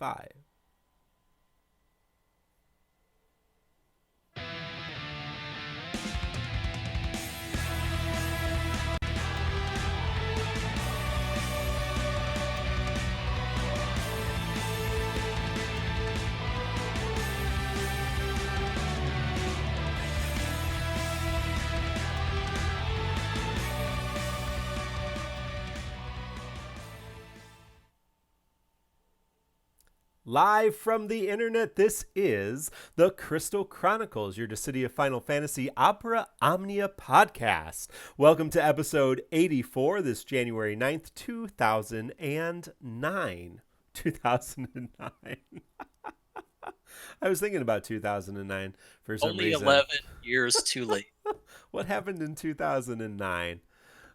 5. Live from the internet, this is the Crystal Chronicles, your City of Final Fantasy Opera Omnia podcast. Welcome to episode 84, this January 9th, 2009. 2009. I was thinking about 2009 for some Only reason. 11 years too late. What happened in 2009?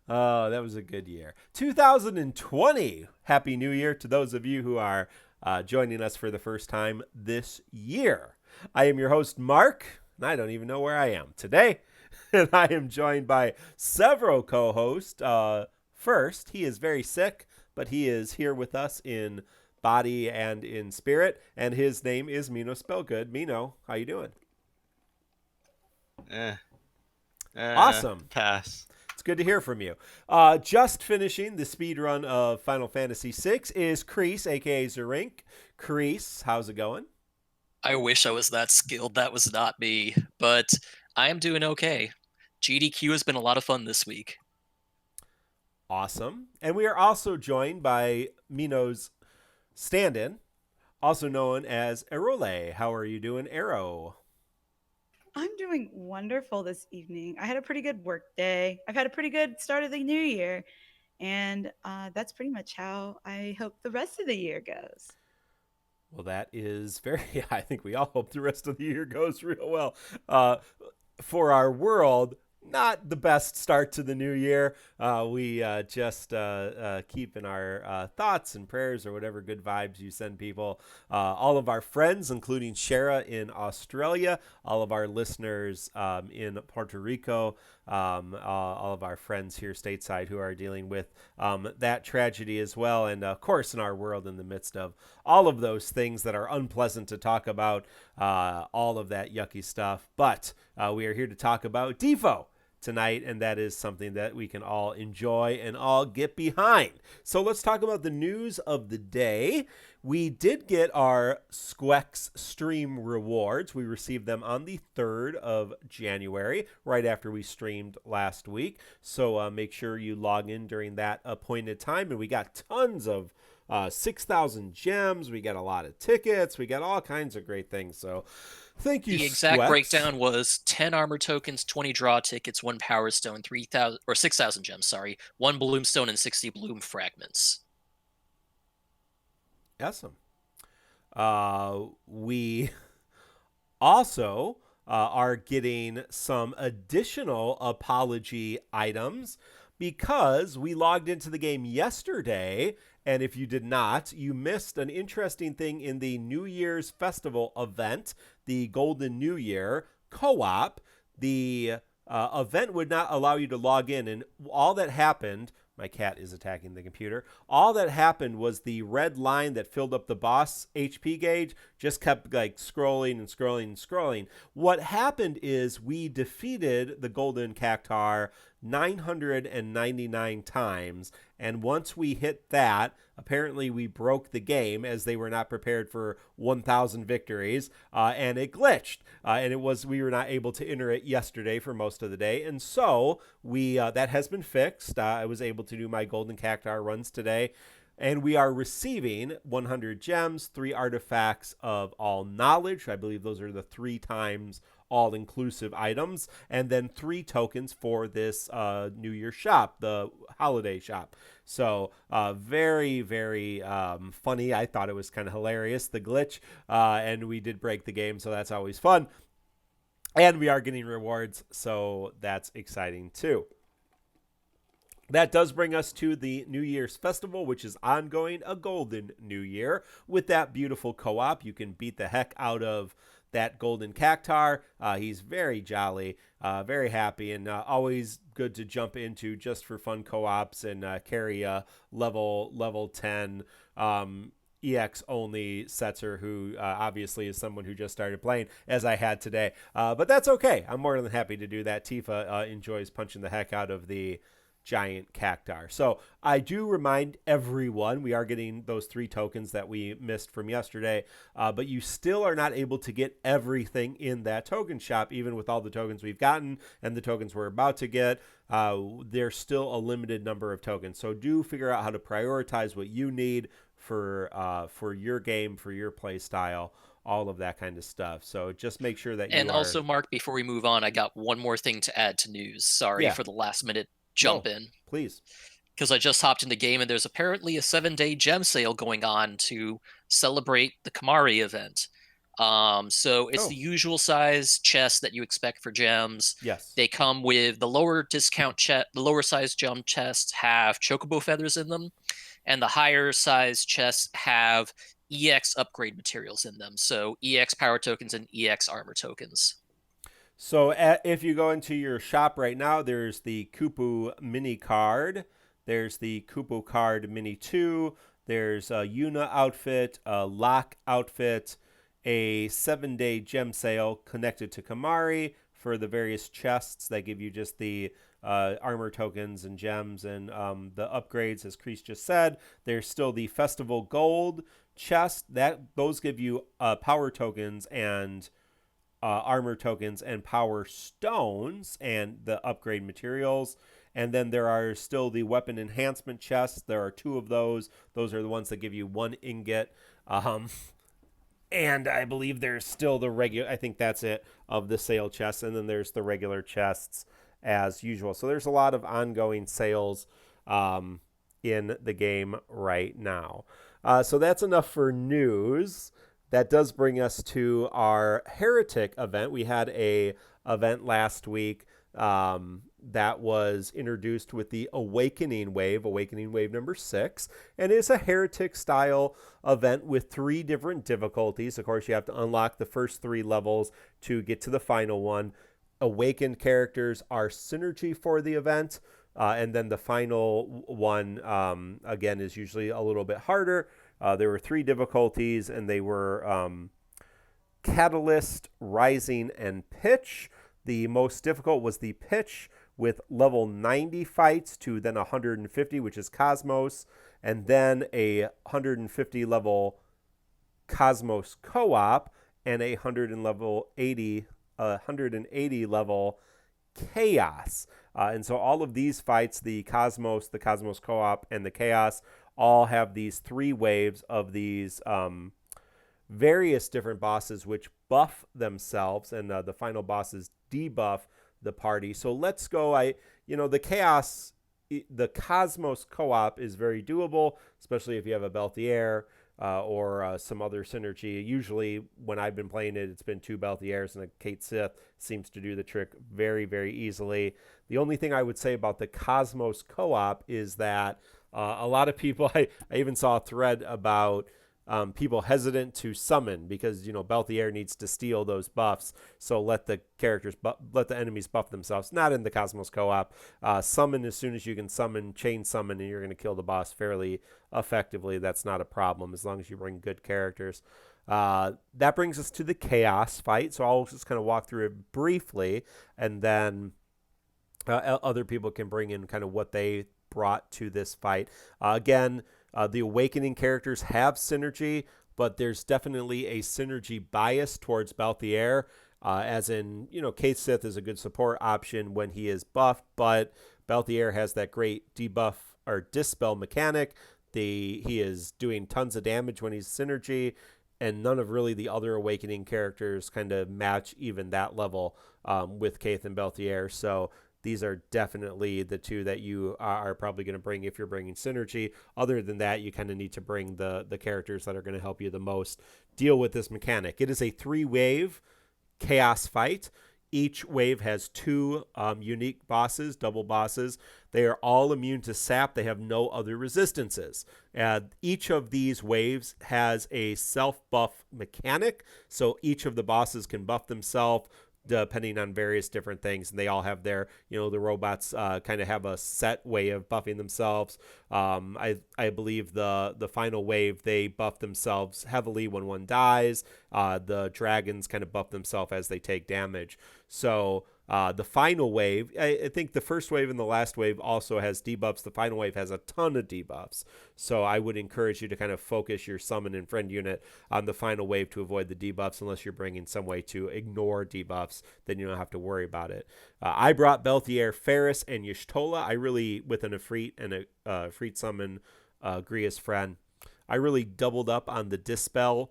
Oh, that was a good year. 2020. Happy New Year to those of you who are joining us for the first time this year. I am your host, Mark, and I don't even know where I am today. And I am joined by several co-hosts. First, he is very sick, but he is here with us in body and in spirit, and his name is Mino Spellgood. Mino, how you doing? Awesome. Pass. It's good to hear from you. Just finishing the speed run of Final Fantasy VI is Kreese, a.k.a. Zerink. Kreese, how's it going? I wish I was that skilled. That was not me. But I am doing okay. GDQ has been a lot of fun this week. Awesome. And we are also joined by Mino's stand-in, also known as Erole. How are you doing, Arrow? I'm doing wonderful this evening. I had a pretty good work day. I've had a pretty good start of the new year. And that's pretty much how I hope the rest of the year goes. Well, that is very, I think we all hope the rest of the year goes real well. For our world, not the best start to the new year. We just keep in our thoughts and prayers or whatever good vibes you send people. All of our friends, including Shara in Australia, all of our listeners in Puerto Rico, all of our friends here stateside who are dealing with that tragedy as well. And of course, in our world, in the midst of all of those things that are unpleasant to talk about, all of that yucky stuff. But we are here to talk about Tifa tonight, and that is something that we can all enjoy and all get behind. So let's talk about the news of the day. We did get our SQEX Stream Rewards. We received them on the 3rd of January, right after we streamed last week. So make sure you log in during that appointed time. And we got tons of 6,000 gems. We got a lot of tickets. We got all kinds of great things. So thank you, The exact SQEX. breakdown was 10 armor tokens, 20 draw tickets, 1 power stone, 3,000 or 6,000 gems, 1 bloom stone, and 60 bloom fragments. Awesome. We also are getting some additional apology items because we logged into the game yesterday, and if you did not, you missed an interesting thing in the New Year's Festival event, the Golden New Year co-op. The event would not allow you to log in, and all that happened... My cat is attacking the computer. All that happened was the red line that filled up the boss HP gauge just kept like scrolling and scrolling and scrolling. What happened is we defeated the Golden Cactuar 999 times, and once we hit that, apparently we broke the game as they were not prepared for 1,000 victories, and it glitched, and we were not able to enter it yesterday for most of the day, and so we that has been fixed. I was able to do my Golden Cactuar runs today, and we are receiving 100 gems, 3 artifacts of all knowledge. I believe those are the 3 times all-inclusive items, and then 3 tokens for this New Year shop, the holiday shop. So very, very funny. I thought it was kind of hilarious, the glitch, and we did break the game, so that's always fun. And we are getting rewards, so that's exciting too. That does bring us to the New Year's Festival, which is ongoing, a Golden New Year. With that beautiful co-op, you can beat the heck out of that Golden Cactuar. He's very jolly, very happy, and always good to jump into just for fun co-ops and carry a level 10 EX only Setzer, who obviously is someone who just started playing, as I had today. But that's okay. I'm more than happy to do that. Tifa enjoys punching the heck out of the giant cactar. So I do remind everyone we are getting those 3 tokens that we missed from yesterday, but you still are not able to get everything in that token shop, even with all the tokens we've gotten and the tokens we're about to get. There's still a limited number of tokens. So do figure out how to prioritize what you need for your game, for your play style, all of that kind of stuff. So just make sure that And also, Mark, before we move on, I got one more thing to add to news. Sorry for the last minute jump in. Please. Because I just hopped in the game and there's apparently a 7-day gem sale going on to celebrate the Kimahri event. So it's the usual size chest that you expect for gems. Yes. They come with the lower discount chest, the lower size gem chests have chocobo feathers in them, and the higher size chests have EX upgrade materials in them. So EX power tokens and EX armor tokens. So if you go into your shop right now, there's the Kupu mini card. There's the Kupu card mini 2. There's a Yuna outfit, a Locke outfit, a 7-day gem sale connected to Kimahri for the various chests that give you just the armor tokens and gems and the upgrades, as Kreese just said. There's still the Festival Gold chest. Those give you power tokens and armor tokens and power stones and the upgrade materials. And then there are still the weapon enhancement chests. There are 2 of those. Those are the ones that give you 1 ingot. And I believe there's still the regular, I think that's it, of the sale chests. And then there's the regular chests as usual. So there's a lot of ongoing sales in the game right now. So that's enough for news. That does bring us to our Heretic event. We had a event last week that was introduced with the Awakening Wave number 6, and it's a Heretic style event with 3 different difficulties. Of course, you have to unlock the first 3 levels to get to the final one. Awakened characters are synergy for the event, and then the final one, again, is usually a little bit harder. There were 3 difficulties, and they were Catalyst, Rising, and Pitch. The most difficult was the Pitch, with level 90 fights to then 150, which is Cosmos, and then a 150 level Cosmos co-op, and a 180 level Chaos. And so all of these fights, the Cosmos co-op, and the Chaos, all have these 3 waves of these various different bosses which buff themselves, and the final bosses debuff the party. So let's go. The Cosmos co-op is very doable, especially if you have a Beltier or some other synergy. Usually when I've been playing it, it's been 2 Beltiers, and a Kate Sith seems to do the trick very, very easily. The only thing I would say about the Cosmos co-op is that a lot of people, I even saw a thread about people hesitant to summon because, Beltier needs to steal those buffs. So let the enemies buff themselves. Not in the Cosmos co-op. Summon as soon as you can summon, chain summon, and you're going to kill the boss fairly effectively. That's not a problem as long as you bring good characters. That brings us to the Chaos fight. So I'll just kind of walk through it briefly, and then other people can bring in kind of what they brought to this fight. Again, the Awakening characters have synergy, but there's definitely a synergy bias towards Beltier, as in, Kate Sith is a good support option when he is buffed, but Beltier has that great debuff or dispel mechanic. He is doing tons of damage when he's synergy, and none of really the other Awakening characters kind of match even that level with Kate and Beltier. So these are definitely the 2 that you are probably going to bring if you're bringing synergy. Other than that, you kind of need to bring the characters that are going to help you the most deal with this mechanic. It is a 3-wave chaos fight. Each wave has 2 unique bosses, double bosses. They are all immune to sap. They have no other resistances. Each of these waves has a self-buff mechanic, so each of the bosses can buff themselves depending on various different things, and they all have their, the robots kind of have a set way of buffing themselves. I believe the final wave, they buff themselves heavily when one dies. The dragons kind of buff themselves as they take damage. So the final wave, I think the first wave and the last wave also has debuffs. The final wave has a ton of debuffs. So I would encourage you to kind of focus your summon and friend unit on the final wave to avoid the debuffs, unless you're bringing some way to ignore debuffs. Then you don't have to worry about it. I brought Beltier, Ferris, and Y'shtola. I really, with an Ifrit and a Ifrit summon, Gria's friend, I really doubled up on the Dispel,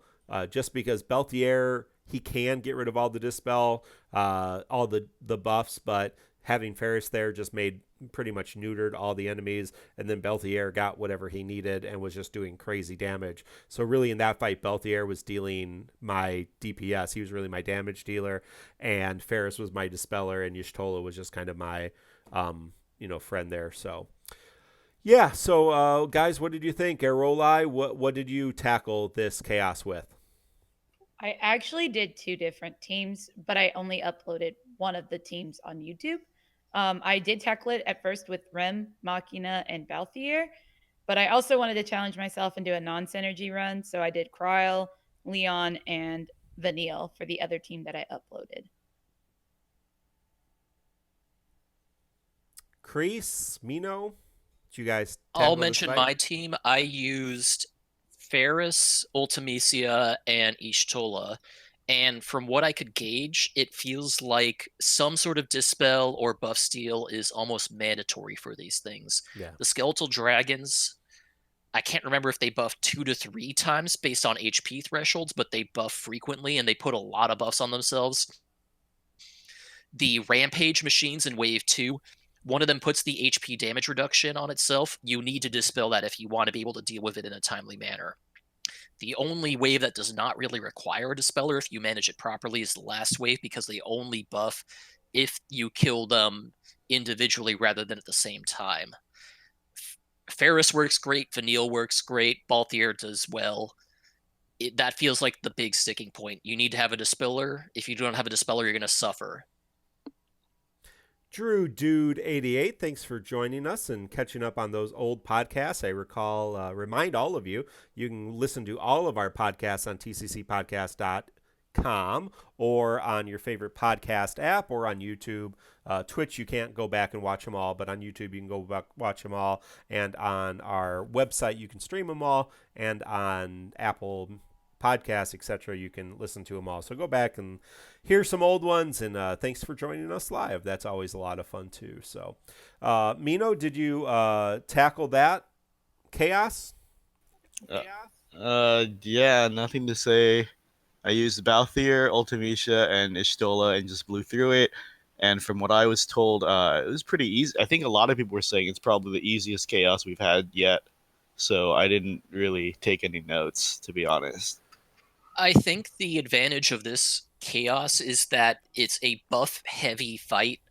just because Beltier, he can get rid of all the Dispel, all the buffs, but having Ferris there just made pretty much neutered all the enemies, and then Beltier got whatever he needed and was just doing crazy damage. So really in that fight, Beltier was dealing my DPS. He was really my damage dealer, and Ferris was my dispeller, and Y'shtola was just kind of my friend there. So yeah, so guys, what did you think? Arolai, what did you tackle this chaos with? I actually did 2 different teams, but I only uploaded one of the teams on YouTube. I did tackle it at first with Rem, Machina, and Balthier, but I also wanted to challenge myself and do a non-synergy run, so I did Kryl, Leon, and Vanille for the other team that I uploaded. Kreese, Mino, did you guys I'll mention my team. I used Ferris, Ultimecia, and Y'shtola. And from what I could gauge, it feels like some sort of Dispel or Buff Steal is almost mandatory for these things. Yeah. The Skeletal Dragons, I can't remember if they buff 2 to 3 times based on HP thresholds, but they buff frequently and they put a lot of buffs on themselves. The Rampage machines in Wave 2, one of them puts the HP damage reduction on itself. You need to dispel that if you want to be able to deal with it in a timely manner. The only wave that does not really require a dispeller, if you manage it properly, is the last wave, because they only buff if you kill them individually rather than at the same time. Ferris works great, Vanille works great, Balthier does well. That feels like the big sticking point. You need to have a dispeller. If you don't have a dispeller, you're going to suffer. Drew Dude 88, thanks for joining us and catching up on those old podcasts. I remind all of you, you can listen to all of our podcasts on tccpodcast.com or on your favorite podcast app or on YouTube. Twitch, you can't go back and watch them all, but on YouTube, you can go back, watch them all. And on our website, you can stream them all. And on Apple Podcasts, etc., you can listen to them all. So go back and hear some old ones, and thanks for joining us live. That's always a lot of fun too. So Mino, did you tackle that chaos? Yeah, nothing to say. I used Balthier, Ultimecia, and Y'shtola and just blew through it. And from what I was told, it was pretty easy. I think a lot of people were saying it's probably the easiest chaos we've had yet. So I didn't really take any notes, to be honest. I think the advantage of this chaos is that it's a buff-heavy fight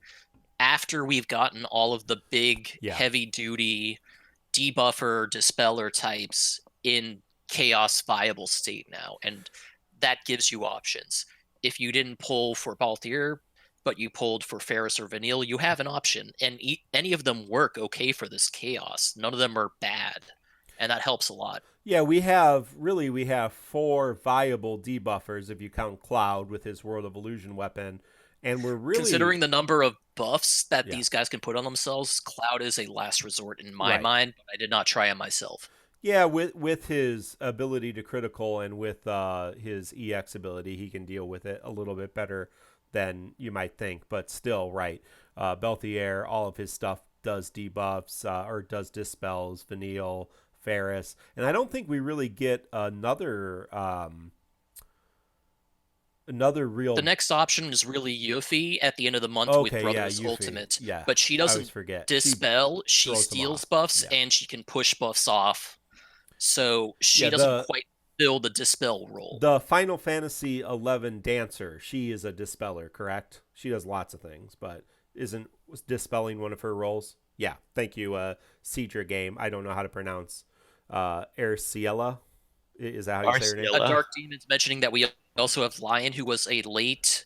after we've gotten all of the big, heavy-duty debuffer, dispeller types in chaos viable state now, and that gives you options. If you didn't pull for Balthier, but you pulled for Ferris or Vanille, you have an option, and any of them work okay for this chaos. None of them are bad, and that helps a lot. Yeah, we have 4 viable debuffers if you count Cloud with his World of Illusion weapon. And we're really... Considering the number of buffs that these guys can put on themselves, Cloud is a last resort in my mind, but I did not try him myself. Yeah, with his ability to critical and with his EX ability, he can deal with it a little bit better than you might think. But still, Belthier, all of his stuff does debuffs or does dispels, Vanille, Ferris, and I don't think we really get another real... The next option is really Yuffie at the end of the month with Brothers Ultimate. Yeah, but she doesn't dispel, she steals buffs, and she can push buffs off. So she doesn't quite fill the dispel role. The Final Fantasy 11 dancer, she is a dispeller, correct? She does lots of things, but was dispelling one of her roles? Yeah, thank you, Cedra Game. I don't know how to pronounce Arciela. Is that how you say her name? Dark Demon's mentioning that we also have Lion, who was a late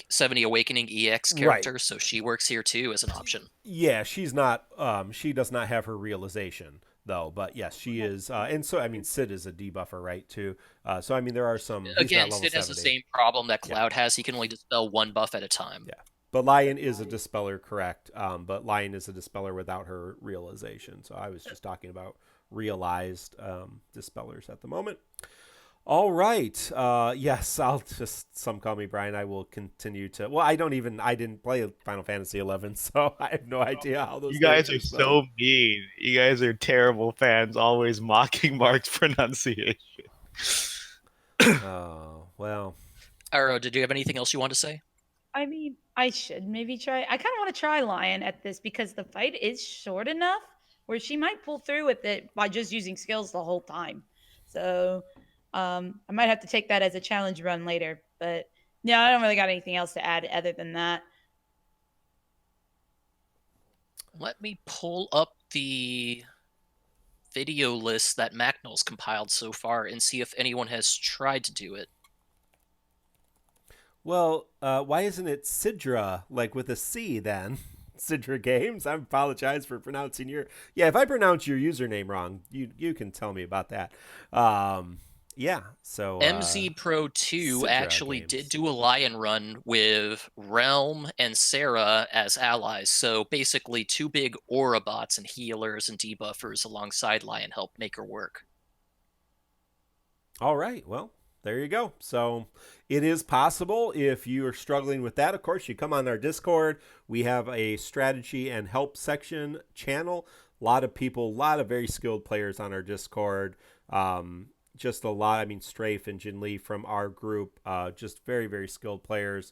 70 Awakening EX character, so she works here too as an option. Yeah, she's not. She does not have her realization though, but yes, she is. And so I mean, Sid is a debuffer, right? Too. So I mean, there are some. He's Again, not level Sid has 70. the same problem that Cloud has. He can only dispel one buff at a time. Yeah. But Lion is a dispeller, correct? But Lion is a dispeller without her realization. So I was just talking about realized dispellers at the moment. All right. Yes, I'll just, some call me Brian. I will continue to. Well, I didn't play Final Fantasy 11, so I have no idea how those. You guys are so mean. You guys are terrible fans, always mocking Mark's pronunciation. Oh well. Arrow, did you have anything else you want to say? I mean, I should maybe try. I kind of want to try Lion at this because the fight is short enough where she might pull through with it by just using skills the whole time. So I might have to take that as a challenge run later. But no, I don't really got anything else to add other than that. Let me pull up the video list that Macnol's compiled so far and see if anyone has tried to do it. Well, why isn't it Sidra, like with a C then? Sidra Games? I apologize for pronouncing your... Yeah, if I pronounce your username wrong, you can tell me about that. Yeah, so... MZ Pro 2 Sidra actually Games. did do a Lion run with Realm and Sarah as allies. So basically 2 big aura bots and healers and debuffers alongside Lion help make her work. All right, well... There you go. So it is possible if you are struggling with that. Of course, you come on our Discord. We have a strategy and help section channel. A lot of people, a lot of very skilled players on our Discord. Just a lot. I mean, Strafe and Jin Lee from our group, just very, very skilled players.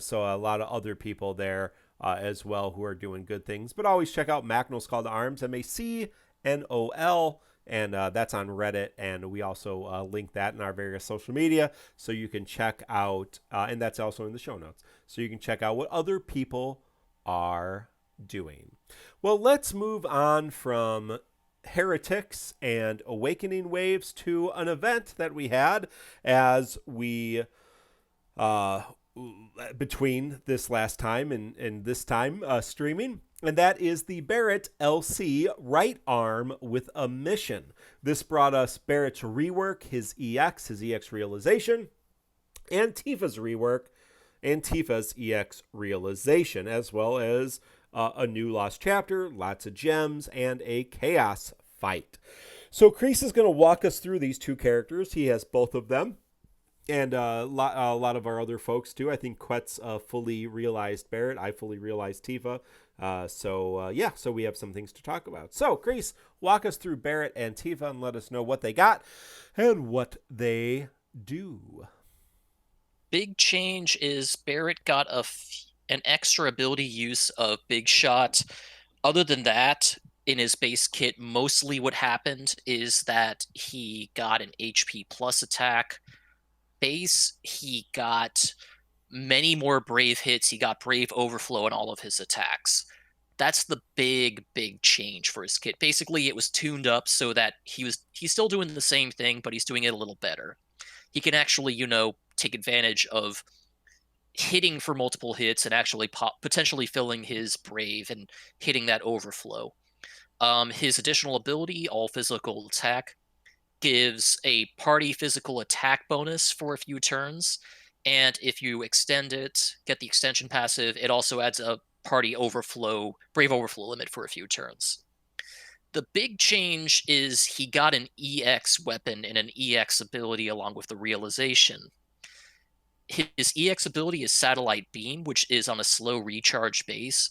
So a lot of other people there as well who are doing good things. But always check out Macnol's Call to Arms, MACNOL. And that's on Reddit, and we also link that in our various social media, so you can check out, and that's also in the show notes, so you can check out what other people are doing. Well, let's move on from heretics and awakening waves to an event that we had as we between this last time and this time streaming. And that is the Barret LC right arm with a mission. This brought us Barret's rework, his EX Realization, and Tifa's rework, and Tifa's EX Realization, as well as a new lost chapter, lots of gems, and a chaos fight. So Kreese is going to walk us through these 2 characters. He has both of them. And a lot of our other folks too. I think Quet's fully realized Barret. I fully realized Tifa. So we have some things to talk about. So, Kreese, walk us through Barret and Tifa and let us know what they got and what they do. Big change is Barret got an extra ability use of Big Shot. Other than that, in his base kit, mostly what happened is that he got an HP plus attack. Base, he got many more Brave hits. He got Brave Overflow in all of his attacks. That's the big change for his kit. Basically, it was tuned up so that he's still doing the same thing, but he's doing it a little better. He can actually, take advantage of hitting for multiple hits and actually potentially filling his Brave and hitting that Overflow. His additional ability, All Physical Attack, gives a party physical attack bonus for a few turns, and if you extend it, get the extension passive, it also adds a party Brave Overflow limit for a few turns. The big change is he got an EX weapon and an EX ability along with the realization. His EX ability is Satellite Beam, which is on a slow recharge base,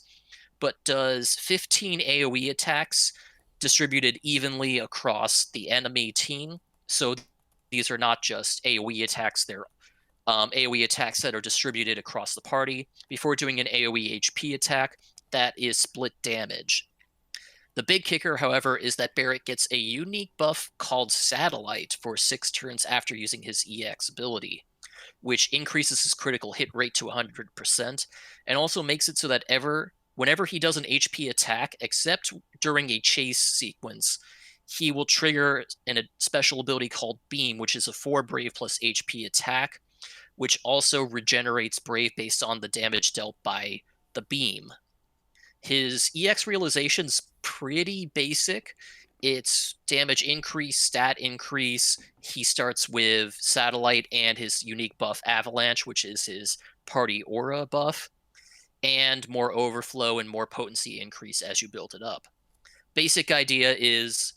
but does 15 AoE attacks distributed evenly across the enemy team. So these are not just AoE attacks, they're AoE attacks that are distributed across the party. Before doing an AoE HP attack, that is split damage. The big kicker, however, is that Barret gets a unique buff called Satellite for 6 turns after using his EX ability, which increases his critical hit rate to 100%, and also makes it so that whenever he does an HP attack, except during a chase sequence, he will trigger a special ability called Beam, which is a 4 Brave plus HP attack, which also regenerates Brave based on the damage dealt by the beam. His EX Realization's pretty basic. It's damage increase, stat increase. He starts with Satellite and his unique buff Avalanche, which is his party aura buff, and more overflow and more potency increase as you build it up. Basic idea is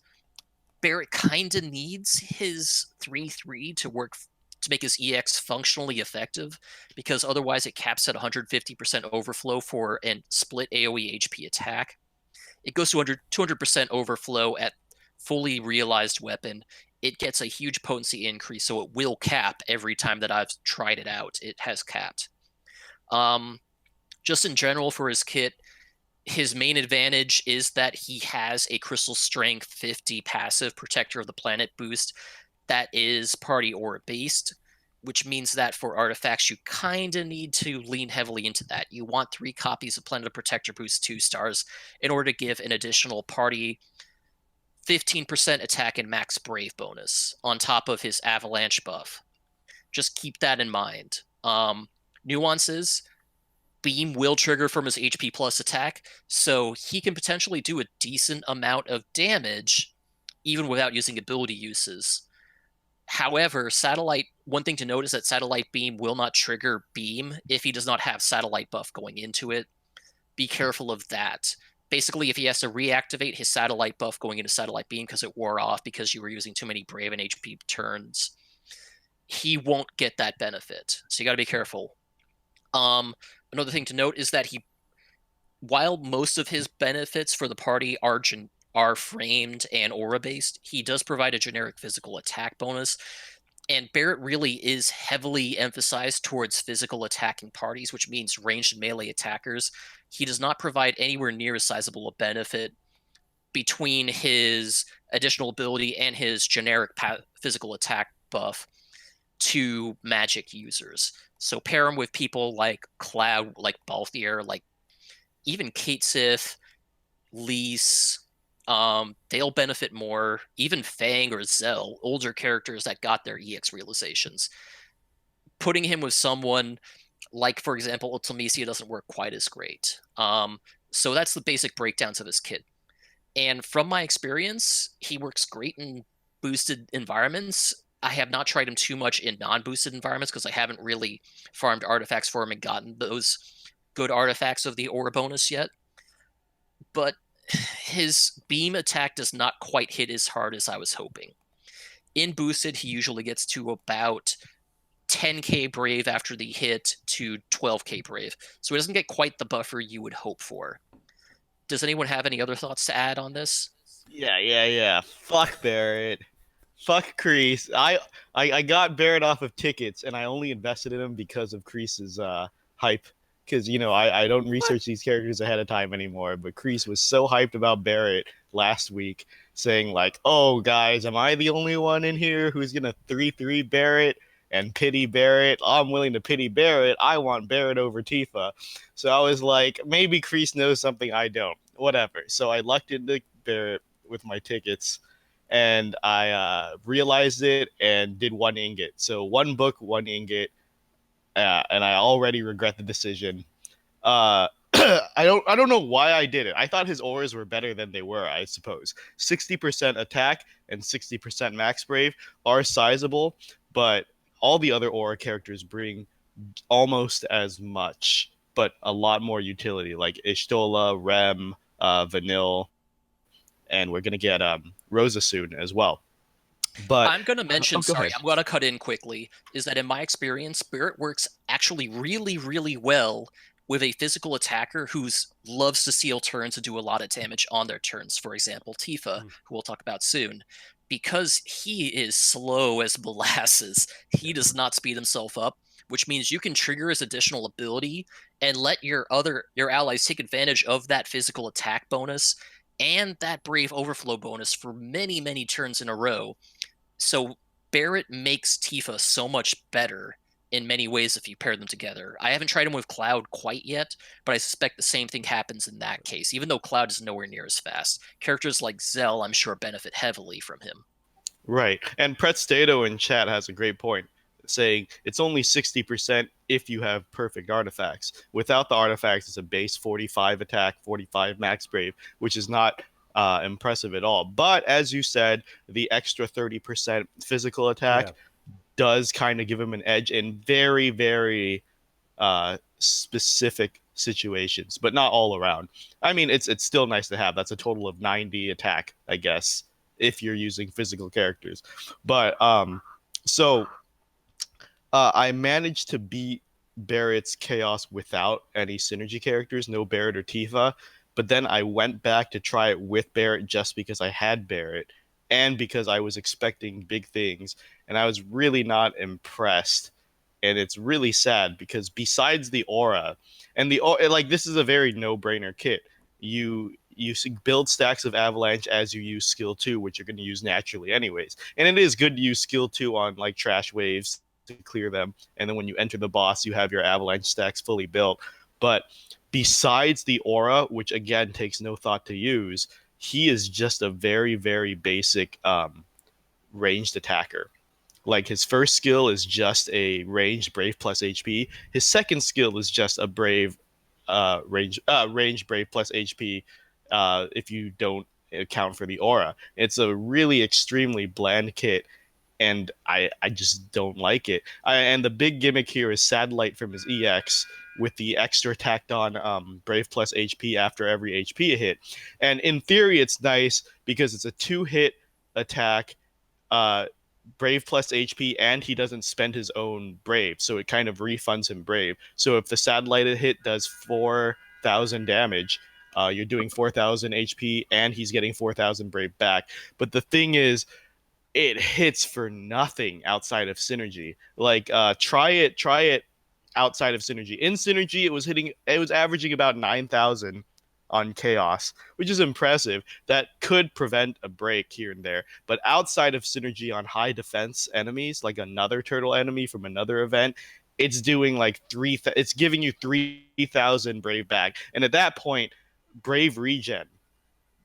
Barret kind of needs his 3/3 to work to make his EX functionally effective, because otherwise it caps at 150% overflow for a split AoE HP attack. It goes to 200% overflow at fully realized weapon. It gets a huge potency increase, so it will cap every time that I've tried it out. It has capped. Just in general for his kit, his main advantage is that he has a Crystal Strength 50 passive Protector of the Planet boost that is party aura based, which means that for artifacts, you kind of need to lean heavily into that. You want 3 copies of Planet of Protector boost 2 stars in order to give an additional party 15% attack and max Brave bonus on top of his Avalanche buff. Just keep that in mind. Nuances: Beam will trigger from his HP plus attack, so he can potentially do a decent amount of damage even without using ability uses. However, Satellite, one thing to note is that Satellite Beam will not trigger Beam if he does not have Satellite buff going into it. Be careful of that. Basically, if he has to reactivate his Satellite buff going into Satellite Beam because it wore off because you were using too many Brave and HP turns, he won't get that benefit. So you got to be careful. Another thing to note is that while most of his benefits for the party are framed and aura based, he does provide a generic physical attack bonus. And Barret really is heavily emphasized towards physical attacking parties, which means ranged and melee attackers. He does not provide anywhere near as sizable a benefit between his additional ability and his generic physical attack buff to magic users. So pair him with people like Cloud, like Balthier, like even Kate Sith, Lise. They'll benefit more. Even Fang or Zell, older characters that got their EX realizations. Putting him with someone like, for example, Ultimecia doesn't work quite as great. So that's the basic breakdowns of his kit. And from my experience, he works great in boosted environments. I have not tried him too much in non-boosted environments because I haven't really farmed artifacts for him and gotten those good artifacts of the aura bonus yet. But his beam attack does not quite hit as hard as I was hoping. In boosted, he usually gets to about 10k Brave after the hit to 12k Brave. So he doesn't get quite the buffer you would hope for. Does anyone have any other thoughts to add on this? Yeah. Fuck Barret. Fuck Kreese. I got Barret off of tickets, and I only invested in him because of Kreese's hype. Because, I don't research these characters ahead of time anymore, but Kreese was so hyped about Barret last week, saying like, oh, guys, am I the only one in here who's going to 3/3 Barret and pity Barret? I'm willing to pity Barret. I want Barret over Tifa. So I was like, maybe Kreese knows something I don't. Whatever. So I lucked into Barret with my tickets, and I realized it and did 1 ingot. So 1 book, 1 ingot, and I already regret the decision. I don't know why I did it. I thought his auras were better than they were, I suppose. 60% attack and 60% max Brave are sizable, but all the other aura characters bring almost as much, but a lot more utility, like Ishtola, Rem, Vanille, and we're going to get Rosa soon as well. But I'm going to mention, go ahead. I'm going to cut in quickly, is that in my experience, Barret works actually really, really well with a physical attacker who loves to seal turns and do a lot of damage on their turns. For example, Tifa, who we'll talk about soon. Because he is slow as molasses, he does not speed himself up, which means you can trigger his additional ability and let your allies take advantage of that physical attack bonus and that Brave overflow bonus for many, many turns in a row. So Barret makes Tifa so much better in many ways if you pair them together. I haven't tried him with Cloud quite yet, but I suspect the same thing happens in that case, even though Cloud is nowhere near as fast. Characters like Zell, I'm sure, benefit heavily from him. Right. And Pretstato in chat has a great point. saying it's only 60% if you have perfect artifacts. Without the artifacts, it's a base 45 attack, 45 max brave, which is not impressive at all. But as you said, the extra 30% physical attack does kind of give him an edge in very, very specific situations, but not all around. I mean, it's still nice to have. That's a total of 90 attack, I guess, if you're using physical characters. But so I managed to beat Barret's Chaos without any synergy characters, no Barret or Tifa. But then I went back to try it with Barret just because I had Barret and because I was expecting big things. And I was really not impressed. And it's really sad because besides the aura, and like this is a very no-brainer kit. You build stacks of avalanche as you use skill 2, which you're going to use naturally anyways. And it is good to use skill 2 on like trash waves to clear them, and then when you enter the boss you have your avalanche stacks fully built. But besides the aura, which again takes no thought to use, he is just a very, very basic ranged attacker. Like his first skill is just a ranged brave plus HP. His second skill is just a brave range brave plus HP if you don't account for the aura. It's a really extremely bland kit, and I just don't like it. And the big gimmick here is Satellite from his EX with the extra tacked on Brave plus HP after every HP hit. And in theory, it's nice because it's a 2-hit attack, Brave plus HP, and he doesn't spend his own Brave, so it kind of refunds him Brave. So if the Satellite hit does 4,000 damage, you're doing 4,000 HP, and he's getting 4,000 Brave back. But the thing is, it hits for nothing outside of synergy. Like try it outside of synergy. In synergy, it was averaging about 9,000 on chaos, which is impressive. That could prevent a break here and there. But outside of synergy on high defense enemies, like another turtle enemy from another event, it's doing like it's giving you 3,000 brave back. And at that point, brave regen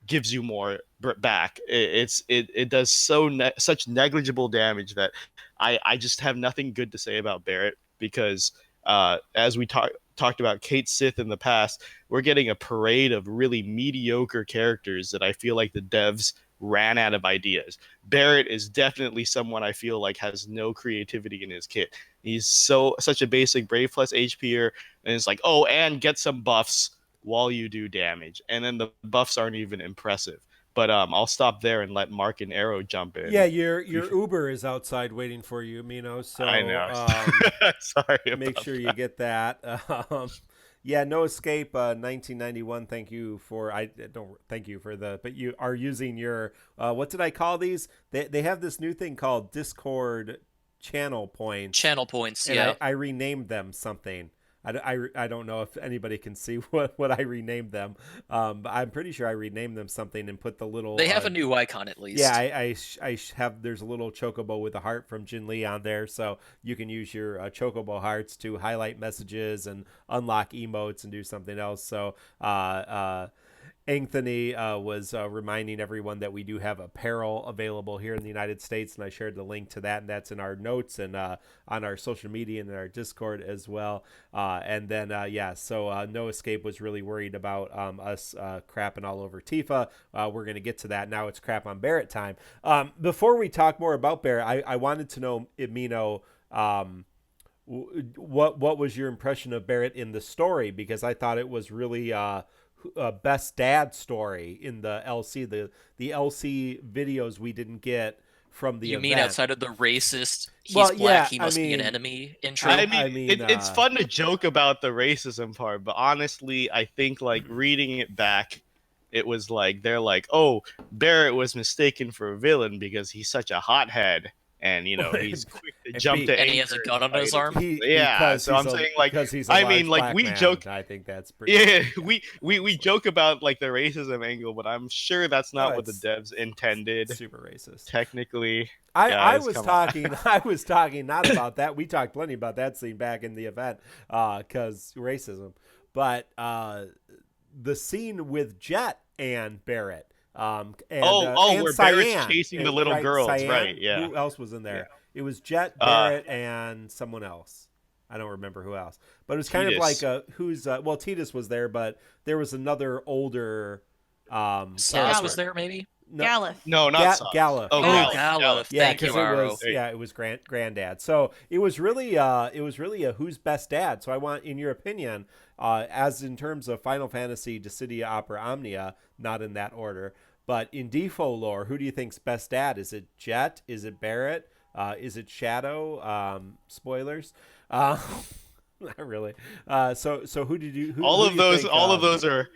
gives you more back. It does such negligible damage that I just have nothing good to say about Barret, because as we talked about Kate Sith in the past, we're getting a parade of really mediocre characters that I feel like the devs ran out of ideas. Barret is definitely someone I feel like has no creativity in his kit. He's such a basic brave plus HPer, and it's like, oh, and get some buffs while you do damage, and then the buffs aren't even impressive. But I'll stop there and let Mark and Arrow jump in. Yeah, your Uber is outside waiting for you, Mino. So I know. Sorry. Make sure you get that. Yeah, No Escape 1991. Thank you for but you are using your what did I call these? They have this new thing called Discord channel points. Channel points, and yeah. I renamed them something. I don't know if anybody can see what I renamed them. But I'm pretty sure I renamed them something and put the little... They have a new icon at least. Yeah, I have... There's a little chocobo with a heart from Jin Lee on there, so you can use your chocobo hearts to highlight messages and unlock emotes and do something else. So Anthony was reminding everyone that we do have apparel available here in the United States, and I shared the link to that, and that's in our notes and on our social media and in our Discord as well. And then, so No Escape was really worried about us crapping all over Tifa. We're going to get to that. Now it's crap on Barret time. Before we talk more about Barret, I wanted to know, Mino, what was your impression of Barret in the story? Because I thought it was really... best dad story in the LC, the LC videos we didn't get from the event. You mean outside of the racist, he's black, he must be an enemy intro? It's fun to joke about the racism part, but honestly, I think like reading it back, it was like, they're like, oh, Barret was mistaken for a villain because he's such a hothead. And, you know, he's quick to jump to anger. And he has a gun on his arm? So I'm saying, like, I mean, like, we joke. I think that's pretty... Yeah, we joke about, like, the racism angle, but I'm sure that's not what the devs intended. Super racist. Technically. I was talking not about that. We talked plenty about that scene back in the event, because racism. But the scene with Jet and Barret... where Barret's chasing the little girls, Cyan. right? Yeah. Who else was in there? It was Jet, Barret, and someone else. I don't remember who else. But it was kind of like well, Titus was there, but there was another older Saras was there, maybe? No, Galif. No, not Sauce. Galif. Oh, Galif. Galif. Yeah, Thank you, because Aro. it was Granddad. So it was really a who's best dad. So I want, in your opinion, as in terms of Final Fantasy, Dissidia, Opera, Omnia, not in that order, but in Defo lore, who do you think's best dad? Is it Jet? Is it Barret? Is it Shadow? Spoilers. Not really. So who did you? All who of do you those. think, All of those are.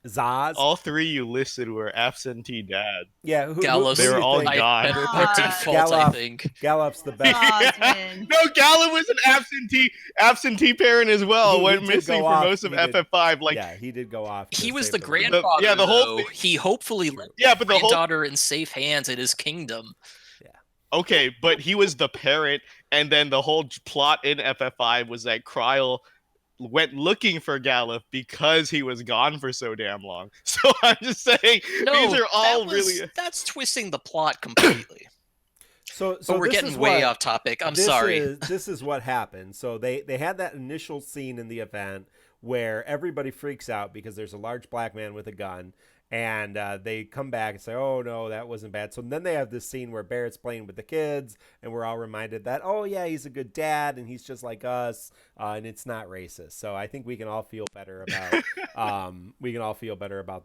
Zaz. All three you listed were absentee dad. Yeah, who Gallows. do They were you all think? gone. Better by default, I Gallof. think. Gallup's the best. Osmond. No, Gallup was an absentee parent as well. He Went did missing go for off. most of He did. FF5. Like, Yeah, he did go off. to He was save the world. grandfather, yeah, the whole though. thing- He hopefully left yeah, his but the whole granddaughter in safe hands in his kingdom. okay, but he was the parent, and then the whole plot in FF5 was that Kryl went looking for Gallup because he was gone for so damn long. So I'm just saying, No, these are all really. that's twisting the plot completely. So But we're this getting is way what- off topic. I'm this sorry. This is what happened. So they had that initial scene in the event where everybody freaks out because there's a large black man with a gun, and they come back and say, "Oh no, that wasn't bad." So then they have this scene where Barrett's playing with the kids, and we're all reminded that, "Oh yeah, he's a good dad, and he's just like us, and it's not racist." So I think we can all feel better about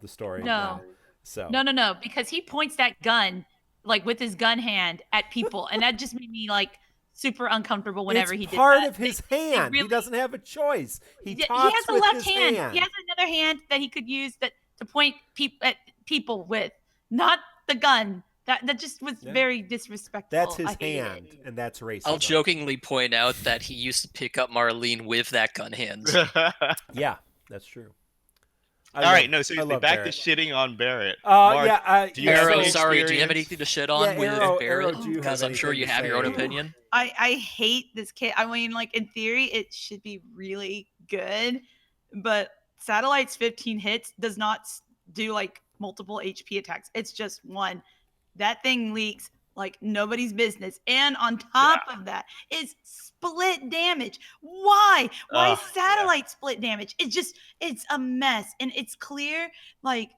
the story. No. now. So No, because he points that gun like with his gun hand at people, and that just made me like super uncomfortable whenever it's he did part that. of his They hand. He really- doesn't have a choice. He Yeah, talks has a with left his hand. hand. He has another hand that he could use to point at people with, not the gun. That just was Yeah. very disrespectful. That's his I hated hand, it. and that's racist. I'll jokingly point out that he used to pick up Marlene with that gun hand. Yeah, that's true. All right, no, seriously, love back Barret. to shitting on Barret. Mark, yeah. do you have Arrow, any sorry, do you have experience? anything to shit on Yeah, with Arrow, Barret? do you have Because I'm sure anything you to have your own say? opinion. I hate this kid. I mean, like in theory, it should be really good, but Satellite's 15 hits does not do like multiple HP attacks. It's just one. That thing leaks like nobody's business, and on top of that, is split damage. Why? Why Ugh, Satellite split damage? It's a mess, and it's clear like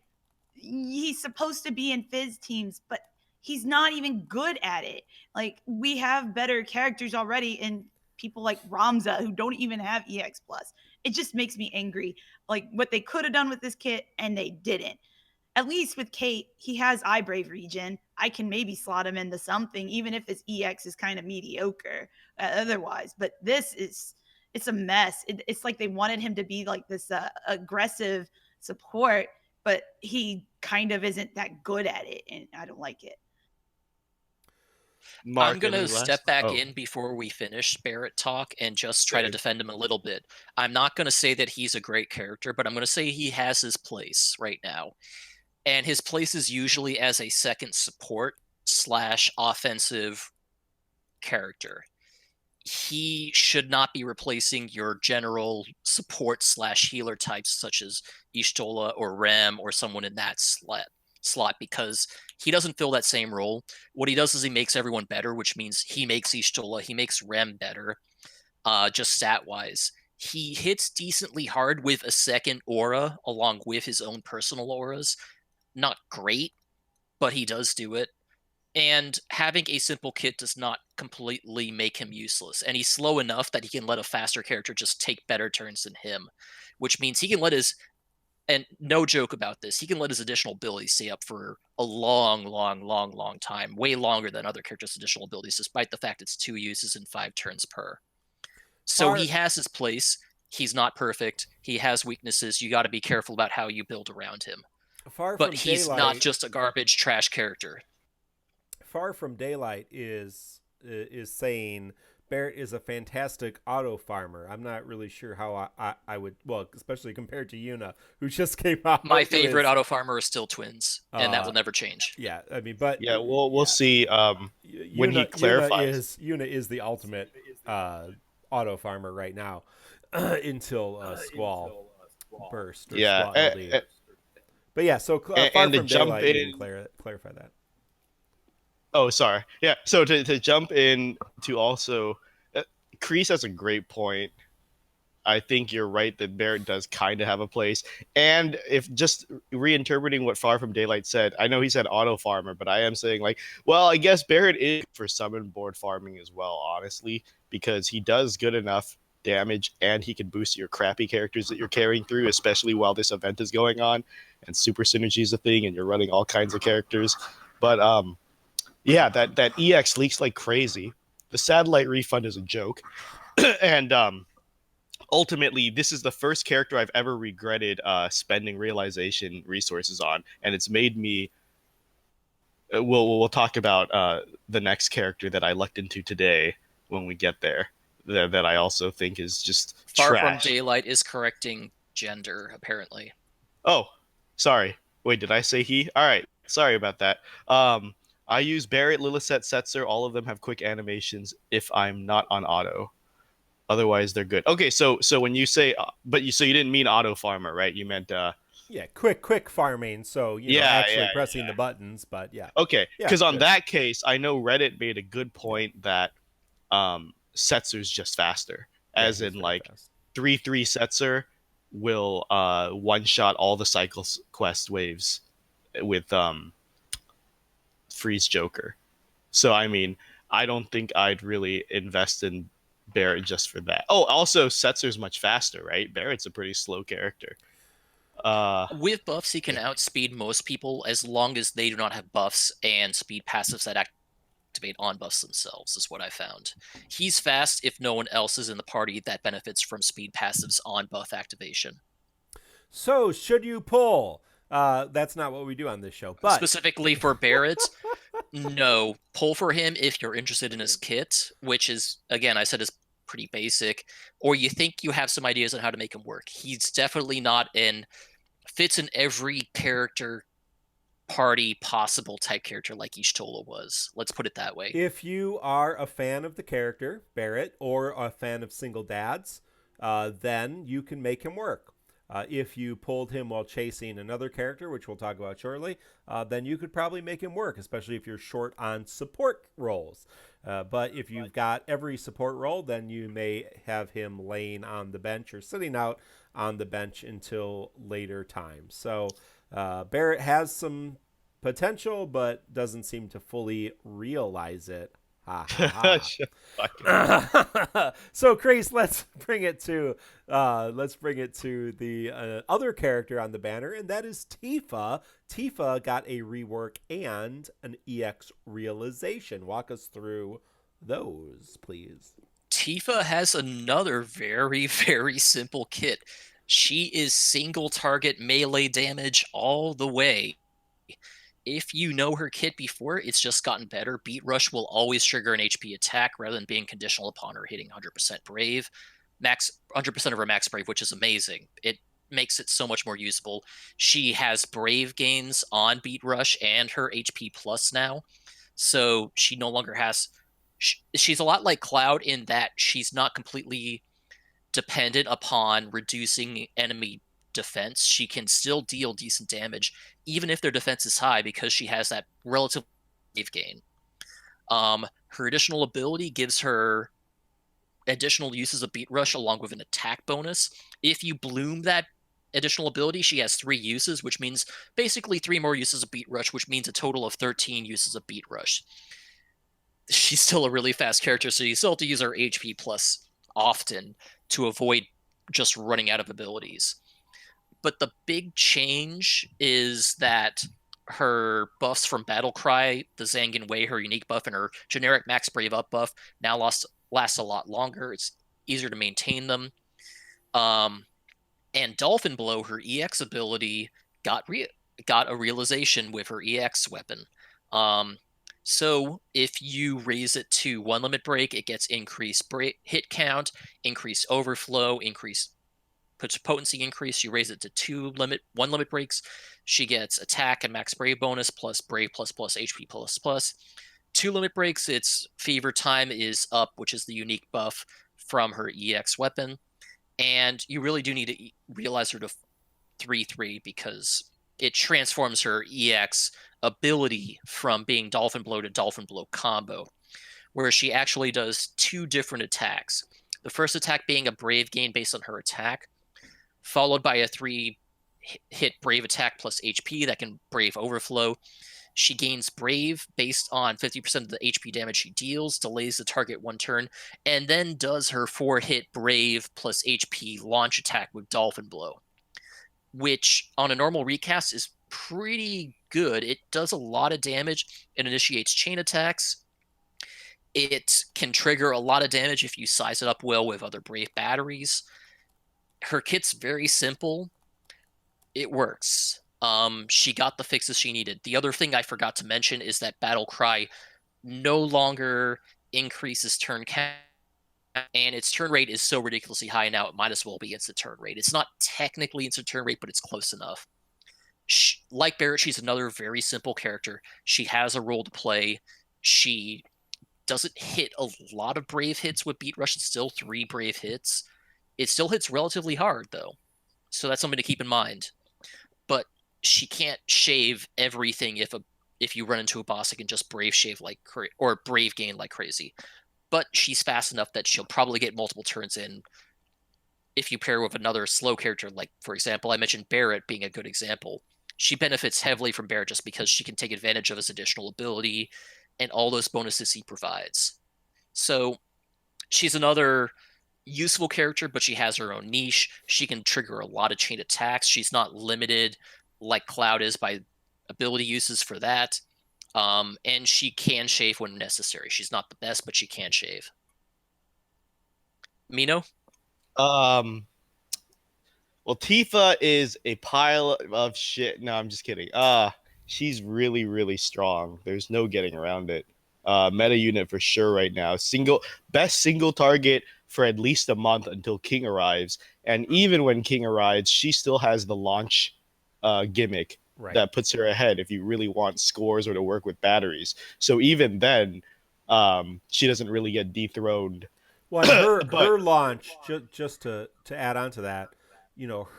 he's supposed to be in Fizz teams, but he's not even good at it. Like we have better characters already, and people like Ramza who don't even have EX plus. It just makes me angry. Like what they could have done with this kit and they didn't. At least with Kate, he has Eye Brave regen. I can maybe slot him into something, even if his EX is kind of mediocre otherwise. But it's a mess. It's like they wanted him to be like this aggressive support, but he kind of isn't that good at it, and I don't like it. Mark, I'm going to any last- step back oh. in before we finish Barret talk and just try to defend him a little bit. I'm not going to say that he's a great character, but I'm going to say he has his place right now. And his place is usually as a second support / offensive character. He should not be replacing your general support / healer types such as Ishtola or Rem or someone in that slot because he doesn't fill that same role. What he does is he makes everyone better, which means he makes Ishtola, he makes Rem better, just stat-wise. He hits decently hard with a second aura along with his own personal auras. Not great, but he does do it. And having a simple kit does not completely make him useless. And he's slow enough that he can let a faster character just take better turns than him, which means he can let his, and no joke about this, he can let his additional abilities stay up for a long time, way longer than other characters' additional abilities, despite the fact it's 2 uses and 5 turns per. So he has his place. He's not perfect. He has weaknesses. You got to be careful about how you build around him. But he's not just a garbage trash character. Far From Daylight is saying Barret is a fantastic auto farmer. I'm not really sure how I would, well, especially compared to Yuna, who just came out. My favorite auto farmer is still Twins, and that will never change. Yeah, I mean, but yeah, we'll see when he clarifies. Yuna is the ultimate auto farmer right now until Squall burst. Or Yeah, Squall LD. But yeah, so Far and From to jump Daylight, you in- can clarify that. Oh, sorry. Yeah. So to jump in to also, Kreese has a great point. I think you're right that Barret does kind of have a place. And if just reinterpreting what Far From Daylight said, I know he said auto farmer, but I am saying like, well, I guess Barret is for summon board farming as well, honestly, because he does good enough damage and he can boost your crappy characters that you're carrying through, especially while this event is going on and super synergy is a thing and you're running all kinds of characters. But yeah, that EX leaks like crazy. The satellite refund is a joke. And ultimately, this is the first character I've ever regretted spending realization resources on, and it's made me. We'll talk about the next character that I lucked into today when we get there. That I also think is just Far trash. From Daylight is correcting gender, apparently. Oh, sorry. Wait, did I say he? All right. Sorry about that. I use Barret, Lilithset, Setzer. All of them have quick animations if I'm not on auto. Otherwise, they're good. Okay, so when you say, so you didn't mean auto farmer, right? You meant Yeah, quick farming. So actually pressing the buttons. But yeah. Okay, Yeah, because on good. that case, I know Reddit made a good point that Setzer's just faster, as he's in very like fast. 3/3 Setzer will one shot all the cycle quest waves with Freeze Joker. So I mean, I don't think I'd really invest in Barret just for that. Oh, also Setzer's much faster, right? Barret's a pretty slow character. With buffs, he can outspeed most people as long as they do not have buffs and speed passives that activate on buffs themselves, is what I found. He's fast if no one else is in the party that benefits from speed passives on buff activation. So should you pull? That's not what we do on this show. But specifically for Barret, no. Pull for him if you're interested in his kit, which is, again, I said is pretty basic, or you think you have some ideas on how to make him work. He's definitely not fits in every character party possible type character like Y'shtola was. Let's put it that way. if you are a fan of the character Barret or a fan of single dads, then you can make him work. If you pulled him while chasing another character, which we'll talk about shortly, then you could probably make him work, especially if you're short on support roles. But if you've got every support role, then you may have him laying on the bench or sitting out on the bench until later time. So Barret has some potential, but doesn't seem to fully realize it. Ha, ha, ha. So, Grace, let's bring it to the other character on the banner, and that is Tifa. Tifa got a rework and an EX realization. Walk us through those, please. Tifa has another very, very simple kit. She is single target melee damage all the way. If you know her kit before, it's just gotten better. Beat Rush will always trigger an HP attack rather than being conditional upon her hitting 100% Brave. 100% of her max Brave, which is amazing. It makes it so much more usable. She has Brave gains on Beat Rush and her HP plus now. So she no longer has... She's a lot like Cloud in that she's not completely dependent upon reducing enemy defense. She can still deal decent damage even if their defense is high because she has that relative save gain. Her additional ability gives her additional uses of Beat Rush along with an attack bonus. If you bloom that additional ability, she has 3 uses, which means basically 3 more uses of Beat Rush, which means a total of 13 uses of Beat Rush. She's still a really fast character, so you still have to use her HP plus often to avoid just running out of abilities. But the big change is that her buffs from Battlecry, the Zangan Way, her unique buff, and her generic Max Brave up buff now last a lot longer. It's easier to maintain them. And Dolphin Blow, her EX ability, got a realization with her EX weapon. So if you raise it to 1 limit break, it gets increased hit count, increased overflow, increased potency increase. You raise it to 1 limit breaks, she gets attack and max Brave bonus plus Brave plus HP plus. 2 limit breaks, its Fever Time is up, which is the unique buff from her EX weapon. And you really do need to realize her to 3/3 because it transforms her EX ability from being Dolphin Blow to Dolphin Blow combo, where she actually does 2 different attacks. The first attack being a Brave gain based on her attack, followed by a 3-hit Brave attack plus HP that can Brave Overflow. She gains Brave based on 50% of the HP damage she deals, delays the target 1 turn, and then does her 4-hit Brave plus HP launch attack with Dolphin Blow, which on a normal recast is pretty good. It does a lot of damage. It initiates chain attacks. It can trigger a lot of damage if you size it up well with other Brave batteries. Her kit's very simple. It works. She got the fixes she needed. The other thing I forgot to mention is that Battle Cry no longer increases turn count, and its turn rate is so ridiculously high now it might as well be instant turn rate. It's not technically instant turn rate, but it's close enough. Like Barret, she's another very simple character. She has a role to play. She doesn't hit a lot of Brave hits with Beat Rush. It's still 3 Brave hits. It still hits relatively hard, though. So that's something to keep in mind. But she can't shave everything if you run into a boss that can just Brave shave or Brave gain like crazy. But she's fast enough that she'll probably get multiple turns in if you pair with another slow character. Like, for example, I mentioned Barret being a good example. She benefits heavily from Barret just because she can take advantage of his additional ability and all those bonuses he provides. So she's another useful character, but she has her own niche. She can trigger a lot of chain attacks. She's not limited like Cloud is by ability uses for that. And she can shave when necessary. She's not the best, but she can shave. Mino? Well, Tifa is a pile of shit. No, I'm just kidding. She's really, really strong. There's no getting around it. Meta unit for sure right now. Best single target for at least a month until King arrives. And even when King arrives, she still has the launch gimmick that puts her ahead if you really want scores or to work with batteries. So even then, she doesn't really get dethroned. Well, her launch, just to add on to that,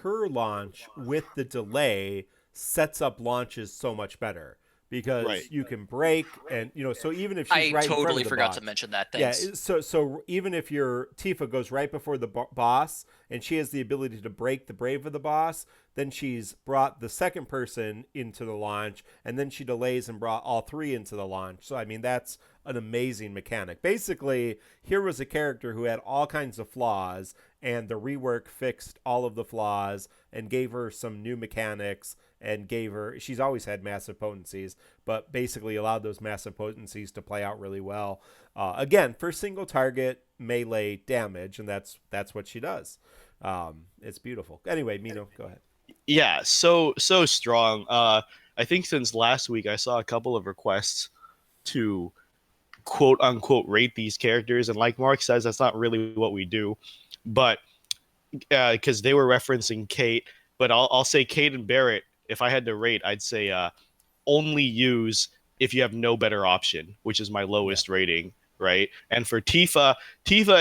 her launch with the delay sets up launches so much better because you can break and, so even if she's right in front of the boss. I totally forgot to mention that. Thanks. Yeah, so even if your Tifa goes right before the boss and she has the ability to break the Brave of the boss, then she's brought the second person into the launch, and then she delays and brought all 3 into the launch. So, I mean, that's an amazing mechanic. Basically, here was a character who had all kinds of flaws, and the rework fixed all of the flaws and gave her some new mechanics and she's always had massive potencies, but basically allowed those massive potencies to play out really well. Again, for single target melee damage, and that's what she does. It's beautiful. Anyway, Mino, go ahead. Yeah, so strong. I think since last week I saw a couple of requests to quote unquote rate these characters, and like Mark says, that's not really what we do, but because they were referencing Kate, but I'll say Kate and Barret. If I had to rate, I'd say only use if you have no better option, which is my lowest rating, right? And for Tifa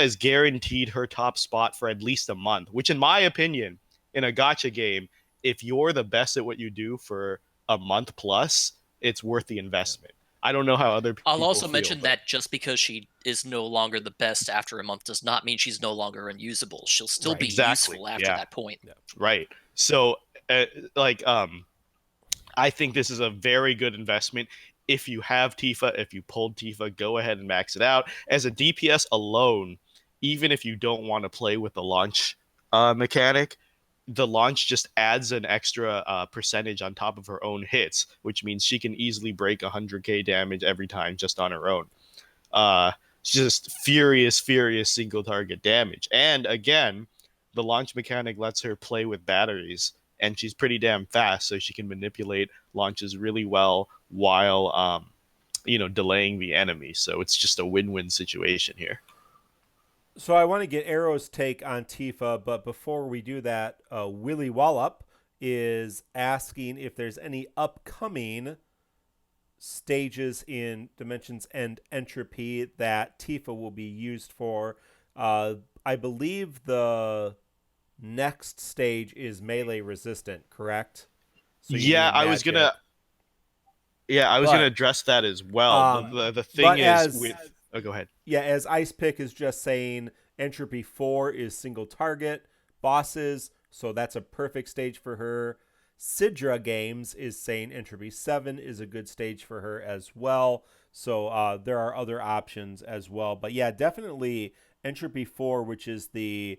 is guaranteed her top spot for at least a month, which in my opinion, in a gacha game, if you're the best at what you do for a month plus, it's worth the investment. I don't know how other people I'll also feel, mention that just because she is no longer the best after a month does not mean she's no longer unusable. She'll still be useful after that point. Yeah. Right. So, I think this is a very good investment. If you have Tifa, if you pulled Tifa, go ahead and max it out. As a DPS alone, even if you don't want to play with the launch mechanic, the launch just adds an extra percentage on top of her own hits, which means she can easily break 100k damage every time just on her own. Just furious single target damage. And again, the launch mechanic lets her play with batteries, and she's pretty damn fast, so she can manipulate launches really well while delaying the enemy. So it's just a win-win situation here. So I want to get Arrow's take on Tifa, but before we do that, Willie Wallop is asking if there's any upcoming stages in Dimensions and Entropy that Tifa will be used for. I believe the next stage is melee resistant, correct? So yeah, I was gonna Yeah, I was But, going to address that as well. The thing but is with... Oh, go ahead. Yeah, as Ice Pick is just saying, Entropy 4 is single target bosses, so that's a perfect stage for her. Sidra Games is saying Entropy 7 is a good stage for her as well. So there are other options as well. But yeah, definitely Entropy 4, which is the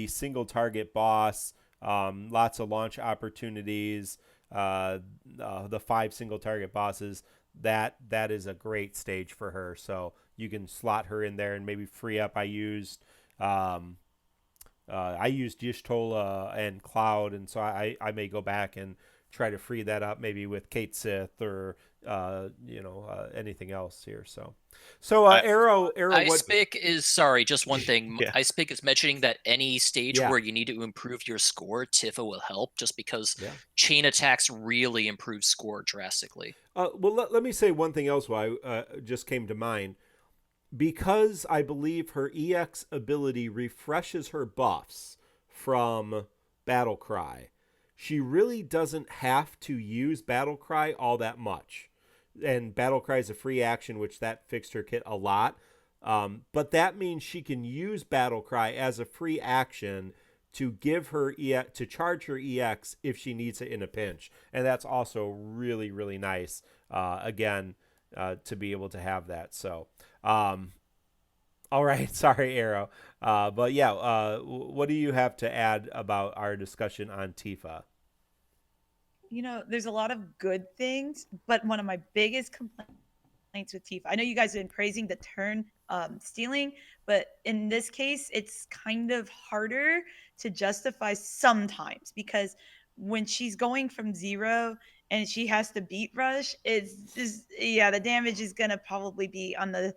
single target boss, lots of launch opportunities, the 5 single target bosses. That is a great stage for her. So you can slot her in there and maybe free up. I used Yishtola and Cloud, and so I may go back and try to free that up maybe with Kate Sith or anything else here. So Arrow Ice Pick is just one thing. Yeah. Ice Pick is mentioning that any stage Yeah. where you need to improve your score, Tifa will help, just because Yeah. chain attacks really improve score drastically. Well, let me say one thing else why just came to mind. Because I believe her EX ability refreshes her buffs from Battle Cry, she really doesn't have to use Battle Cry all that much. And Battle Cry is a free action, which that fixed her kit a lot. But that means she can use Battle Cry as a free action to give her to charge her EX if she needs it in a pinch. And that's also really, really nice, to be able to have that. So, all right. Sorry, Arrow. But yeah, what do you have to add about our discussion on Tifa? There's a lot of good things, but one of my biggest complaints with Tifa, I know you guys have been praising the turn stealing, but in this case, it's kind of harder to justify sometimes, because when she's going from 0 and she has to beat rush, the damage is going to probably be on the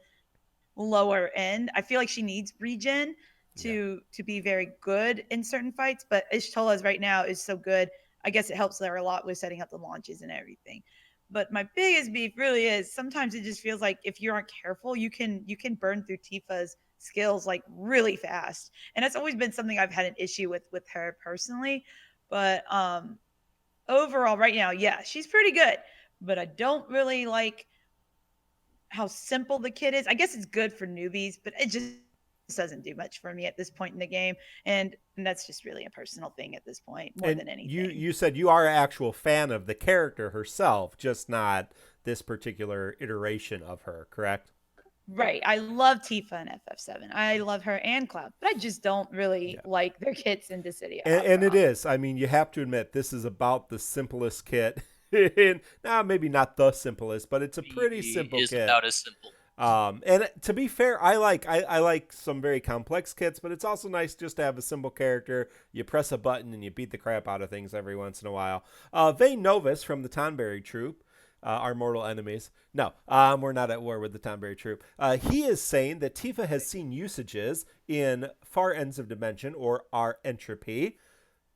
lower end. I feel like she needs regen to be very good in certain fights, but Ishtola's right now is so good. I guess it helps her a lot with setting up the launches and everything. But my biggest beef really is sometimes it just feels like if you aren't careful, you can burn through Tifa's skills like really fast. And that's always been something I've had an issue with her personally. But overall right now, yeah, she's pretty good, but I don't really like how simple the kit is. I guess it's good for newbies, but it just doesn't do much for me at this point in the game. And that's just really a personal thing at this point more than anything. You said you are an actual fan of the character herself, just not this particular iteration of her, correct? Right. I love Tifa and FF7. I love her and Cloud, but I just don't really like their kits in Dissidia. And it is. I mean, you have to admit, this is about the simplest kit. Maybe not the simplest, but it's a pretty simple kit. It is about as simple. And to be fair, I like some very complex kits, but it's also nice just to have a simple character. You press a button and you beat the crap out of things every once in a while. VIII Novus from the Tonberry Troop, our mortal enemies. No, we're not at war with the Tonberry Troop. He is saying that Tifa has seen usages in Far Ends of Dimension, or our Entropy.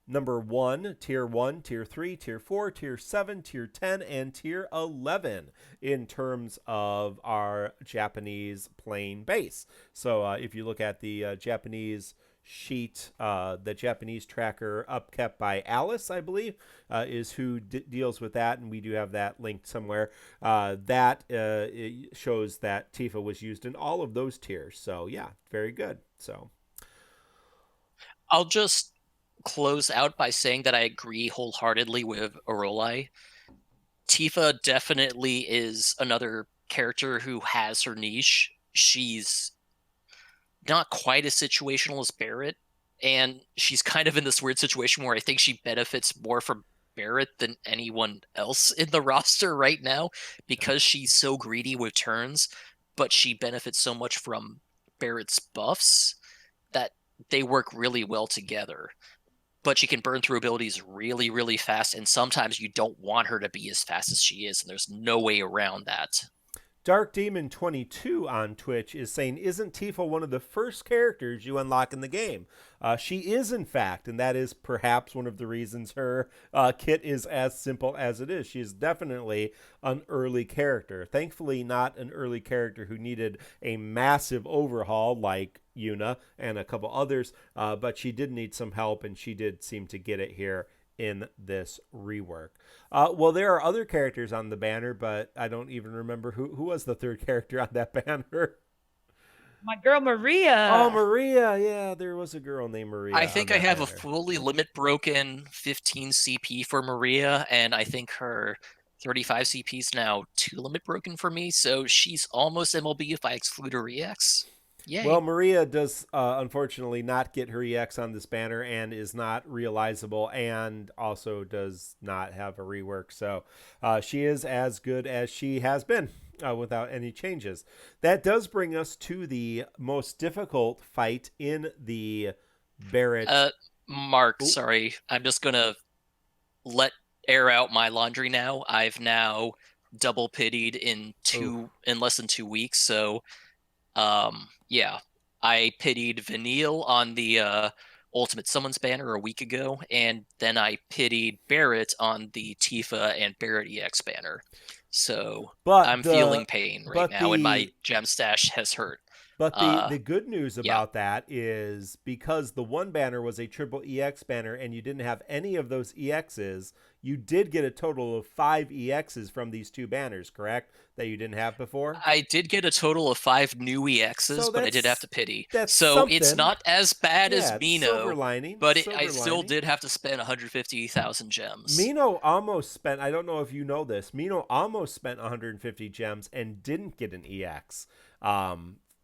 Number 1, Tier 1, Tier 3, Tier 4, Tier 7, Tier 10, and Tier 11 in terms of our Japanese playing base. So if you look at the Japanese sheet, the Japanese tracker upkept by Alice, I believe, is who deals with that, and we do have that linked somewhere. It shows that Tifa was used in all of those tiers. So yeah, very good. So I'll just close out by saying that I agree wholeheartedly with Arolai. Tifa definitely is another character who has her niche. She's not quite as situational as Barret, and she's kind of in this weird situation where I think she benefits more from Barret than anyone else in the roster right now, because she's so greedy with turns, but she benefits so much from Barret's buffs that they work really well together. But she can burn through abilities really, really fast, and sometimes you don't want her to be as fast as she is, and there's no way around that. Dark Demon 22 on Twitch is saying, isn't Tifa one of the first characters you unlock in the game? She is, in fact, and that is perhaps one of the reasons her kit is as simple as it is. She is definitely an early character. Thankfully, not an early character who needed a massive overhaul like Yuna and a couple others, but she did need some help, and she did seem to get it here in this rework. Well, there are other characters on the banner, but I don't even remember who was the third character on that banner. My girl Maria. Oh, Maria. Yeah, there was a girl named Maria. I think I have a banner. fully limit broken 15 CP for Maria, and I think her 35 CP is now 2 limit broken for me, so she's almost MLB if I exclude her EX. Yay. Well, Maria does unfortunately not get her EX on this banner and is not realizable and also does not have a rework. So she is as good as she has been without any changes. That does bring us to the most difficult fight in the Barret. Mark, sorry. I'm just going to air out my laundry now. I've now double pitied in less than 2 weeks, so yeah, I pitied Vanille on the Ultimate Summons banner a week ago, and then I pitied Barret on the Tifa and Barret EX banner. So I'm feeling pain right now, and my gem stash has hurt. But the good news about that is because the one banner was a triple EX banner and you didn't have any of those EXs, you did get a total of 5 EXs from these 2 banners, correct? That you didn't have before? I did get a total of 5 new EXs, but I did have to pity. So something. It's not as bad as Mino, silver lining, but I still did have to spend 150,000 gems. Mino almost spent, I don't know if you know this, Mino almost spent 150 gems and didn't get an EX.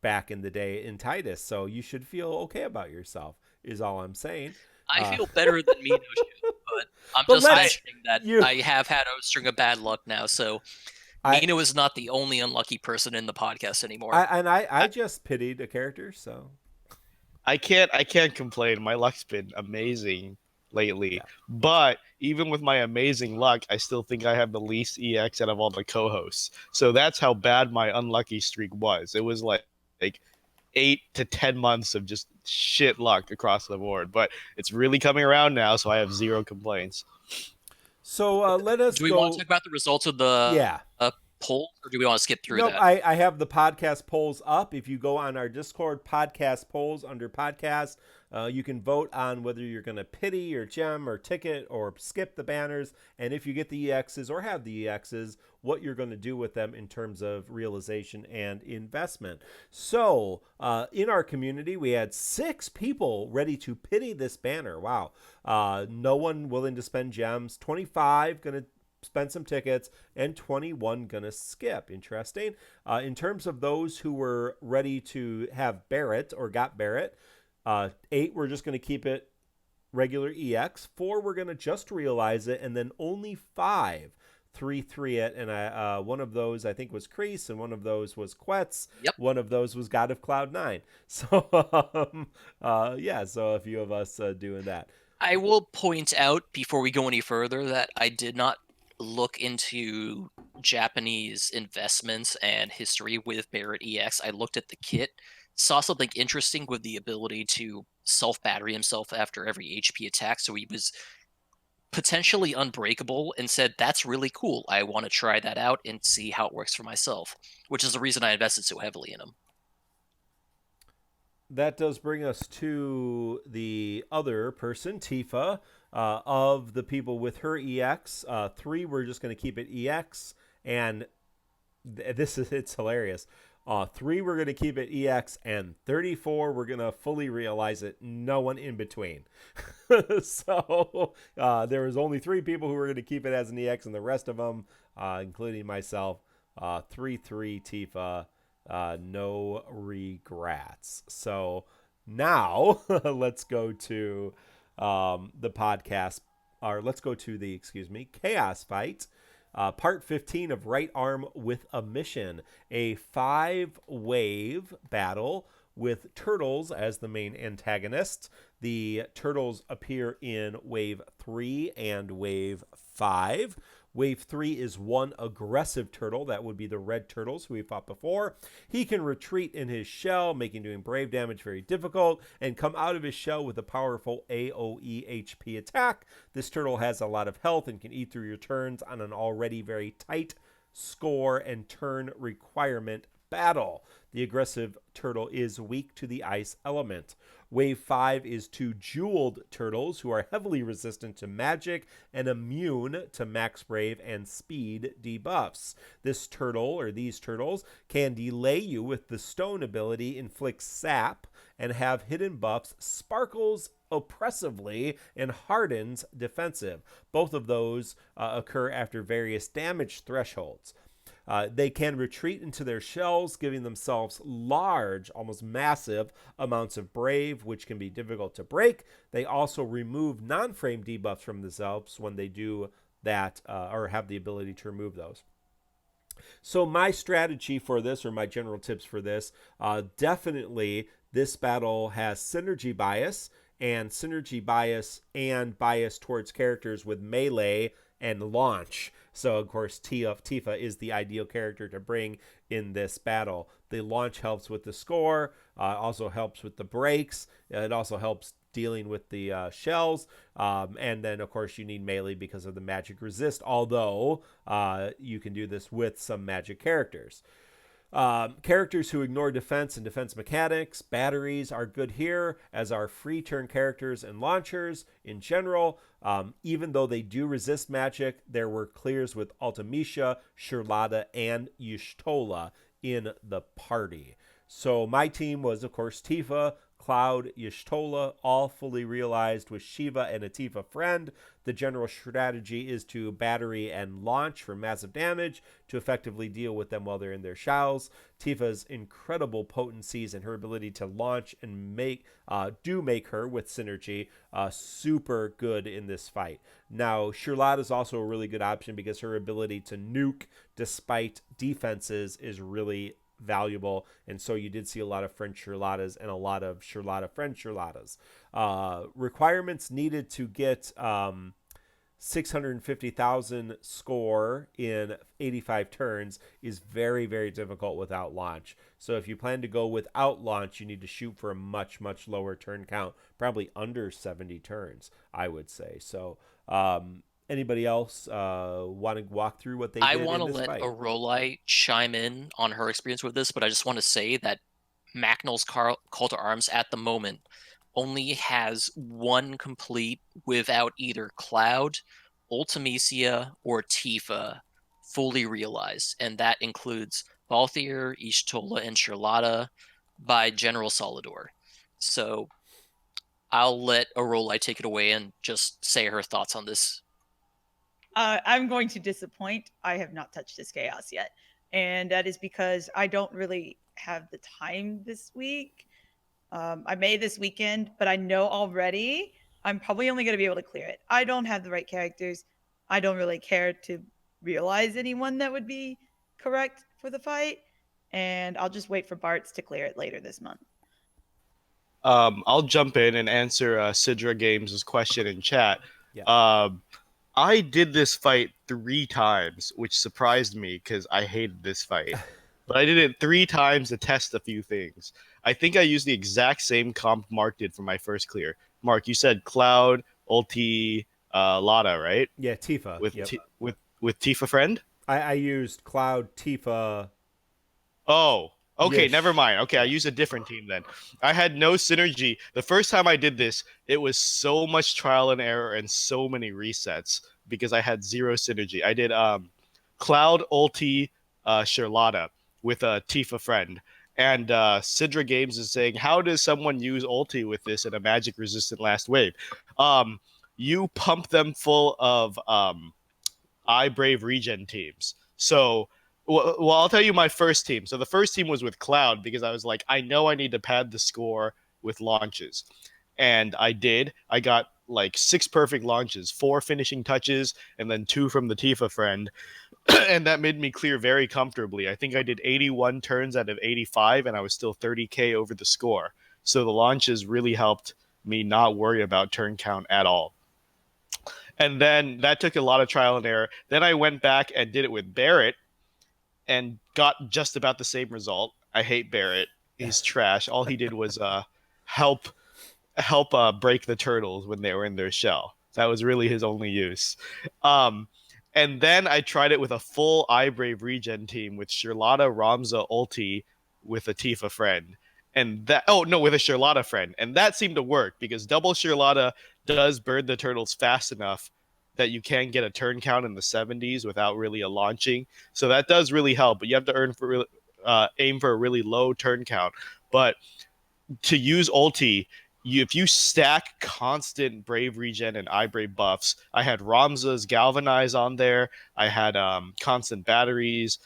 Back in the day in Titus, so you should feel okay about yourself is all I'm saying. I feel better than Mino should, but I'm just mentioning that I have had a string of bad luck now, so Mino is not the only unlucky person in the podcast anymore. I just pitied a character, so I can't complain. My luck's been amazing lately, but even with my amazing luck, I still think I have the least EX out of all the co-hosts. So that's how bad my unlucky streak was. It was like 8 to 10 months of just shit luck across the board, but it's really coming around now, so I have 0 complaints. So let us do we want to talk about the results of the poll, or do we want to skip through that? I have the podcast polls up. If you go on our Discord podcast polls under podcast, you can vote on whether you're going to pity or gem or ticket or skip the banners, and if you get the EXs or have the EXs, what you're going to do with them in terms of realization and investment. So in our community, we had 6 people ready to pity this banner. Wow. No one willing to spend gems. 25 going to spend some tickets, and 21 gonna skip. Interesting. In terms of those who were ready to have Barret or got Barret, 8 were just gonna keep it regular EX. 4 were gonna just realize it, and then only 5 3 it, and one of those I think was Kreese, and one of those was Quetz. Yep. One of those was God of Cloud9. So so a few of us doing that. I will point out before we go any further that I did not look into Japanese investments and history with Barret EX. I looked at the kit, saw something interesting with the ability to self-battery himself after every HP attack, so he was potentially unbreakable, and said, that's really cool. I want to try that out and see how it works for myself, which is the reason I invested so heavily in him. That does bring us to the other person, Tifa. Of the people with her EX, 3 were just going to keep it EX, and it's hilarious. 3 were going to keep it EX, and 34 were going to fully realize it. No one in between. So there was only 3 people who were going to keep it as an EX, and the rest of them, including myself, 3-3 Tifa. No regrets. So now let's go to the podcast, or let's go to the chaos fight, part 15 of Right Arm with a Mission, a 5-wave battle with turtles as the main antagonists. The turtles appear in wave 3 and wave 5. Wave 3 is one aggressive turtle. That would be the red turtles who we fought before. He can retreat in his shell, making doing brave damage very difficult, and come out of his shell with a powerful AoE HP attack. This turtle has a lot of health and can eat through your turns on an already very tight score and turn requirement battle. The aggressive turtle is weak to the ice element. Wave 5 is 2 jeweled turtles who are heavily resistant to magic and immune to max brave and speed debuffs. This turtle, or these turtles, can delay you with the stone ability Inflict Sap and have hidden buffs Sparkles oppressively and Hardens defensive. Both of those occur after various damage thresholds. They can retreat into their shells, giving themselves large, almost massive amounts of brave, which can be difficult to break. They also remove non-frame debuffs from themselves when they do that, or have the ability to remove those. So my strategy for this, or my general tips for this, definitely this battle has synergy bias and bias towards characters with melee and launch. So, of course, Tifa is the ideal character to bring in this battle. The launch helps with the score, also helps with the breaks. It also helps dealing with the shells. And then, of course, you need melee because of the magic resist, although you can do this with some magic characters. Characters who ignore defense and defense mechanics, batteries are good here, as are free turn characters and launchers in general. Even though they do resist magic, there were clears with Ultimisha, Charlotta, and Y'shtola in the party. So my team was, of course, Tifa, Cloud, Y'shtola, all fully realized with Shiva and a Tifa friend. The general strategy is to battery and launch for massive damage to effectively deal with them while they're in their shells. Tifa's incredible potencies and her ability to launch and make her, with synergy, super good in this fight. Now, Charlotte is also a really good option because her ability to nuke despite defenses is really valuable, and so you did see a lot of French Charlottas and a lot of Charlotta French Charlottas. Requirements needed to get 650,000 score in 85 turns is very, very difficult without launch. So if you plan to go without launch, you need to shoot for a much, much lower turn count, probably under 70 turns, I would say. So anybody else want to walk through what they did in this fight? I want to let Arolai chime in on her experience with this, but I just want to say that Macnell's call to arms at the moment only has one complete without either Cloud, Ultimisia, or Tifa fully realized, and that includes Balthier, Y'shtola, and Charlotta by General Solidor. So I'll let Arolai take it away and just say her thoughts on this. I'm going to disappoint. I have not touched this chaos yet. And that is because I don't really have the time this week. I may this weekend, but I know already I'm probably only going to be able to clear it. I don't have the right characters. I don't really care to realize anyone that would be correct for the fight. And I'll just wait for Bart's to clear it later this month. I'll jump in and answer Sidra Games' question in chat. Yeah. I did this fight 3 times, which surprised me because I hated this fight. But I did it 3 times to test a few things. I think I used the exact same comp Mark did for my first clear. Mark, you said Cloud, Ulti, Lotta, right? Yeah, Tifa. With yep. with Tifa friend? I used Cloud, Tifa. Oh, okay, Yes. never mind. Okay, I used a different team then. I had no synergy. The first time I did this, it was so much trial and error and so many resets because I had 0 synergy. I did Cloud, Ulti, Charlotta with a Tifa friend. And Sidra Games is saying, how does someone use ulti with this in a magic resistant last wave? You pump them full of I Brave regen teams. So, well, I'll tell you my first team. So the first team was with Cloud because I was like, I know I need to pad the score with launches. And I did. I got like 6 perfect launches, 4 finishing touches, and then 2 from the Tifa friend. And that made me clear very comfortably. I think I did 81 turns out of 85, and I was still 30k over the score. So the launches really helped me not worry about turn count at all. And then that took a lot of trial and error. Then I went back and did it with Barret and got just about the same result. I hate Barret. He's trash. All he did was help break the turtles when they were in their shell. That was really his only use. And then I tried it with a full iBrave regen team with Charlotta, Ramza, ulti with a Tifa friend. And that, oh no, with a Charlotta friend. And that seemed to work because double Charlotta does burn the turtles fast enough that you can get a turn count in the 70s without really a launching. So that does really help, but you have to aim for a really low turn count. But to use ulti, if you stack constant Brave regen and iBrave buffs, I had Ramza's Galvanize on there. I had constant batteries.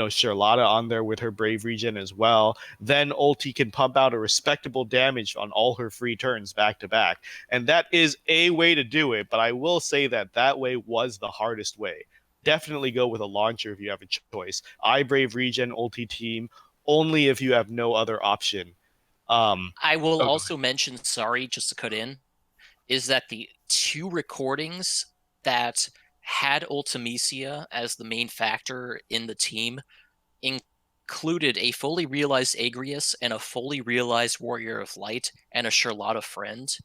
Charlotta on there with her Brave regen as well. Then ulti can pump out a respectable damage on all her free turns back to back, and that is a way to do it. But I will say that way was the hardest way. Definitely go with a launcher if you have a choice. iBrave regen ulti team only if you have no other option. I will also mention, sorry, just to cut in, is that the 2 recordings that had Ultimecia as the main factor in the team included a fully realized Agrius and a fully realized Warrior of Light and a Charlotta friend.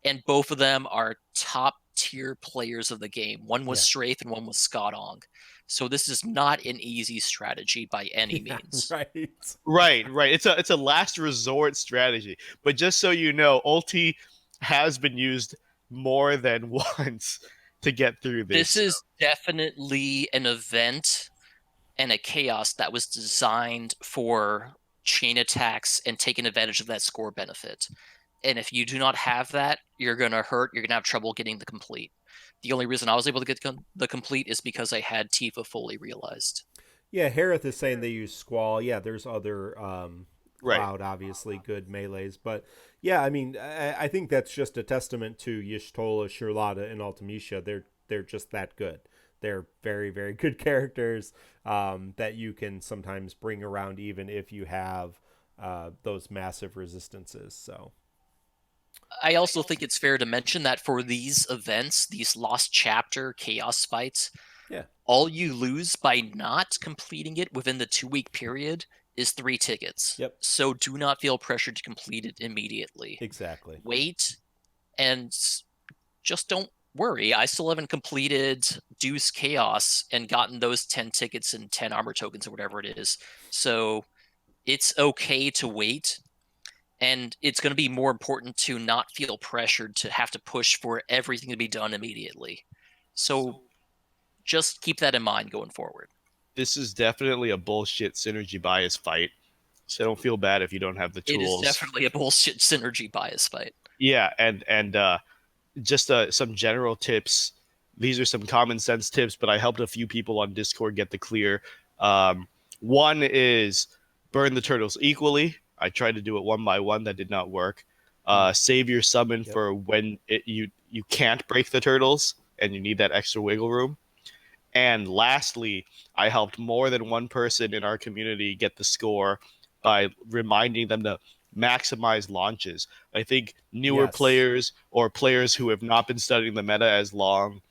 And both of them are top tier players of the game. One was Strafe and one was Scott Ong. So this is not an easy strategy by any means. Right. It's a last resort strategy. But just so you know, ulti has been used more than once to get through this. This is definitely an event and a chaos that was designed for chain attacks and taking advantage of that score benefit. And if you do not have that, you're going to hurt. You're going to have trouble getting the complete. The only reason I was able to get the complete is because I had Tifa fully realized. Yeah, Harith is saying they use Squall. Yeah, there's other Cloud, obviously, good melees. But yeah, I mean, I think that's just a testament to Y'shtola, Charlotta, and Ultimecia. They're just that good. They're very, very good characters that you can sometimes bring around even if you have those massive resistances. So I also think it's fair to mention that for these events, these Lost Chapter Chaos fights, all you lose by not completing it within the 2-week period is 3 tickets. Yep. So do not feel pressured to complete it immediately. Exactly. Wait and just don't worry. I still haven't completed Deuce Chaos and gotten those 10 tickets and 10 armor tokens or whatever it is. So it's okay to wait. And it's going to be more important to not feel pressured to have to push for everything to be done immediately. So just keep that in mind going forward. This is definitely a bullshit synergy bias fight. So don't feel bad if you don't have the tools. It is definitely a bullshit synergy bias fight. Yeah, and just some general tips. These are some common sense tips, but I helped a few people on Discord get the clear. One is burn the turtles equally. I tried to do it one by one. That did not work. Save your summon for when you can't break the turtles and you need that extra wiggle room. And lastly, I helped more than one person in our community get the score by reminding them to maximize launches. I think newer players or players who have not been studying the meta as long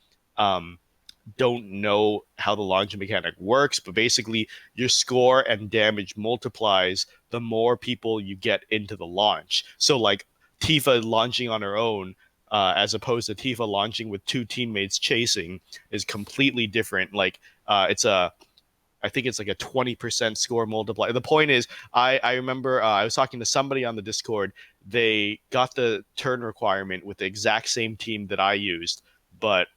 don't know how the launch mechanic works, but basically your score and damage multiplies the more people you get into the launch. So like Tifa launching on her own as opposed to Tifa launching with 2 teammates chasing is completely different. Like I think it's like a 20% score multiplier. The point is, I remember I was talking to somebody on the Discord. They got the turn requirement with the exact same team that I used, but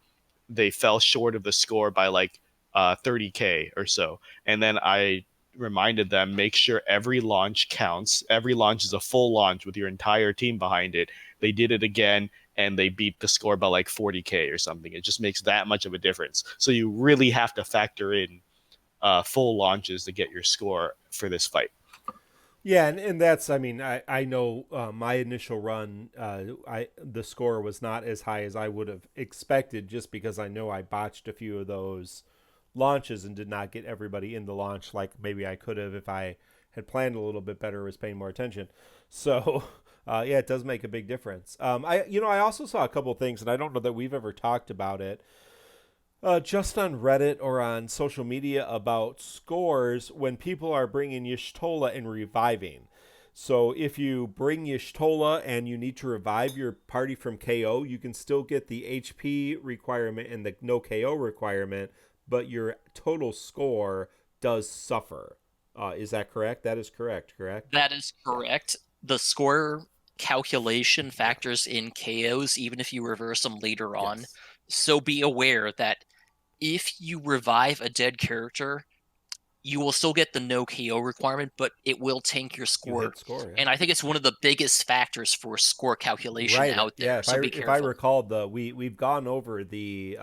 they fell short of the score by like 30K or so. And then I reminded them, make sure every launch counts. Every launch is a full launch with your entire team behind it. They did it again, and they beat the score by like 40K or something. It just makes that much of a difference. So you really have to factor in full launches to get your score for this fight. Yeah, and that's, I mean, I know my initial run, the score was not as high as I would have expected just because I know I botched a few of those launches and did not get everybody in the launch like maybe I could have if I had planned a little bit better, was paying more attention. So, yeah, it does make a big difference. I also saw a couple things, and I don't know that we've ever talked about it, just on Reddit or on social media about scores when people are bringing Y'shtola and reviving. So if you bring Y'shtola and you need to revive your party from KO, you can still get the HP requirement and the no KO requirement, but your total score does suffer. Is that correct? That is correct, correct? That is correct. The score calculation factors in KOs, even if you reverse them later on. Yes. So be aware that if you revive a dead character, you will still get the no KO requirement, but it will tank your You score. hit score, yeah. And I think it's one of the biggest factors for score calculation Right. out there. Yeah, So be if I careful. recall, we've gone over the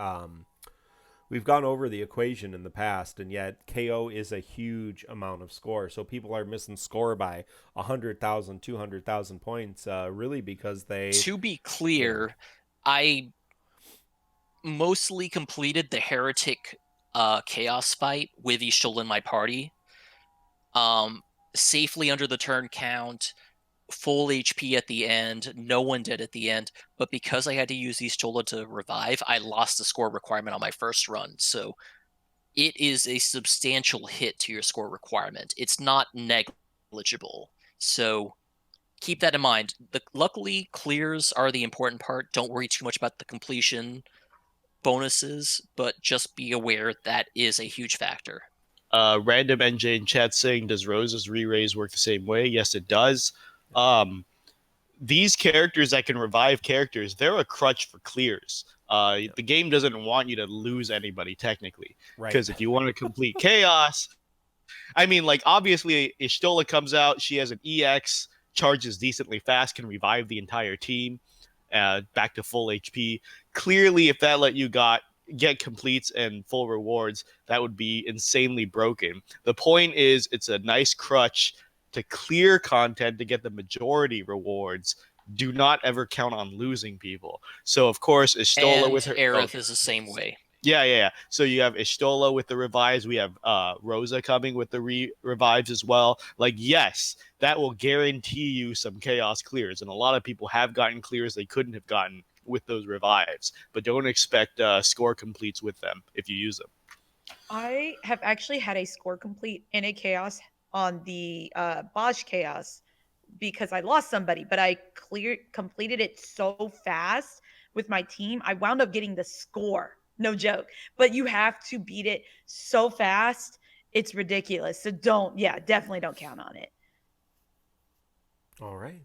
equation in the past, and yet KO is a huge amount of score. So people are missing score by 100,000, 200,000 points, really because they. To be clear, I mostly completed the Heretic Chaos fight with Y'shtola in my party. Safely under the turn count, full HP at the end. No one did at the end, but because I had to use Y'shtola to revive, I lost the score requirement on my first run. So it is a substantial hit to your score requirement. It's not negligible. So keep that in mind. Luckily, clears are the important part. Don't worry too much about the completion bonuses, but just be aware that is a huge factor. Random NJ in chat saying, does Rosa's re-raise work the same way? Yes, it does. These characters that can revive characters, they're a crutch for clears. The game doesn't want you to lose anybody technically, because if you want to complete chaos, I mean, like, obviously Y'shtola comes out, she has an EX, charges decently fast, can revive the entire team back to full HP. Clearly, if that let you get completes and full rewards, that would be insanely broken. The point is, it's a nice crutch to clear content to get the majority rewards. Do not ever count on losing people. So, of course, Y'shtola And with her. Aerith is the same way. Yeah. So you have Y'shtola with the revives. We have Rosa coming with the revives as well. Like, yes, that will guarantee you some chaos clears. And a lot of people have gotten clears they couldn't have gotten with those revives. But don't expect score completes with them if you use them. I have actually had a score complete in a chaos on the Bosch chaos because I lost somebody, but I completed it so fast with my team. I wound up getting the score. No joke. But you have to beat it so fast. It's ridiculous. So definitely don't count on it. All right.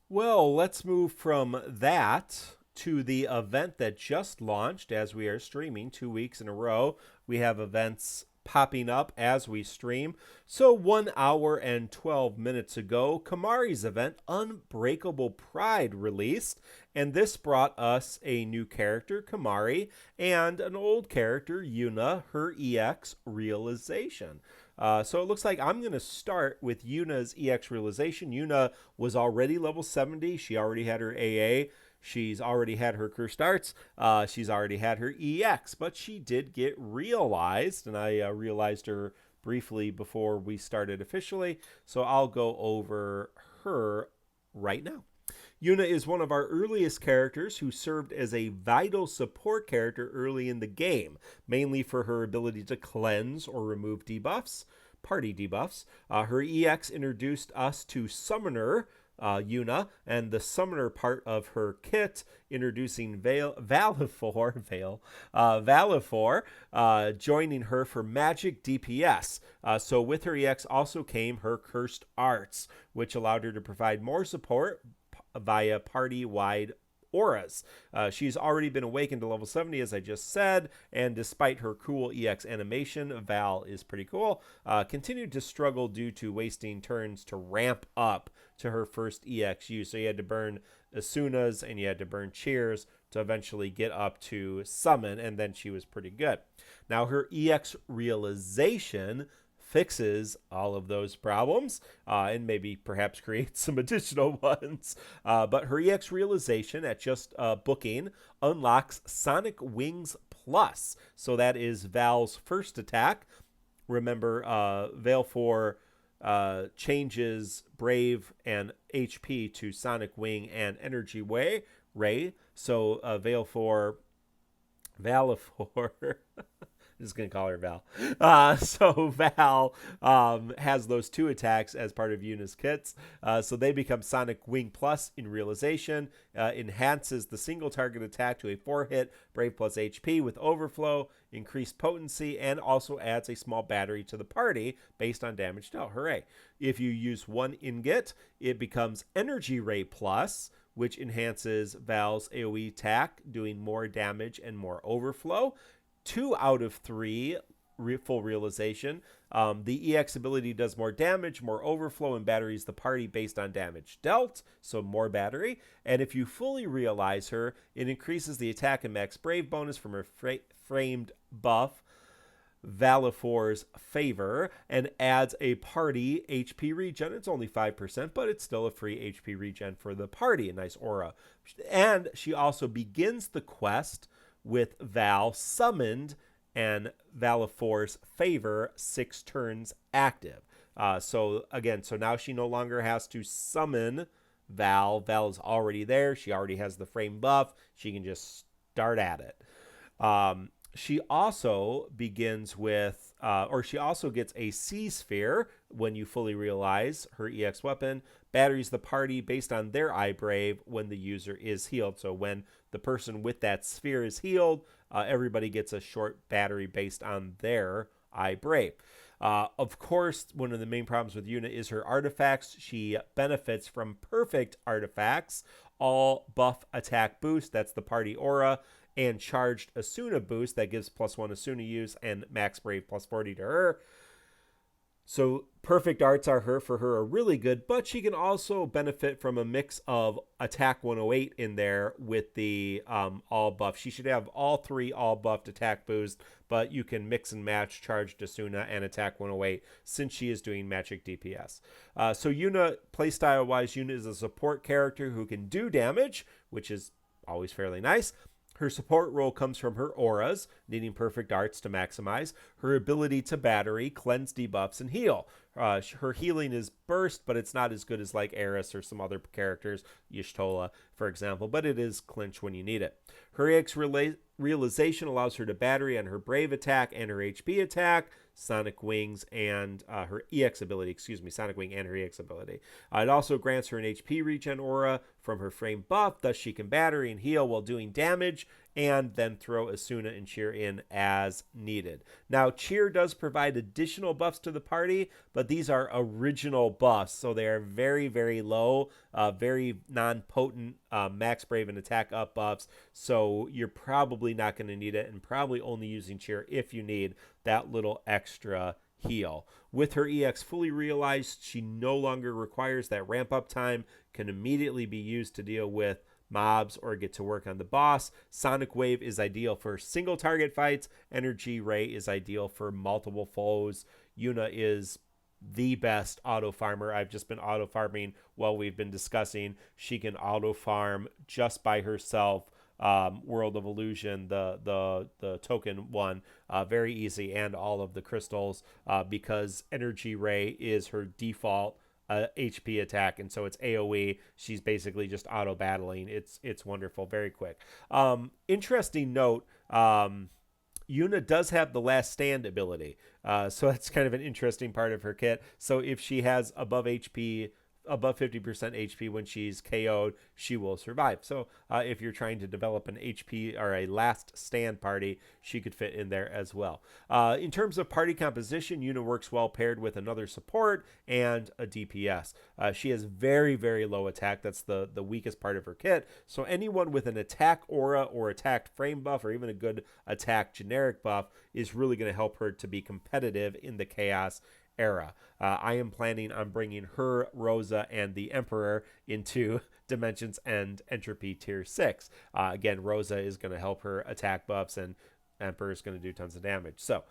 Well, let's move from that to the event that just launched as we are streaming 2 weeks in a row. We have events popping up as we stream. So 1 hour and 12 minutes ago, Kimahri's event, Unbreakable Pride, released. And this brought us a new character, Kimahri, and an old character, Yuna, her EX Realization. So it looks like I'm going to start with Yuna's EX Realization. Yuna was already level 70. She already had her AA. She's already had her cursed arts. She's already had her EX, but she did get realized, and I realized her briefly before we started officially. So I'll go over her right now. Yuna is one of our earliest characters who served as a vital support character early in the game, mainly for her ability to cleanse or remove debuffs, party debuffs. Her EX introduced us to Summoner Yuna, and the Summoner part of her kit, introducing Valifor, joining her for magic DPS. So with her EX also came her cursed arts, which allowed her to provide more support via party-wide auras. She's already been awakened to level 70, as I just said, and despite her cool EX animation, Val is pretty cool, continued to struggle due to wasting turns to ramp up to her first EX use. So you had to burn Asuna's and you had to burn Cheers to eventually get up to Summon, and then she was pretty good. Now her EX Realization fixes all of those problems and maybe perhaps creates some additional ones. But her EX Realization at just booking unlocks Sonic Wings Plus. So that is Val's first attack. Remember, Valifor changes Brave and HP to Sonic Wing and Energy Ray. So Valifor just going to call her Val. So Val has those 2 attacks as part of Yuna's kits. So they become Sonic Wing Plus in Realization, enhances the single target attack to a 4-hit Brave plus HP with overflow, increased potency, and also adds a small battery to the party based on damage dealt. Hooray. If you use 1 ingot, it becomes Energy Ray Plus, which enhances Val's AoE attack, doing more damage and more overflow. 2 out of 3 full realization. The EX ability does more damage, more overflow, and batteries the party based on damage dealt, so more battery. And if you fully realize her, it increases the attack and max brave bonus from her framed buff, Valifor's Favor, and adds a party HP regen. It's only 5%, but it's still a free HP regen for the party. A nice aura. And she also begins the quest with Val summoned and Valifor's Favor 6 turns active. So now she no longer has to summon Val. Val is already there. She already has the frame buff. She can just start at it. She also begins with, she also gets a C Sphere when you fully realize her EX weapon. Batteries the party based on their eye brave when the user is healed. So when the person with that sphere is healed, everybody gets a short battery based on their eye brave. Of course, one of the main problems with Yuna is her artifacts. She benefits from perfect artifacts, all buff attack boost, that's the party aura, and charged Asuna boost that gives +1 Asuna use and max brave +40 to her. So perfect arts for her are really good, but she can also benefit from a mix of attack 108 in there with the all buff. She should have all 3 all buffed attack boost, but you can mix and match charged Asuna and attack 108 since she is doing magic DPS. So Yuna, playstyle wise, Yuna is a support character who can do damage, which is always fairly nice. Her support role comes from her auras, needing perfect arts to maximize, her ability to battery, cleanse debuffs, and heal. Her healing is burst, but it's not as good as like Eris or some other characters, Y'shtola, for example, but it is clinch when you need it. Her EX realization allows her to battery on her brave attack and her HP attack, Sonic Wings and her EX ability, Sonic Wing and her EX ability. It also grants her an HP regen aura from her frame buff, thus she can battery and heal while doing damage, and then throw Asuna and Cheer in as needed. Now, Cheer does provide additional buffs to the party, but these are original buffs, so they are very, very low, very non-potent max brave and attack up buffs, so you're probably not going to need it, and probably only using Cheer if you need that little extra heal. With her EX fully realized, she no longer requires that ramp up time, can immediately be used to deal with mobs or get to work on the boss. Sonic Wave is ideal for single target fights. Energy Ray is ideal for multiple foes. Yuna is the best auto farmer. I've just been auto farming while we've been discussing. She can auto farm just by herself. World of Illusion, the token one, very easy, and all of the crystals, because Energy Ray is her default HP attack, and so it's AoE. She's basically just auto battling. It's wonderful, very quick. Interesting note, Yuna does have the last stand ability, so that's kind of an interesting part of her kit. So if she has above 50% HP when she's KO'd, she will survive. So if you're trying to develop an HP or a last stand party, she could fit in there as well. In terms of party composition, Yuna works well paired with another support and a DPS. She has very, very low attack. That's the weakest part of her kit. So anyone with an attack aura or attack frame buff or even a good attack generic buff is really going to help her to be competitive in the Chaos era. I am planning on bringing her, Rosa, and the Emperor into Dimensions and Entropy Tier 6. Again, Rosa is going to help her attack buffs, and Emperor is going to do tons of damage. So,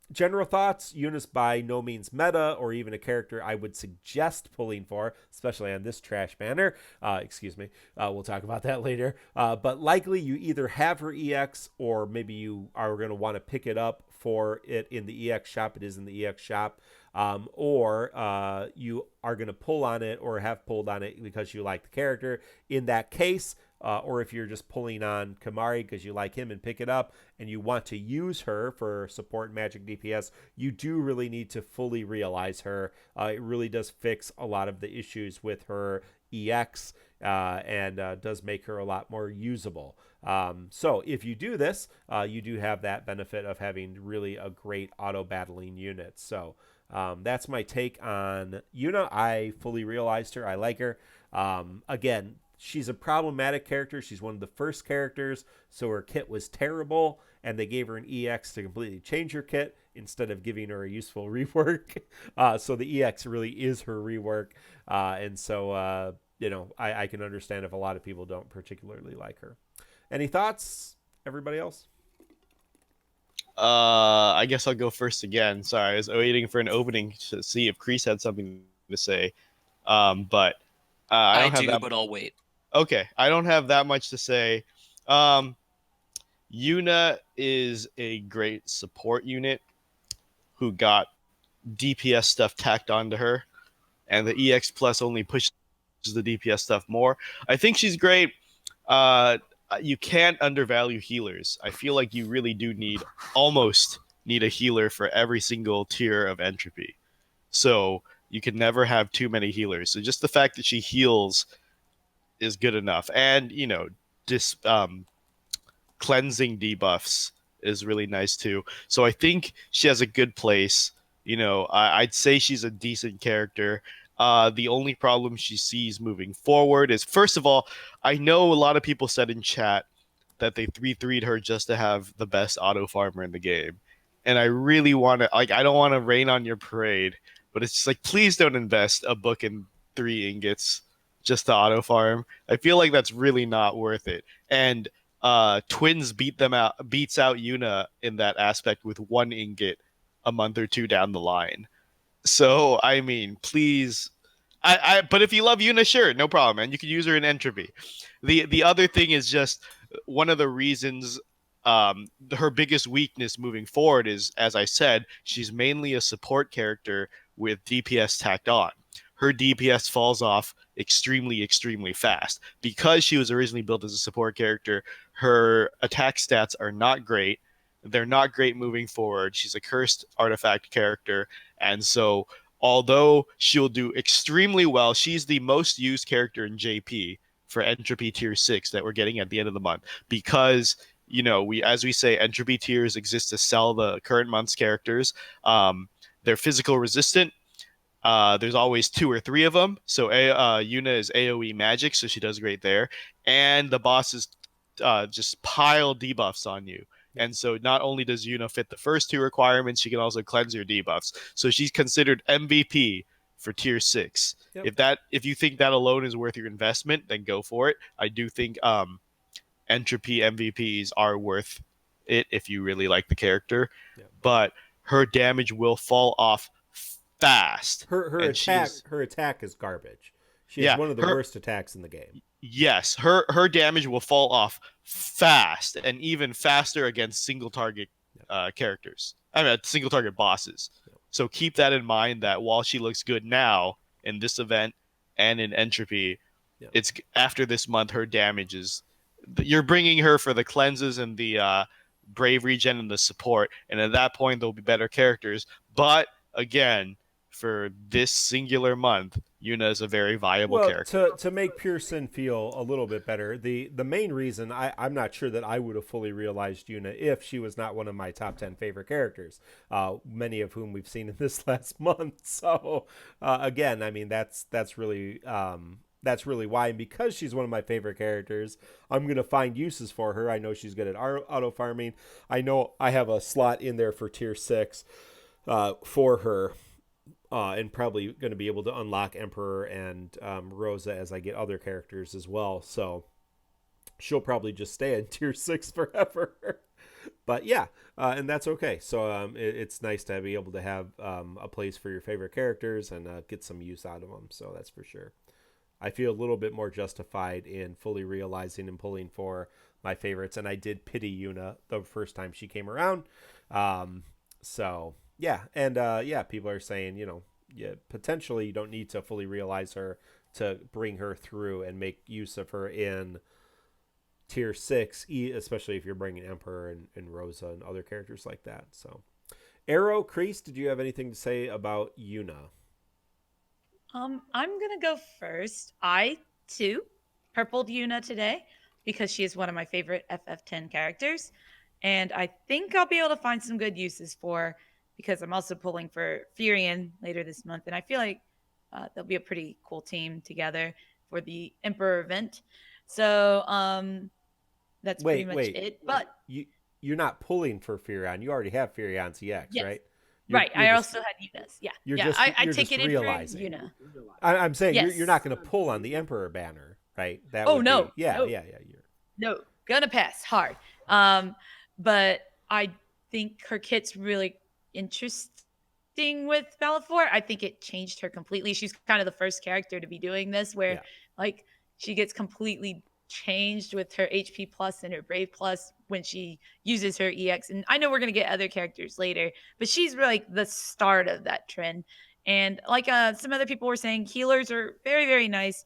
general thoughts, Yuna's by no means meta or even a character I would suggest pulling for, especially on this trash banner. We'll talk about that later. But likely you either have her EX or maybe you are going to want to pick it up for it in the EX shop. It is in the EX shop. Or you are going to pull on it or have pulled on it because you like the character. In that case, or if you're just pulling on Kimahri because you like him and pick it up and you want to use her for support magic DPS, you do really need to fully realize her. It really does fix a lot of the issues with her EX and does make her a lot more usable. So if you do this, you do have that benefit of having really a great auto battling unit. So that's my take on Yuna. I fully realized her. I like her. Again, she's a problematic character. She's one of the first characters, so her kit was terrible, and they gave her an EX to completely change her kit instead of giving her a useful rework. So the EX really is her rework, and so I can understand if a lot of people don't particularly like her. Any thoughts, everybody else? I guess I'll go first again. Sorry, I was waiting for an opening to see if Kreese had something to say. But I don't have that. But I'll wait. Okay, I don't have that much to say. Yuna is a great support unit who got DPS stuff tacked onto her, and the EX Plus only pushes the DPS stuff more. I think she's great. You can't undervalue healers. I feel like you really do almost need a healer for every single tier of Entropy. So you can never have too many healers. So just the fact that she heals is good enough. And, cleansing debuffs is really nice too. So I think she has a good place. I'd say she's a decent character. The only problem she sees moving forward is, first of all, I know a lot of people said in chat that they 3-3'd her just to have the best auto farmer in the game. And I really want to, I don't want to rain on your parade, but it's just like, please don't invest a book and 3 ingots just to auto farm. I feel like that's really not worth it. And Twins beats out Yuna in that aspect with 1 ingot a month or 2 down the line. So, I mean, please. But if you love Yuna, sure, no problem, man. You can use her in Entropy. The other thing is just one of the reasons her biggest weakness moving forward is, as I said, she's mainly a support character with DPS tacked on. Her DPS falls off extremely, extremely fast. Because she was originally built as a support character, her attack stats are not great. They're not great moving forward. She's a cursed artifact character. And so, although she'll do extremely well, she's the most used character in JP for Entropy Tier 6 that we're getting at the end of the month. Because, as we say, Entropy tiers exist to sell the current month's characters. They're physical resistant. There's always 2 or 3 of them. So Yuna is AoE magic, so she does great there. And the bosses just pile debuffs on you. And so not only does Yuna fit the first 2 requirements, she can also cleanse your debuffs. So she's considered MVP for Tier 6. Yep. If you think that alone is worth your investment, then go for it. I do think Entropy MVPs are worth it if you really like the character. Yep. But her damage will fall off fast. Her attack is garbage. She has one of the worst attacks in the game. Yes, her damage will fall off fast, and even faster against single target characters. Single target bosses. Yep. So keep that in mind, that while she looks good now in this event and in Entropy, it's after this month her damage is. You're bringing her for the cleanses and the brave regen and the support, and at that point there'll be better characters. But again, for this singular month, Yuna is a very viable character. To make Pearson feel a little bit better, the main reason I'm not sure that I would have fully realized Yuna if she was not one of my top 10 favorite characters, many of whom we've seen in this last month. So again, I mean, that's really why. And because she's one of my favorite characters, I'm going to find uses for her. I know she's good at auto farming. I know I have a slot in there for Tier 6 for her. And probably going to be able to unlock Emperor and Rosa as I get other characters as well. So she'll probably just stay in Tier 6 forever. But yeah, and that's okay. So it's nice to be able to have a place for your favorite characters and get some use out of them. So that's for sure. I feel a little bit more justified in fully realizing and pulling for my favorites. And I did pity Yuna the first time she came around. So... yeah, and people are saying, potentially you don't need to fully realize her to bring her through and make use of her in tier 6, especially if you're bringing Emperor and Rosa and other characters like that. So, Arrow, Kreese, did you have anything to say about Yuna? I'm gonna go first. I too purpled Yuna today because she is one of my favorite FF10 characters, and I think I'll be able to find some good uses for her because I'm also pulling for Furion later this month, and I feel like they'll be a pretty cool team together for the Emperor event. So that's pretty much it. But you're not pulling for Furion. You already have Furion's EX, yes. right? Right. I also had Yuna's. Yeah. I take it realizing. in for Yuna. I'm saying Yes. you're not going to pull on the Emperor banner, right? That Oh, would no. Be, yeah, No. yeah. No, gonna pass hard. But I think her kit's really interesting with Bellafor. I think it changed her completely. She's kind of the first character to be doing this, where like she gets completely changed with her HP plus and her Brave plus when she uses her EX. And I know we're gonna get other characters later, but she's really like the start of that trend. And like some other people were saying, healers are very, very nice.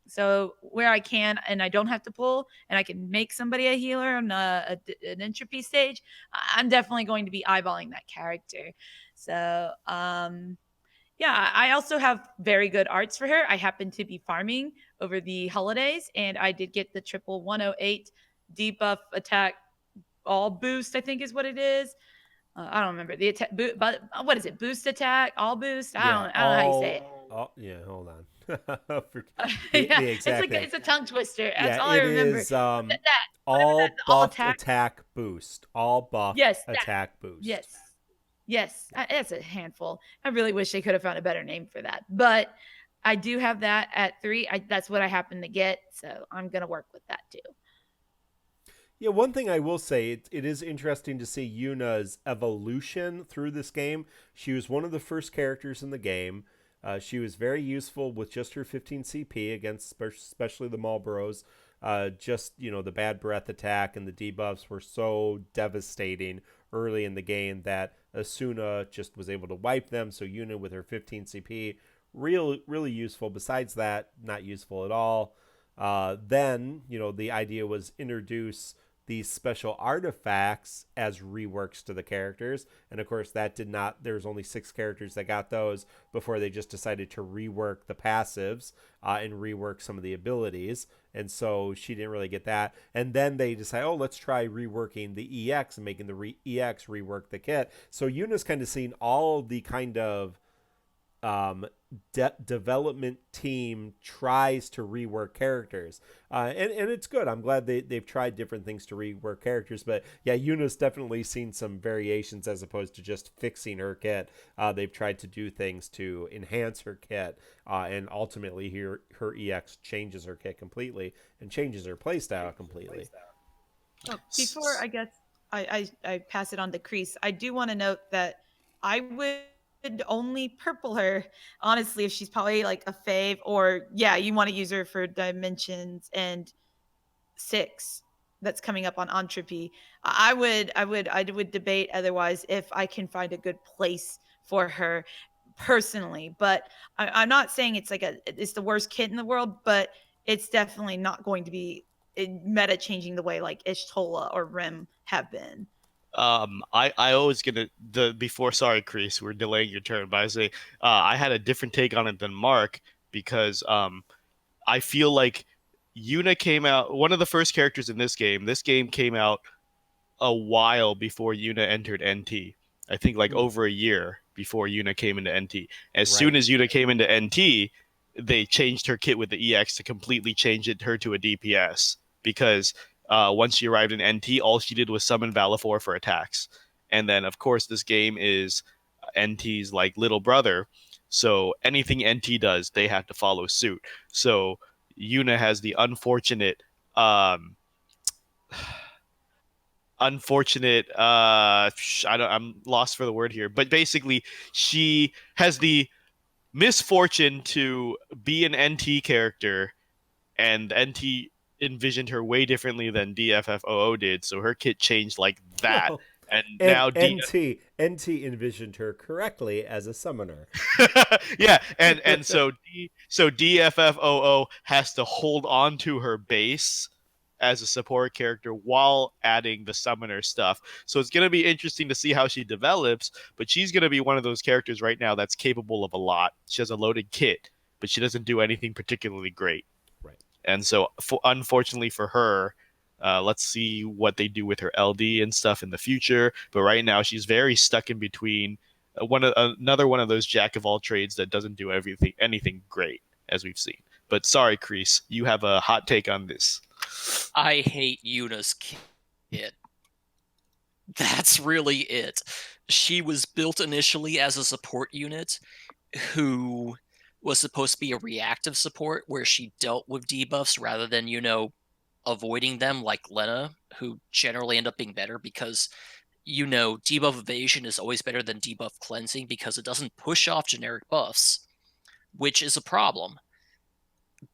So where I can and I don't have to pull and I can make somebody a healer on an entropy stage, I'm definitely going to be eyeballing that character. So yeah, I also have very good arts for her. I happen to be farming over the holidays, and I did get the triple 108 debuff attack all boost, I think is what it is. I don't remember the attack, but what is it? Boost attack, all boost? I don't know how you say it. Yeah, hold on. Yeah, the exact it's a tongue twister. That's yeah, all I remember. Is, all buffed attack boost. All buff attack boost. Yes, that's a handful. I really wish they could have found a better name for that. But I do have that at 3. That's what I happen to get. So I'm going to work with that too. Yeah, one thing I will say, it is interesting to see Yuna's evolution through this game. She was one of the first characters in the game. She was very useful with just her 15 CP against especially the Marlboros. Just, the bad breath attack and the debuffs were so devastating early in the game that Asuna just was able to wipe them. So Yuna with her 15 CP, really useful. Besides that, not useful at all. Then, the idea was introduce these special artifacts as reworks to the characters. And of course that did not, there's only 6 characters that got those before they just decided to rework the passives and rework some of the abilities. And so she didn't really get that. And then they decide, let's try reworking the EX and making the EX rework the kit. So Yuna's kind of seen all the kind of development team tries to rework characters, and it's good. I'm glad they've tried different things to rework characters, but yeah, Yuna's definitely seen some variations as opposed to just fixing her kit. They've tried to do things to enhance her kit, and ultimately her EX changes her kit completely and changes her playstyle completely. Before I guess I pass it on to Kreese, I do want to note that I would only purple her honestly if she's probably like a fave, or you want to use her for Dimensions and 6 that's coming up on Entropy. I would debate otherwise if I can find a good place for her personally, but I'm not saying it's it's the worst kit in the world, but it's definitely not going to be meta changing the way like Ishtola or Rim have been. I always before, sorry, Kreese, we're delaying your turn, but I say I had a different take on it than Mark because I feel like Yuna came out, one of the first characters in this game. This game came out a while before Yuna entered NT. I think over a year before Yuna came into NT. As soon as Yuna came into NT, they changed her kit with the EX to completely change her to a DPS because once she arrived in NT, all she did was summon Bellafor for attacks. And then, of course, this game is NT's little brother. So anything NT does, they have to follow suit. So Yuna has the unfortunate I'm lost for the word here, but basically she has the misfortune to be an NT character, and NT envisioned her way differently than DFFOO did, so her kit changed like that. And now NT envisioned her correctly as a summoner. Yeah, and so DFFOO has to hold on to her base as a support character while adding the summoner stuff. So it's going to be interesting to see how she develops, but she's going to be one of those characters right now that's capable of a lot. She has a loaded kit, but she doesn't do anything particularly great. Right. And so, unfortunately for her, let's see what they do with her LD and stuff in the future. But right now, she's very stuck in between another one of those jack of all trades that doesn't do anything great, as we've seen. But sorry, Kreese, you have a hot take on this. I hate Yuna's kit. That's really it. She was built initially as a support unit who was supposed to be a reactive support where she dealt with debuffs rather than, avoiding them like Lena, who generally end up being better because, debuff evasion is always better than debuff cleansing because it doesn't push off generic buffs, which is a problem.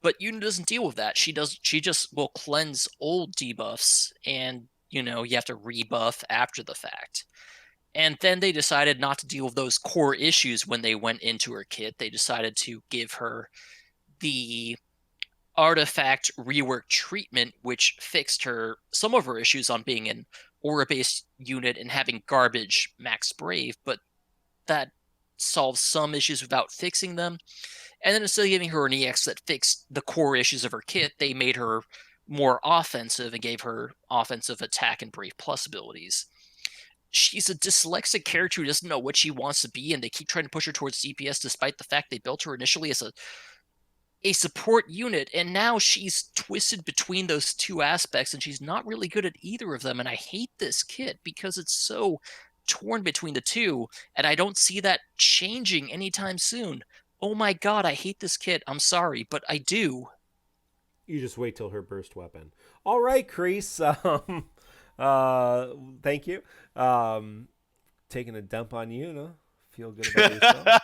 But Yuna doesn't deal with that. She just will cleanse old debuffs and, you have to rebuff after the fact. And then they decided not to deal with those core issues when they went into her kit. They decided to give her the artifact rework treatment, which fixed some of her issues on being an aura-based unit and having garbage max brave, but that solves some issues without fixing them. And then instead of giving her an EX that fixed the core issues of her kit, they made her more offensive and gave her offensive attack and brave plus abilities. She's a dyslexic character who doesn't know what she wants to be, and they keep trying to push her towards DPS despite the fact they built her initially as a support unit, and now she's twisted between those two aspects, and she's not really good at either of them, and I hate this kit because it's so torn between the two, and I don't see that changing anytime soon. Oh my god, I hate this kit. I'm sorry, but I do. You just wait till her burst weapon. All right, Kreese. Thank you. Taking a dump on Yuna. Feel good about yourself.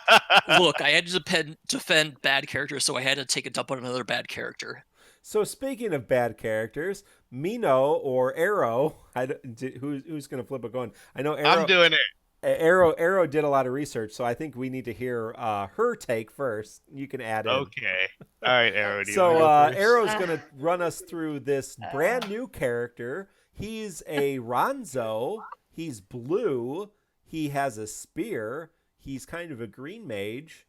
Look, I had to defend bad characters, so I had to take a dump on another bad character. So speaking of bad characters, Mino or Arrow, who's going to flip a coin? I know Arrow. I'm doing it. Arrow did a lot of research, so I think we need to hear her take first. You can add in. Okay. All right, Arrow. So Arrow's going to run us through this brand new character. He's a Ronzo. He's blue. He has a spear. He's kind of a green mage.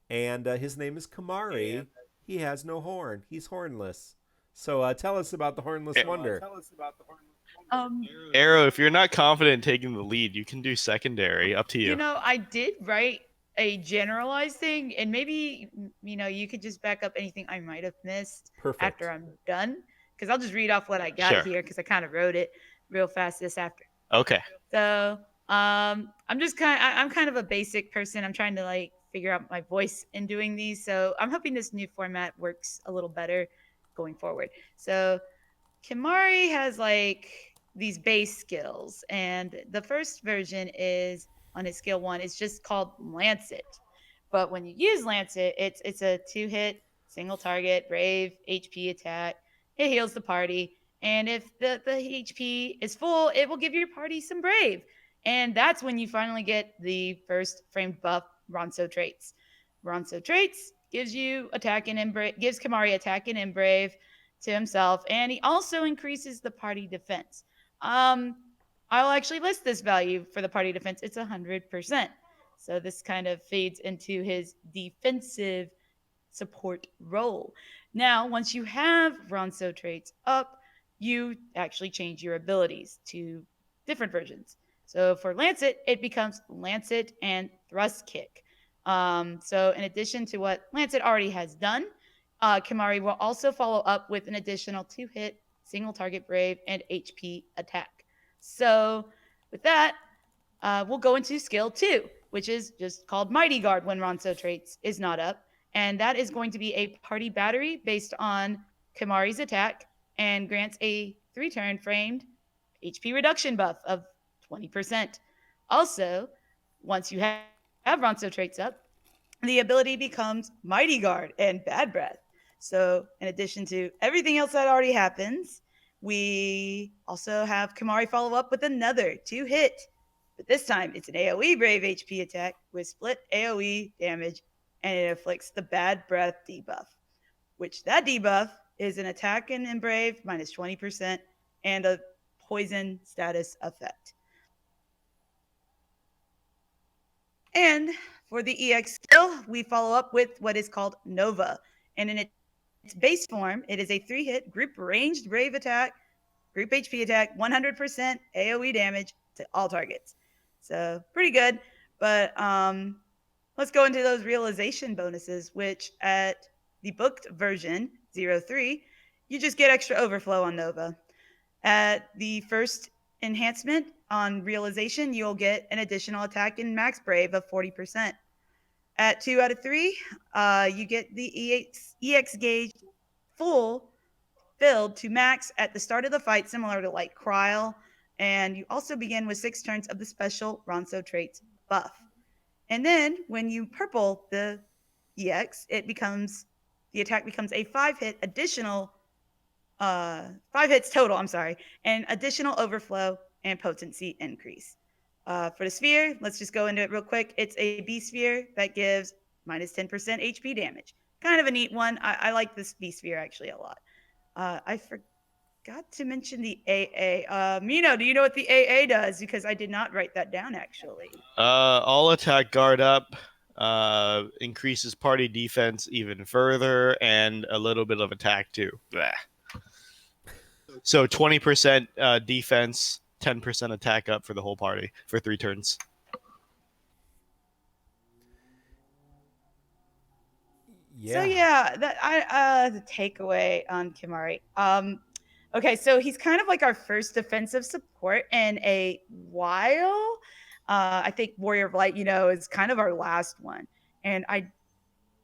And his name is Kimahri. He has no horn. He's hornless. So tell us about the Hornless Wonder. Arrow, if you're not confident in taking the lead, you can do secondary. Up to you. I did write a generalized thing, and maybe, you could just back up anything I might have missed after I'm done. Because I'll just read off what I got here, because I kind of wrote it real fast this after. Okay. So I'm kind of a basic person. I'm trying to figure out my voice in doing these. So I'm hoping this new format works a little better going forward. So Kimahri has these base skills, and the first version is on his skill 1. It's just called Lancet. But when you use Lancet, it's a 2-hit single target brave HP attack. It heals the party, and if the HP is full, it will give your party some brave. And that's when you finally get the first framed buff Ronso traits. Ronso traits gives you attack and gives Kimahri attack and brave to himself, and he also increases the party defense. I'll actually list this value for the party defense. It's 100%. So this kind of feeds into his defensive support role. Now, once you have Ronso traits up, you actually change your abilities to different versions. So for Lancet, it becomes Lancet and Thrust Kick. So in addition to what Lancet already has done, Kimahri will also follow up with an additional 2-hit single target brave and HP attack. So with that, we'll go into skill 2, which is just called Mighty Guard when Ronso traits is not up. And that is going to be a party battery based on Kimahri's attack and grants a 3-turn framed HP reduction buff of 20%. Also, once you have Ronso traits up, the ability becomes Mighty Guard and Bad Breath. So in addition to everything else that already happens, we also have Kimahri follow up with another 2-hit. But this time, it's an AoE brave HP attack with split AoE damage, and it afflicts the Bad Breath debuff, which that debuff is an attack and brave minus 20% and a poison status effect. And for the EX skill, we follow up with what is called Nova. And in its base form, it is a 3-hit group ranged brave attack, group HP attack, 100% AoE damage to all targets. So pretty good. But let's go into those realization bonuses, which at the booked version 03, you just get extra overflow on Nova. At the first enhancement on realization, you'll get an additional attack in max brave of 40%. At 2 out of 3, you get the EX gauge full filled to max at the start of the fight, similar to like Cryle. And you also begin with 6 turns of the special Ronso traits buff. And then when you purple the EX, the attack becomes a 5-hit additional 5 hits total, I'm sorry, and additional overflow and potency increase. For the sphere, let's just go into it real quick. It's a B sphere that gives minus 10% HP damage. Kind of a neat one. I like this B sphere actually a lot. I forgot to mention the AA. Mino, do you know what the AA does? Because I did not write that down actually. All attack guard up, increases party defense even further, and a little bit of attack too. Blah. So 20% defense, 10% attack up for the whole party for 3 turns. Yeah. So yeah, the takeaway on Kimahri. Okay, so he's kind of like our first defensive support in a while. I think Warrior of Light, is kind of our last one, and I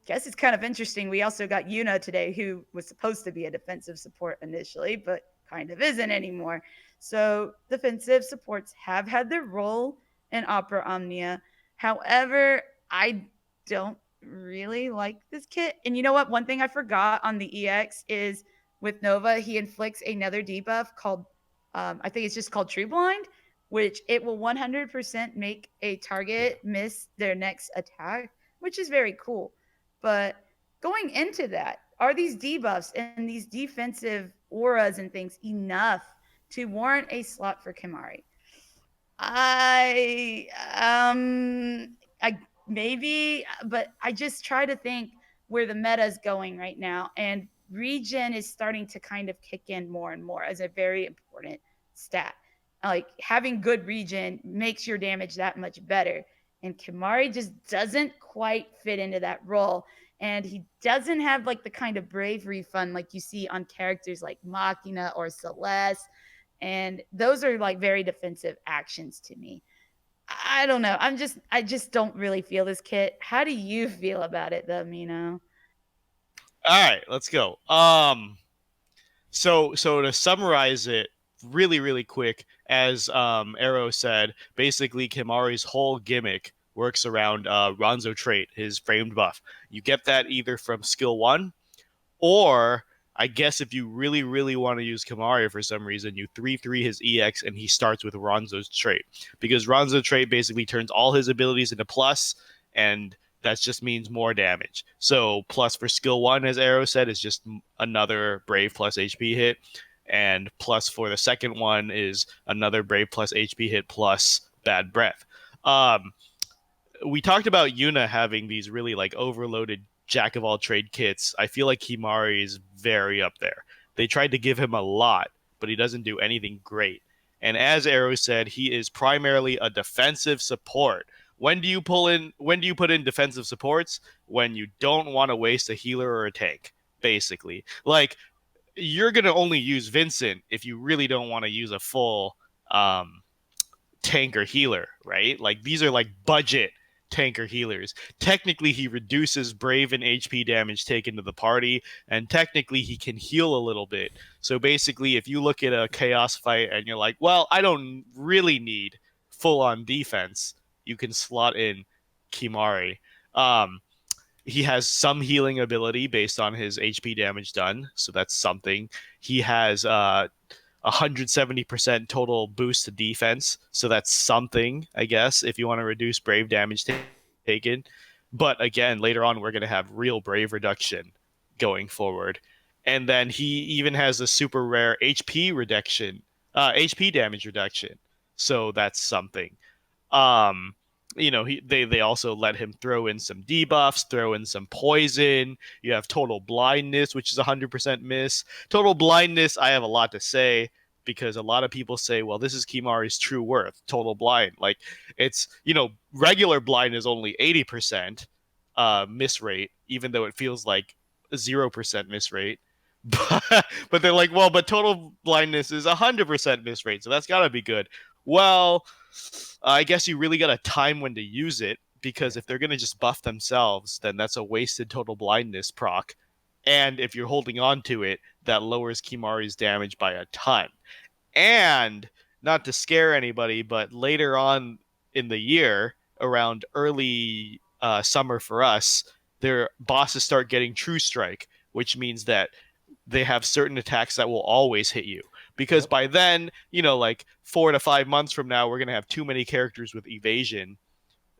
guess it's kind of interesting. We also got Yuna today, who was supposed to be a defensive support initially, but kind of isn't anymore. So defensive supports have had their role in Opera Omnia. However, I don't really like this kit. And you know what? One thing I forgot on the EX is with Nova, he inflicts another debuff called, I think it's just called True Blind, which it will 100% make a target miss their next attack, which is very cool. But going into that, are these debuffs and these defensive auras and things enough to warrant a slot for Kimahri? I maybe, but I just try to think where the meta is going right now, and regen is starting to kind of kick in more and more as a very important stat. Like having good regen makes your damage that much better, and Kimahri just doesn't quite fit into that role. And he doesn't have like the kind of bravery fun like you see on characters like Machina or Celeste. And those are like very defensive actions to me. I don't know. I just don't really feel this kit. How do you feel about it though, Mino? All right, let's go. So to summarize it really, really quick, as Arrow said, basically Kimahri's whole gimmick works around Ronso trait, his framed buff. You get that either from skill 1, or I guess if you really, really want to use Kimahri for some reason, you 3/3 his EX and he starts with Ronso's trait. Because Ronso's trait basically turns all his abilities into plus, and that just means more damage. So plus for skill 1, as Arrow said, is just another Brave plus HP hit. And plus for the second one is another Brave plus HP hit plus Bad Breath. We talked about Yuna having these really like overloaded jack of all trade kits. I feel like Kimahri is very up there. They tried to give him a lot, but he doesn't do anything great. And as Arrow said, he is primarily a defensive support. When do you put in defensive supports? When you don't want to waste a healer or a tank, basically. Like, you're going to only use Vincent if you really don't want to use a full tank or healer, right? Like, these are like budget tanker healers. Technically, he reduces Brave and HP damage taken to the party, and technically he can heal a little bit. So basically, if you look at a chaos fight and you're like, well, I don't really need full-on defense, you can slot in Kimahri. He has some healing ability based on his HP damage done, so that's something. He has 170% total boost to defense, so that's something, I guess, if you want to reduce Brave damage taken. But again, later on, we're going to have real Brave reduction going forward. And then he even has a super rare HP damage reduction. So that's something. Um, they also let him throw in some debuffs, throw in some poison. You have total blindness, which is 100% miss. Total blindness, I have a lot to say because a lot of people say, well, this is Kimahri's true worth, total blind. Like it's, regular blind is only 80% miss rate, even though it feels like 0% miss rate. But they're like, well, but total blindness is 100% miss rate, so that's got to be good. Well, I guess you really got to time when to use it, because if they're going to just buff themselves, then that's a wasted total blindness proc. And if you're holding on to it, that lowers Kimahri's damage by a ton. And not to scare anybody, but later on in the year, around early summer for us, their bosses start getting True Strike, which means that they have certain attacks that will always hit you. Because by then, like 4 to 5 months from now, we're going to have too many characters with evasion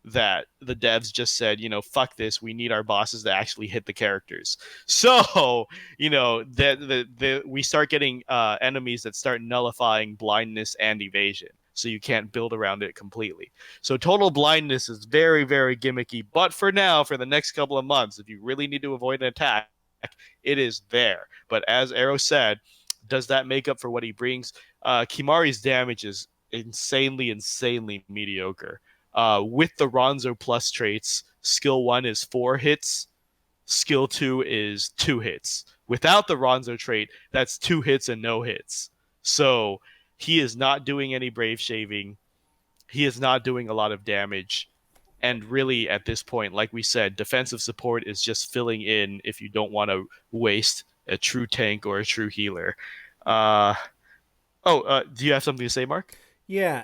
that the devs just said, fuck this. We need our bosses to actually hit the characters. So, we start getting enemies that start nullifying blindness and evasion. So you can't build around it completely. So total blindness is very, very gimmicky. But for now, for the next couple of months, if you really need to avoid an attack, it is there. But as Arrow said, does that make up for what he brings? Kimahri's damage is insanely mediocre. With the Ronzo plus traits, skill 1 is 4 hits, skill 2 is 2 hits. Without the Ronzo trait, that's 2 hits and no hits. So he is not doing any brave shaving. He is not doing a lot of damage. And really, at this point, like we said, defensive support is just filling in if you don't want to waste a true tank or a true healer. Do you have something to say, Mark? Yeah.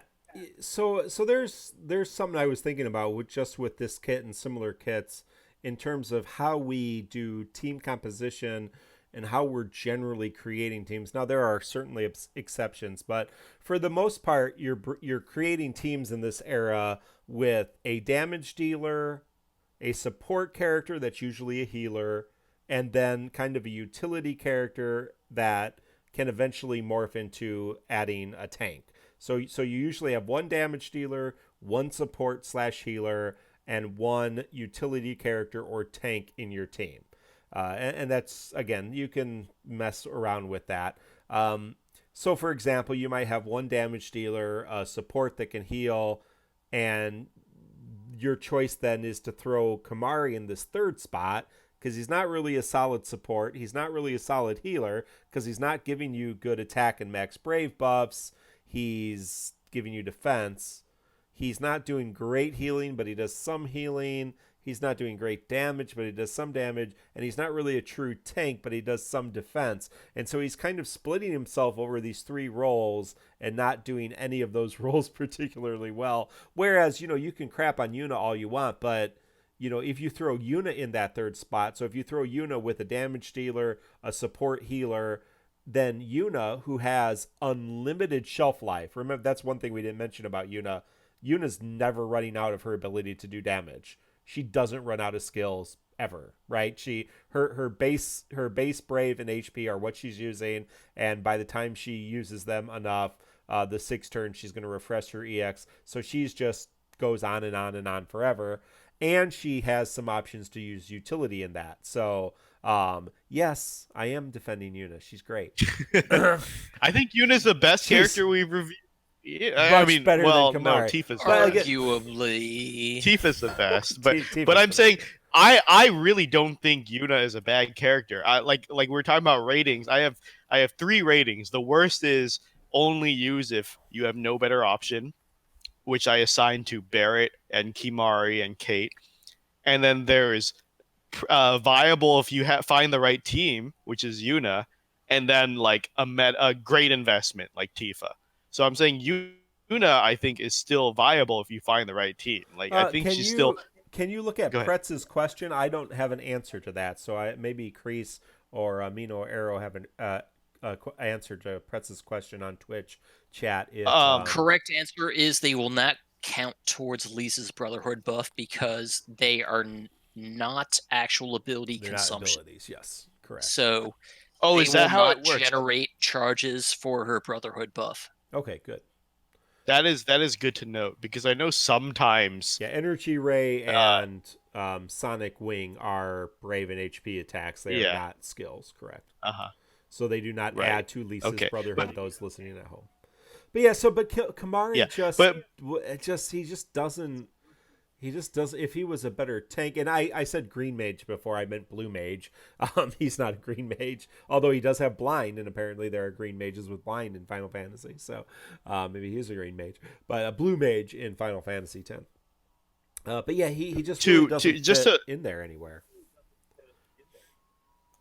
So there's something I was thinking about with this kit and similar kits in terms of how we do team composition and how we're generally creating teams. Now there are certainly exceptions, but for the most part, you're creating teams in this era with a damage dealer, a support character that's usually a healer, and then kind of a utility character that can eventually morph into adding a tank. So you usually have one damage dealer, one support / healer, and one utility character or tank in your team. And that's, again, you can mess around with that. So, for example, you might have one damage dealer, a support that can heal, and your choice then is to throw Kimahri in this third spot because he's not really a solid support. He's not really a solid healer because he's not giving you good attack and max brave buffs. He's giving you defense. He's not doing great healing, but he does some healing. He's not doing great damage, but he does some damage. And he's not really a true tank, but he does some defense. And so he's kind of splitting himself over these 3 roles and not doing any of those roles particularly well. Whereas, you can crap on Yuna all you want, but, if you throw Yuna in that third spot, so if you throw Yuna with a damage dealer, a support healer, then Yuna, who has unlimited shelf life. Remember, that's one thing we didn't mention about Yuna. Yuna's never running out of her ability to do damage. She doesn't run out of skills ever, right? Her base brave and HP are what she's using, and by the time she uses them enough, the 6 turns she's going to refresh her EX. So she's just goes on and on and on forever, and she has some options to use utility in that. So yes, I am defending Yuna. She's great. I think Yuna's the best character we've reviewed. Much better than Kimahri. No, Tifa's arguably. Tifa's the best, but Tifa's I'm saying I really don't think Yuna is a bad character. Like we're talking about ratings. I have 3 ratings. The worst is only use if you have no better option, which I assign to Barret and Kimahri and Kate. And then there's viable if you find the right team, which is Yuna, and then like a great investment like Tifa. So I'm saying Yuna, I think, is still viable if you find the right team. Like I think she's still. Can you look at Pretz's question? I don't have an answer to that, so maybe Kreese or Mino or Arrow have an answer to Pretz's question on Twitch chat. Correct answer is they will not count towards Lisa's Brotherhood buff because they are not actual ability consumption. Not abilities, yes, correct. So Oh, They is that will how not it works? generate charges for her Brotherhood buff. Okay, good. That is good to note, because I know sometimes Yeah, Energy Ray uh and Sonic Wing are Brave and HP attacks. They are yeah, not skills, correct? uh-huh, So they do not right. add to Lisa's Okay. Brotherhood, But those listening at home. But yeah, so Kimahri yeah, but he just doesn't. He just does. If he was a better tank, and I said green mage before, I meant blue mage. He's not a green mage, although he does have blind, and apparently there are green mages with blind in Final Fantasy. So maybe he's a green mage, but a blue mage in Final Fantasy X. But yeah, he just really doesn't just fit to in there anywhere.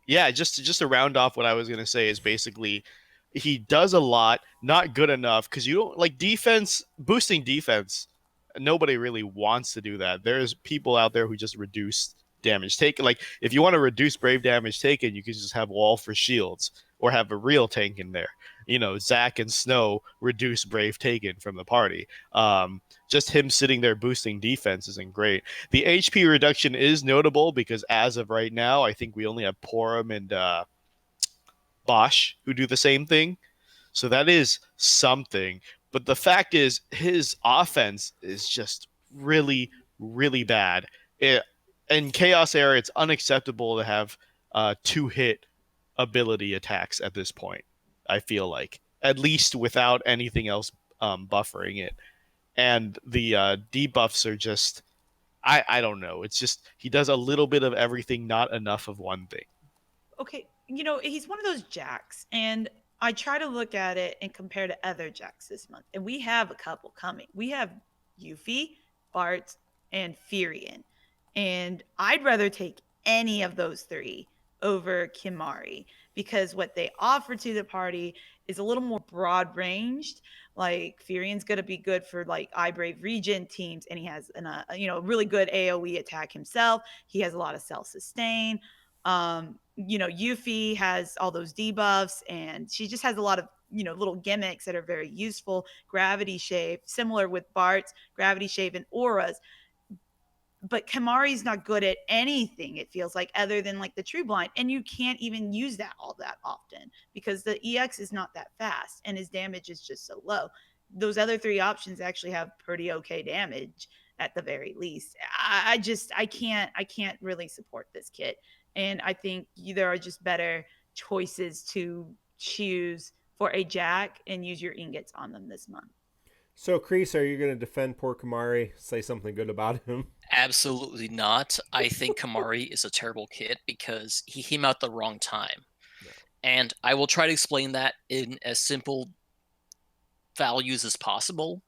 yeah, just to round off what I was gonna say is basically he does a lot, not good enough, because you don't like defense, boosting defense. Nobody really wants to do that. There's people out there who just reduce damage taken. Like if you want to reduce brave damage taken, you can just have wall for shields or have a real tank in there. You know, Zack and Snow reduce brave taken from the party. Just him sitting there boosting defense isn't great. The HP reduction is notable because as of right now, I think we only have Porum and Bosch who do the same thing. So that is something. But the fact is, his offense is just really, really bad. In Chaos Era, it's unacceptable to have two-hit ability attacks at this point, I feel like. At least without anything else buffering it. And the debuffs are just... I don't know. It's just he does a little bit of everything, not enough of one thing. Okay, he's one of those jacks, and I try to look at it and compare to other jacks this month, and we have a couple coming. We have Yuffie, Bart, and Furion, and I'd rather take any of those three over Kimahri because what they offer to the party is a little more broad ranged. Like Furion's gonna be good for like iBrave regen teams, and he has a really good AOE attack himself. He has a lot of self sustain. Yuffie has all those debuffs, and she just has a lot of little gimmicks that are very useful. Gravity shave, similar with Bart's gravity shave and auras. But Kimahri's not good at anything, it feels like, other than like the True Blind. And you can't even use that all that often because the EX is not that fast and his damage is just so low. Those other three options actually have pretty okay damage at the very least. I can't really support this kit. And I think there are just better choices to choose for a Jack and use your ingots on them this month. So, Kreese, are you going to defend poor Kimahri? Say something good about him? Absolutely not. I think Kimahri is a terrible kid because he came out the wrong time. No. And I will try to explain that in as simple values as possible.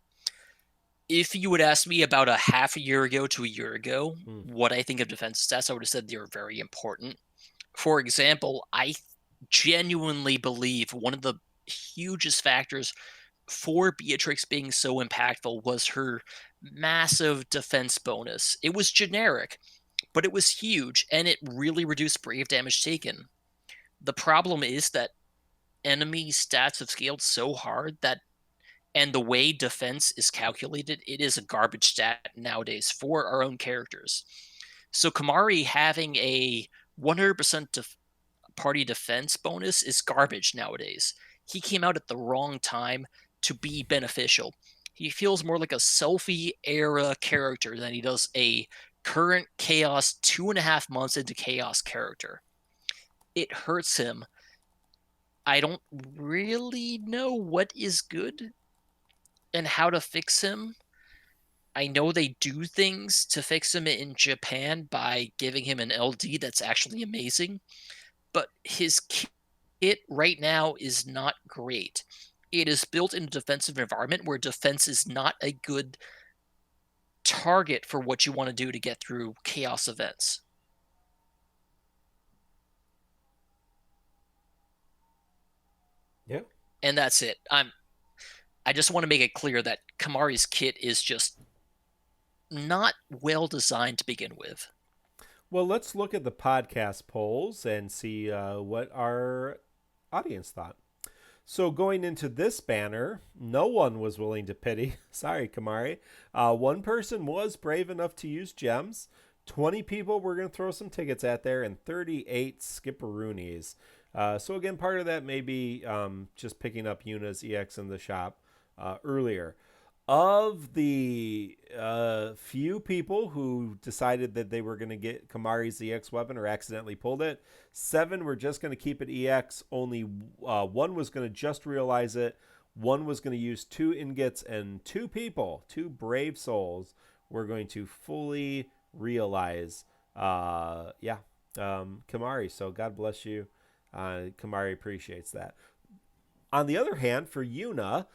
If you would ask me about a half a year ago to a year ago, what I think of defense stats, I would have said they're very important. For example, I genuinely believe one of the hugest factors for Beatrix being so impactful was her massive defense bonus. It was generic, but it was huge, and it really reduced brave damage taken. The problem is that enemy stats have scaled so hard that, and the way defense is calculated, it is a garbage stat nowadays for our own characters. So Kimahri having a 100% party defense bonus is garbage nowadays. He came out at the wrong time to be beneficial. He feels more like a selfie era character than he does a current Chaos 2.5 months into Chaos character. It hurts him. I don't really know what is good and how to fix him. I know they do things to fix him in Japan by giving him an LD that's actually amazing, but his kit right now is not great. It is built in a defensive environment where defense is not a good target for what you want to do to get through chaos events. Yeah. And that's it. I just want to make it clear that Kimahri's kit is just not well designed to begin with. Well, let's look at the podcast polls and see what our audience thought. So going into this banner, no one was willing to pity. Sorry, Kimahri. One person was brave enough to use gems. 20 people were going to throw some tickets at there, and 38 skipperoonies. So again, part of that may be just picking up Yuna's EX in the shop earlier. Of the few people who decided that they were going to get Kimahri's EX weapon or accidentally pulled it, 7 were just going to keep it EX. Only 1 was going to just realize it. 1 was going to use 2 ingots, and 2 people, 2 brave souls, were going to fully realize, Kimahri. So God bless you. Kimahri appreciates that. On the other hand, for Yuna,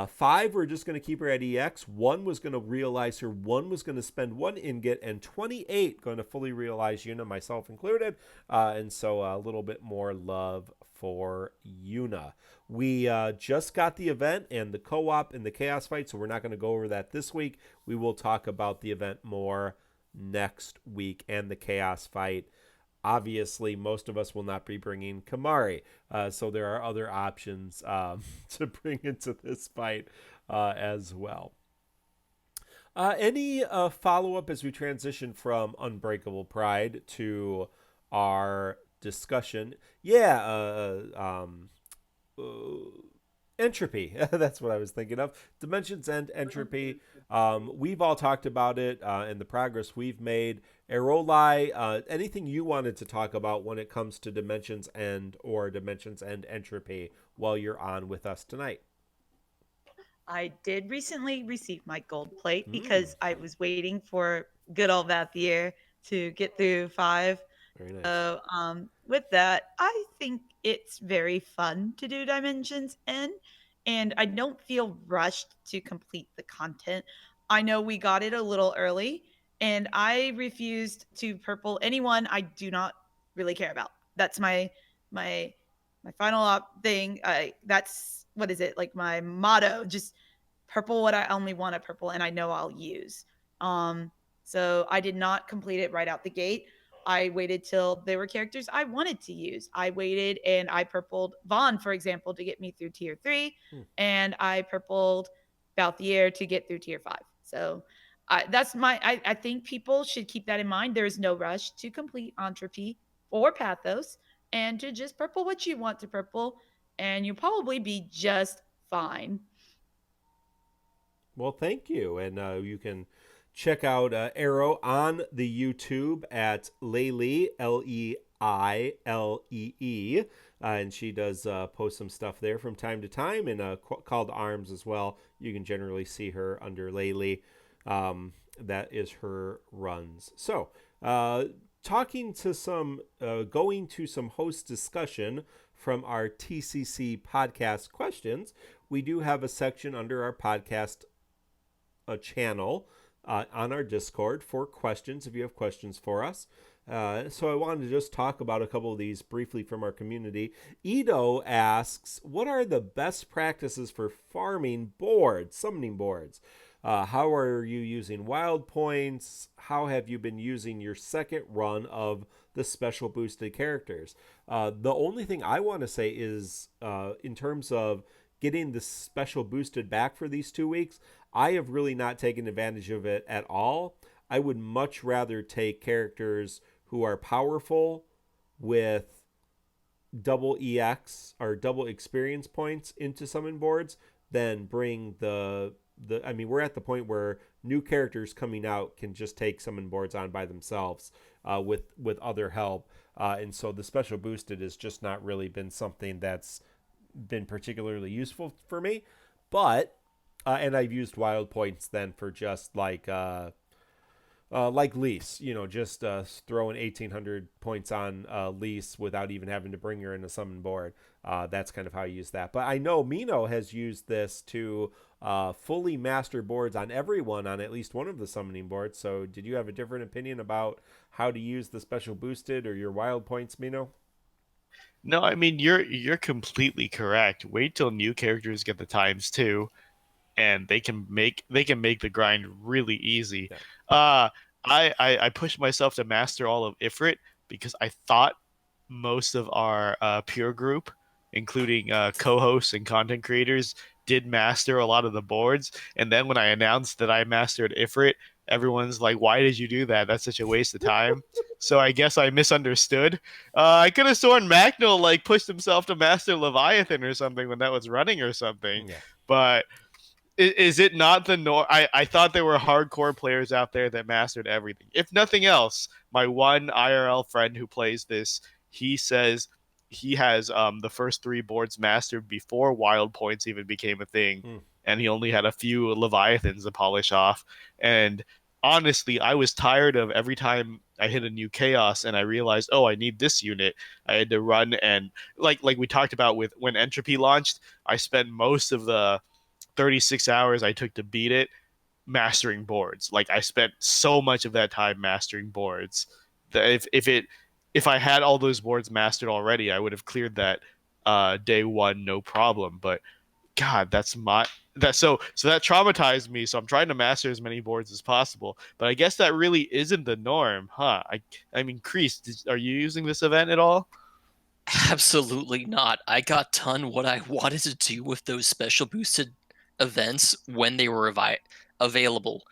5 were just going to keep her at EX. 1 was going to realize her. 1 was going to spend 1 ingot, and 28 going to fully realize Yuna, myself included. And so a little bit more love for Yuna. We just got the event and the co-op and the chaos fight, so we're not going to go over that this week. We will talk about the event more next week and the chaos fight. Obviously, most of us will not be bringing Kimahri, so there are other options to bring into this fight as well. Any follow-up as we transition from Unbreakable Pride to our discussion? Entropy. That's what I was thinking of. Dimensions End Entropy. We've all talked about it and the progress we've made. Erolai, anything you wanted to talk about when it comes to Dimensions End or Dimensions End Entropy while you're on with us tonight? I did recently receive my gold plate because I was waiting for good old Vathier to get through 5. Very nice. So with that, I think it's very fun to do Dimensions End, and I don't feel rushed to complete the content. I know we got it a little early, and I refused to purple anyone I do not really care about. That's my final thing. That's, what is it, like my motto, just purple what I only want to purple and I know I'll use. So I did not complete it right out the gate. I waited till there were characters I wanted to use. I waited and I purpled Vaughn, for example, to get me through tier 3, and I purpled Balthier to get through tier 5. So I think people should keep that in mind. There is no rush to complete Entropy or Pathos, and to just purple what you want to purple, and you'll probably be just fine. Well, thank you. And you can check out Arrow on the YouTube at Leilee, Leilee. And she does post some stuff there from time to time, and Call to Arms as well. You can generally see her under Leilee. That is her runs. So, going to some host discussion from our TCC podcast questions. We do have a section under our podcast channel on our Discord for questions, if you have questions for us. So I wanted to just talk about a couple of these briefly from our community. Ito asks, what are the best practices for farming boards, summoning boards? How are you using wild points? How have you been using your second run of the special boosted characters? The only thing I want to say is in terms of getting the special boosted back for these 2 weeks, I have really not taken advantage of it at all. I would much rather take characters who are powerful with double EX or double experience points into summon boards than bring we're at the point where new characters coming out can just take summon boards on by themselves with other help. And so the special boosted has just not really been something that's been particularly useful for me. But and I've used wild points then for just like Lise, just throwing 1,800 points on Lise without even having to bring her in a summon board. That's kind of how I use that. But I know Mino has used this to fully master boards on everyone on at least one of the summoning boards. So did you have a different opinion about how to use the special boosted or your wild points, Mino? No, I mean you're completely correct. Wait till new characters get the ×2, and they can make the grind really easy. Yeah. I pushed myself to master all of Ifrit because I thought most of our peer group, including co-hosts and content creators, did master a lot of the boards. And then when I announced that I mastered Ifrit, everyone's like, "Why did you do that? That's such a waste of time." so I guess I misunderstood. I could have sworn Magnol like pushed himself to master Leviathan or something when that was running or something. Yeah. But is it not the norm? I thought there were hardcore players out there that mastered everything. If nothing else, my one IRL friend who plays this, he says he has the first 3 boards mastered before wild points even became a thing, and he only had a few Leviathans to polish off. And honestly, I was tired of every time I hit a new chaos and I realized, oh, I need this unit. I had to run and like we talked about with when Entropy launched, I spent most of the 36 hours I took to beat it mastering boards. Like I spent so much of that time mastering boards that if I had all those boards mastered already, I would have cleared that day one no problem. But God, so that traumatized me. So I'm trying to master as many boards as possible. But I guess that really isn't the norm, huh? I mean, Kreese, are you using this event at all? Absolutely not. I got done what I wanted to do with those special boosted events when they were available.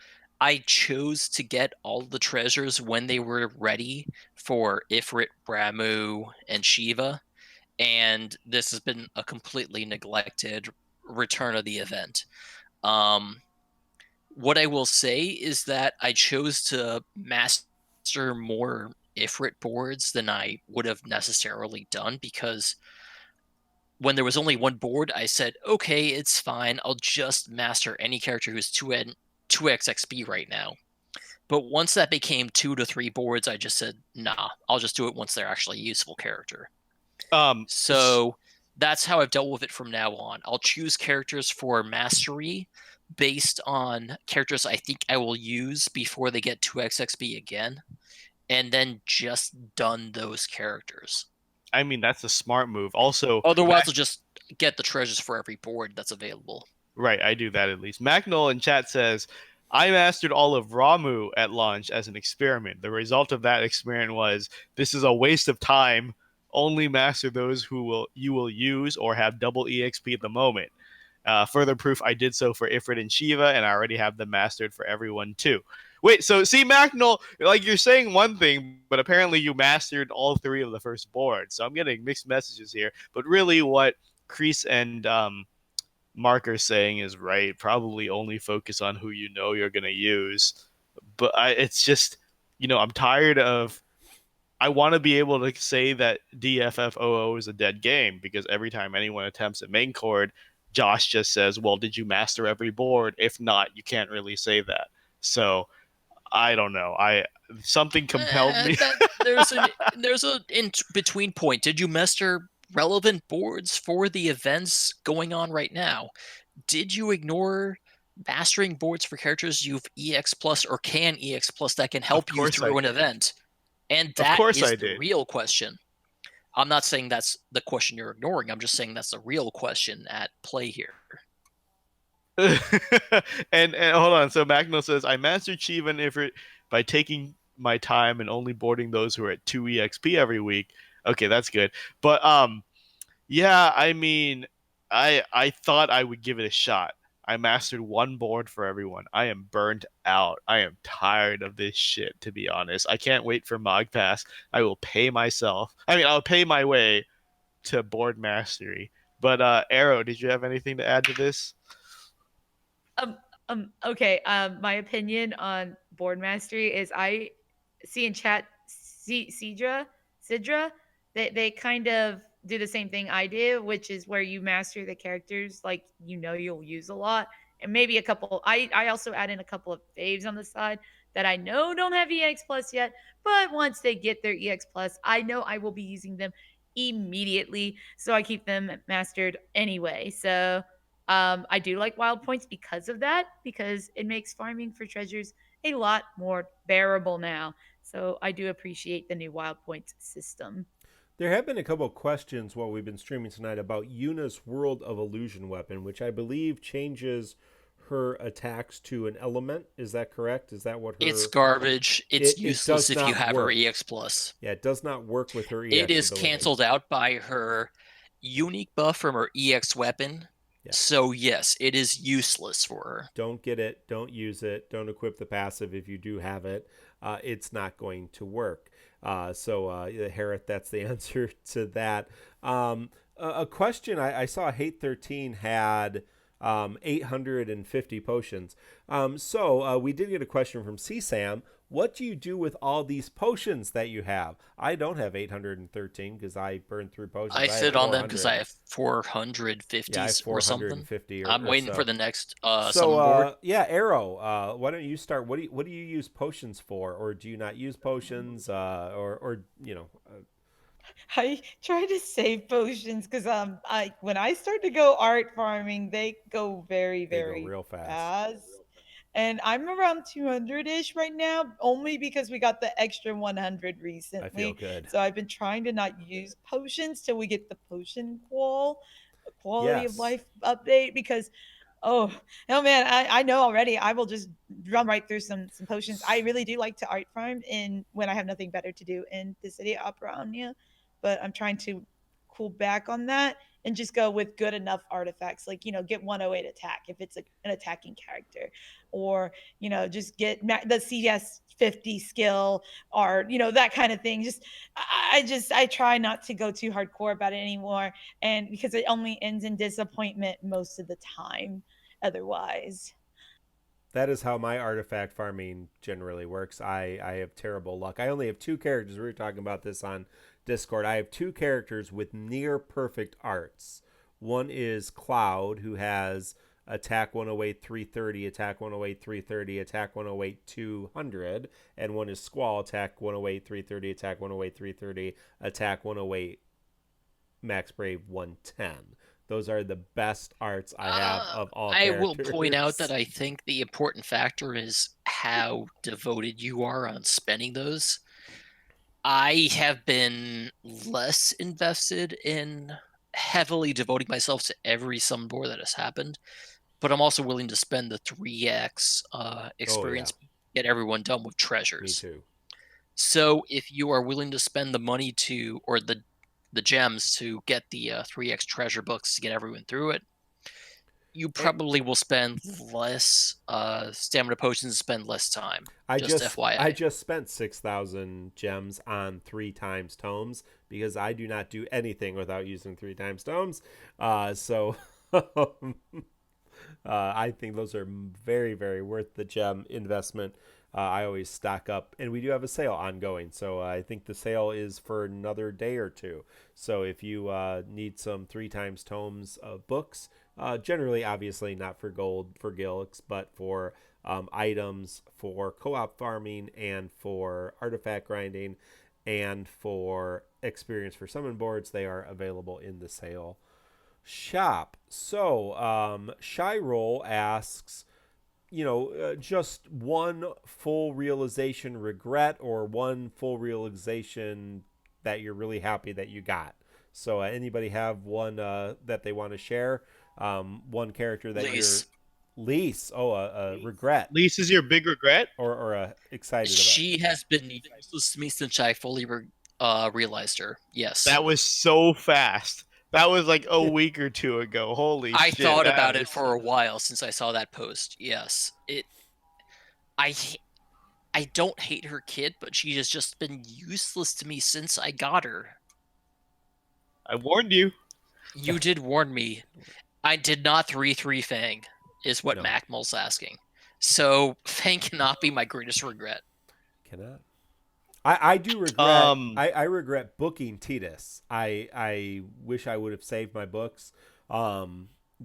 I chose to get all the treasures when they were ready for Ifrit, Ramu, and Shiva, and this has been a completely neglected return of the event. What I will say is that I chose to master more Ifrit boards than I would have necessarily done, because when there was only one board, I said, okay, it's fine. I'll just master any character who's 2x XP right now. But once that became 2 to 3 boards, I just said, nah, I'll just do it once they're actually a useful character. So that's how I've dealt with it from now on. I'll choose characters for mastery based on characters I think I will use before they get 2x XP again, and then just done those characters. I mean, that's a smart move. Also, otherwise, I'll just get the treasures for every board that's available. Right, I do that at least. Magnol in chat says, I mastered all of Ramu at launch as an experiment. The result of that experiment was, this is a waste of time. Only master those you will use or have double EXP at the moment. Further proof, I did so for Ifrit and Shiva, and I already have them mastered for everyone too. Wait, so see, Magnol, like you're saying one thing, but apparently you mastered all 3 of the first boards. So I'm getting mixed messages here. But really, what Kreese and Marker saying is right. Probably only focus on who you know you're going to use. But it's just, I'm tired of. I want to be able to say that DFFOO is a dead game, because every time anyone attempts a main chord, Josh just says, well, did you master every board? If not, you can't really say that. So I don't know. Something compelled me. There's a in between point. Did you master relevant boards for the events going on right now? Did you ignore mastering boards for characters you've EX plus or can EX plus that can help you through an event? And that is the real question. I'm not saying that's the question you're ignoring. I'm just saying that's the real question at play here. and hold on. So Magno says, I mastered Shiva and Ifrit by taking my time and only boarding those who are at 2 EXP every week. Okay, that's good. But yeah, I mean, I thought I would give it a shot. I mastered 1 board for everyone. I am burnt out. I am tired of this shit, to be honest. I can't wait for Mog Pass. I will pay myself. I mean, I'll pay my way to board mastery. But Arrow, did you have anything to add to this? Okay. My opinion on board mastery is I see in chat Sidra, they kind of do the same thing I do, which is where you master the characters like you'll use a lot, and maybe a couple. I also add in a couple of faves on the side that I know don't have EX plus yet, but once they get their EX plus, I know I will be using them immediately, so I keep them mastered anyway. So I do like wild points because of that, because it makes farming for treasures a lot more bearable now. So I do appreciate the new wild points system. There have been a couple of questions while we've been streaming tonight about Yuna's World of Illusion weapon, which I believe changes her attacks to an element. Is that correct? Is that what her... It's garbage. It's useless if you have her EX plus. Yeah, it does not work with her EX It is ability. canceled out by her unique buff from her EX weapon. Yeah. So yes, it is useless for her. Don't get it. Don't use it. Don't equip the passive if you do have it. It's not going to work. Harriet, that's the answer to that. A question I saw Hate 13 had 850 potions. We did get a question from CSAM. What do you do with all these potions that you have? I don't have 813 because I burned through potions. I sit on them because I have 450 yeah, I have or something. 450 I'm waiting so. for the next summon board. Arrow, why don't you start? What do you use potions for, or do you not use potions? Or I try to save potions because when I start to go art farming, they go very real fast. And I'm around 200-ish right now, only because we got the extra 100 recently. I feel good. So I've been trying to not use potions till we get the potion quality of life update, because oh man, I know already. I will just run right through some potions. I really do like to art farm when I have nothing better to do in the city of Operania, but I'm trying to cool back on that and just go with good enough artifacts, like get 108 attack if it's an attacking character, or just get the CS 50 skill, or that kind of thing. I try not to go too hardcore about it anymore, and because it only ends in disappointment most of the time otherwise. That is how my artifact farming generally works. I have terrible luck. I only have 2 characters. We were talking about this on Discord. I have 2 characters with near perfect arts. One is Cloud, who has attack 108 330, attack 108 330, attack 108 200, and one is Squall, attack 108 330, attack 108 330, attack 108 max brave 110. Those are the best arts I have of all characters. I will point out that I think the important factor is how devoted you are on spending those. I have been less invested in heavily devoting myself to every summon board that has happened, but I'm also willing to spend the 3x experience, get everyone done with treasures. Me too. So if you are willing to spend the money or the gems to get the 3x treasure books to get everyone through it, you probably will spend less stamina potions, spend less time. Just FYI. I just spent 6,000 gems on 3 times tomes because I do not do anything without using 3 times tomes. So I think those are very, very worth the gem investment. I always stock up, and we do have a sale ongoing. So I think the sale is for another day or 2. So if you need some 3 times tomes of books, generally, obviously not for gold, for gilks, but for items, for co-op farming, and for artifact grinding, and for experience for summon boards, they are available in the sale shop. So Shy Roll asks, just one full realization regret, or one full realization that you're really happy that you got. So anybody have one that they want to share? One character that Lise. Lise. Oh, a regret. Lise is your big regret? Or excited about? She has been useless to me since I fully realized her. Yes. That was so fast. That was like a week or 2 ago. Holy shit. I thought about it for a while since I saw that post. Yes. I don't hate her kid, but she has just been useless to me since I got her. I warned you. You did warn me. I did not 3-3 Fang, is what Macmul's asking. So Fang cannot be my greatest regret. Cannot. I do regret. I regret booking Titus. I wish I would have saved my books. I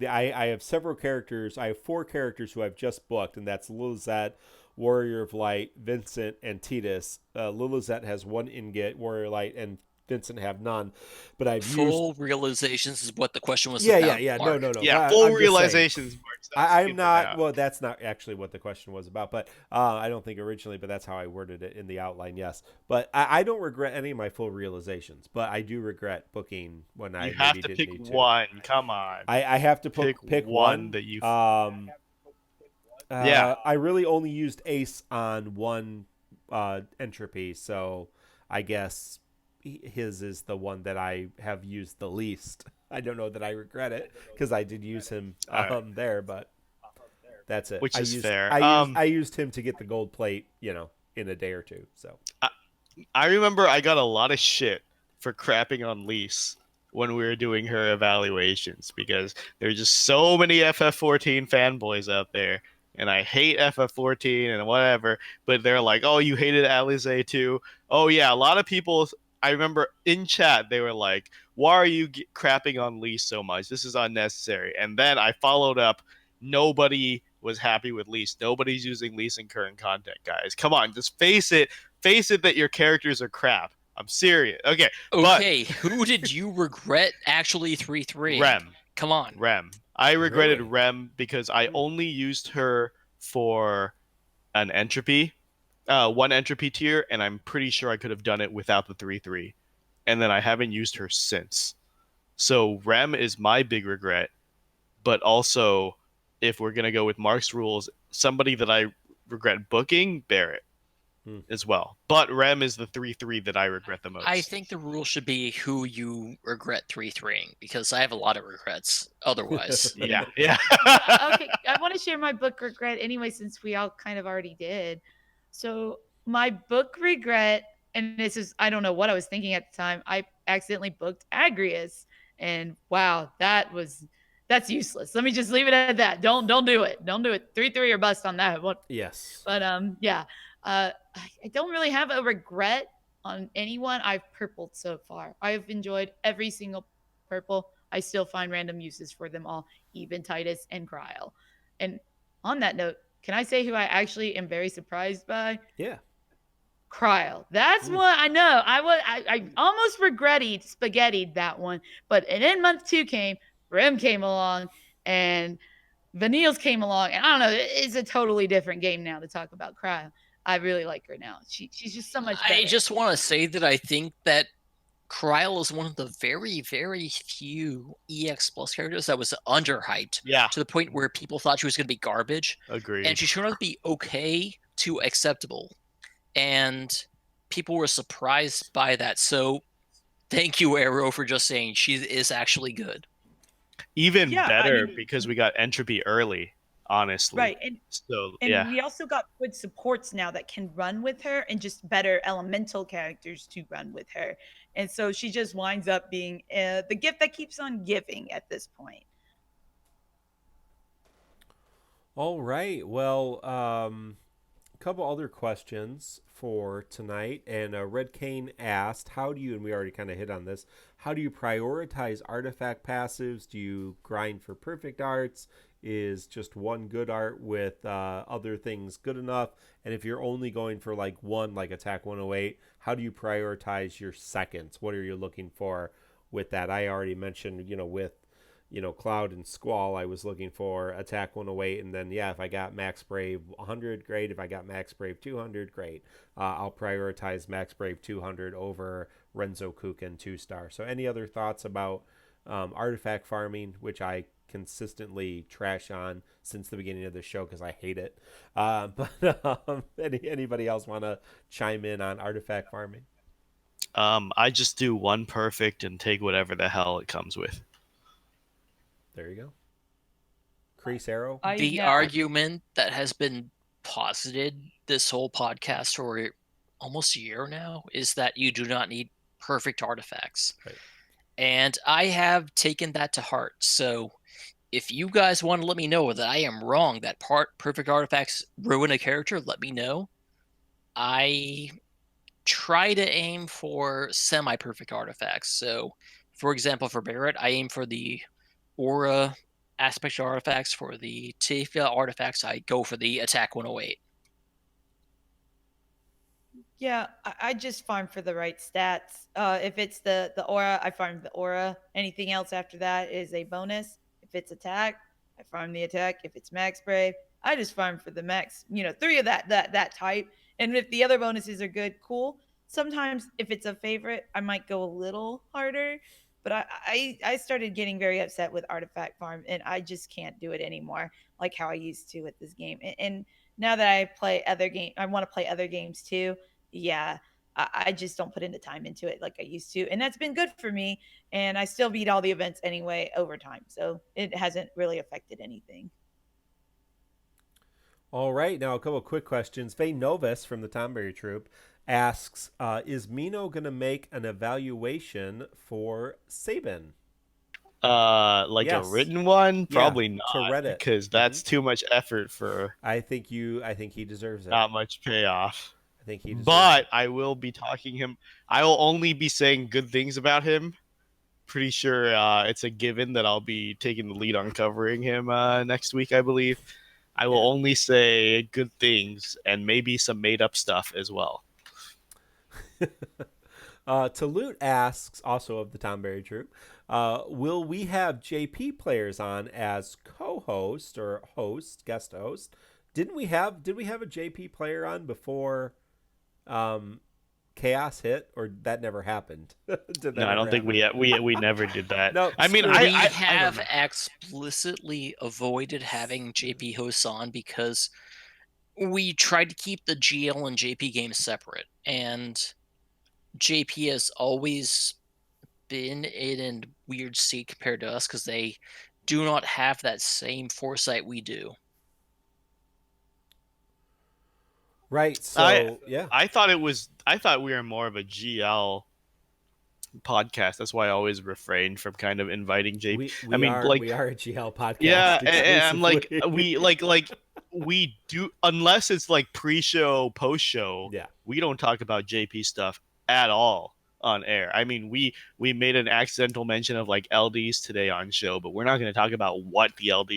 have several characters. I have 4 characters who I've just booked, and that's Lilizette, Warrior of Light, Vincent, and Titus. Lilizette has 1 ingot, Warrior of Light, and Vincent have none. But I've full realizations is what the question was about. Yeah. No. Yeah, full realizations. I'm not. Well, that's not actually what the question was about. But I don't think originally. But that's how I worded it in the outline. Yes. But I don't regret any of my full realizations. But I do regret booking when I have to pick one. Come on. I have to pick one that you. Yeah. I really only used Ace on 1 Entropy, so I guess his is the one that I have used the least. I don't know that I regret it because I did use him there, but that's it. Which is fair. I used him to get the gold plate, in a day or 2. So I remember I got a lot of shit for crapping on Lise when we were doing her evaluations because there's just so many FF14 fanboys out there. And I hate FF14 and whatever, but they're like, oh, you hated Alize too? Oh, yeah, a lot of people. I remember in chat, they were like, why are you crapping on Lise so much? This is unnecessary. And then I followed up, nobody was happy with Lise. Nobody's using Lise in current content, guys. Come on, just face it that your characters are crap. I'm serious. Okay, Okay, who did you regret actually 3-3? Rem. Come on. Rem. I regretted Really? Rem because I only used her for an entropy, one entropy tier, and I'm pretty sure I could have done it without the 3-3. And then I haven't used her since. So Rem is my big regret, but also, if we're gonna go with Mark's rules, somebody that I regret booking, Barret. As well. But Rem is the 3-3 that I regret the most. I think the rule should be who you regret 3-3ing, because I have a lot of regrets otherwise. Yeah. Okay, I want to share my book regret anyway, since we all kind of already did. So my book regret, and this is, I don't know what I was thinking at the time. I accidentally booked Agrius, and wow, that's useless. Let me just leave it at that. Don't do it. Don't do it. 3-3 or bust on that one. Yes. But yeah. I don't really have a regret on anyone I've purpled so far. I've enjoyed every single purple. I still find random uses for them all, even Titus and Cryle. And on that note, can I say who I actually am very surprised by? Yeah. Cryle. That's one I know. I almost spaghettied that one. But and then month 2 came, Rim came along, and Vanille's came along, and I don't know, it's a totally different game now to talk about Cryle. I really like her now. She's just so much better. I just want to say that I think that Cryle is one of the very, very few EX Plus characters that was underhyped. Yeah. To the point where people thought she was going to be garbage. Agreed. And she turned out to be okay to acceptable. And people were surprised by that. So thank you, Arrow, for just saying she is actually good. Even better because we got Entropy early, honestly. Right. And we also got good supports now that can run with her, and just better elemental characters to run with her. And so she just winds up being the gift that keeps on giving at this point. All right. Well, a couple other questions for tonight. And Red Cane asked, how do you, and we already kind of hit on this, how do you prioritize artifact passives? Do you grind for perfect arts? Is just one good art with other things good enough? And if you're only going for like one, like attack 108, how do you prioritize your seconds? What are you looking for with that? I already mentioned, with Cloud and Squall, I was looking for attack 108, and then if I got Max Brave 100, great. If I got Max Brave 200, great. I'll prioritize Max Brave 200 over Renzo Kuken 2-star. So any other thoughts about artifact farming, which I consistently trash on since the beginning of the show because I hate it. But anybody else want to chime in on artifact farming? I just do one perfect and take whatever the hell it comes with. There you go. Crease Arrow? The argument that has been posited this whole podcast for almost a year now is that you do not need perfect artifacts. Right. And I have taken that to heart. So if you guys want to let me know that I am wrong, that perfect artifacts ruin a character, let me know. I try to aim for semi-perfect artifacts. So, for example, for Barret, I aim for the aura aspect artifacts. For the Tifa artifacts, I go for the attack 108. Yeah, I just farm for the right stats. If it's the aura, I farm the aura. Anything else after that is a bonus. If it's attack, I farm the attack. If it's max brave, I just farm for the max. 3 of that type. And if the other bonuses are good, cool. Sometimes if it's a favorite, I might go a little harder. But I started getting very upset with artifact farm, and I just can't do it anymore like how I used to with this game. And now that I play other game, I want to play other games too. Yeah, I just don't put in the time into it like I used to. And that's been good for me. And I still beat all the events anyway over time. So it hasn't really affected anything. All right. Now, a couple of quick questions. Faye Novus from the Tomberry Troop asks, is Mino going to make an evaluation for Sabin? Like a Yes. written one? Yeah, Probably to not, Reddit. because that's too much effort for I think he deserves it. not much payoff. I think he deserves But it. I will be talking him. I will only be saying good things about him. Pretty sure it's a given that I'll be taking the lead on covering him next week, I believe. I will only say good things and maybe some made up stuff as well. Talute asks, also of the Tom Berry Troop, will we have JP players on as co-host or host, guest host? Did we have a JP player on before Chaos hit, or that never happened? No, I don't think we never did that. No, I mean, screw We it. have explicitly avoided having JP hosts on because we tried to keep the GL and JP games separate, and JP has always been in a weird seat compared to us because they do not have that same foresight we do. Right. So I thought we were more of a GL podcast. That's why I always refrained from kind of inviting JP. we are a GL podcast. Yeah, and I'm like exclusively. we do, unless it's like pre-show, post-show. Yeah. We don't talk about JP stuff at all on air. I mean, we made an accidental mention of like LDs today on show, but we're not going to talk about what the LD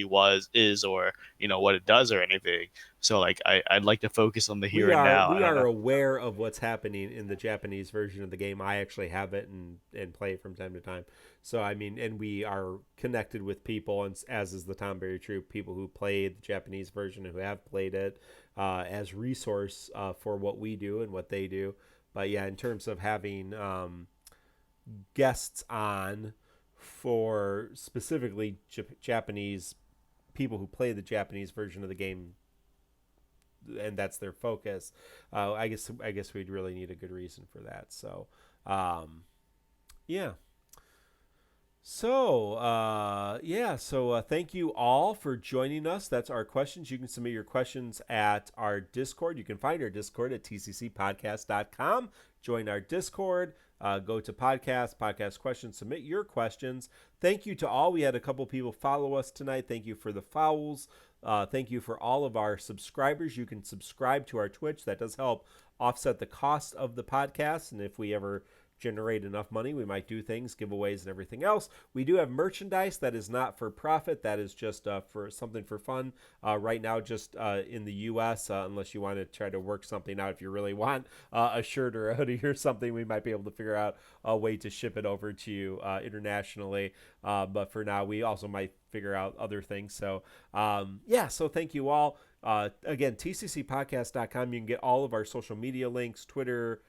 is, or what it does or anything. So like I'd like to focus on the here and now. We are aware of what's happening in the Japanese version of the game. I actually have it and play it from time to time. So I mean, and we are connected with people, and as is the Tom Berry Troop, people who played the Japanese version, who have played it as resource for what we do and what they do. But yeah, in terms of having guests on for specifically Japanese people who play the Japanese version of the game, and that's their focus, I guess we'd really need a good reason for that. So yeah. So thank you all for joining us. That's our questions. You can submit your questions at our Discord. You can find our Discord at tccpodcast.com. Join our Discord. Go to podcast questions, submit your questions. Thank you to all. We had a couple people follow us tonight. Thank you for the follows. Thank you for all of our subscribers. You can subscribe to our Twitch. That does help offset the cost of the podcast. And if we ever generate enough money, we might do things, giveaways and everything else. We do have merchandise that is not for profit. That is just for something for fun right now, just in the US, unless you want to try to work something out. If you really want a shirt or a hoodie or something, we might be able to figure out a way to ship it over to you internationally, but for now we also might figure out other things. So so thank you all. Again, tccpodcast.com. You can get all of our social media links, Twitter,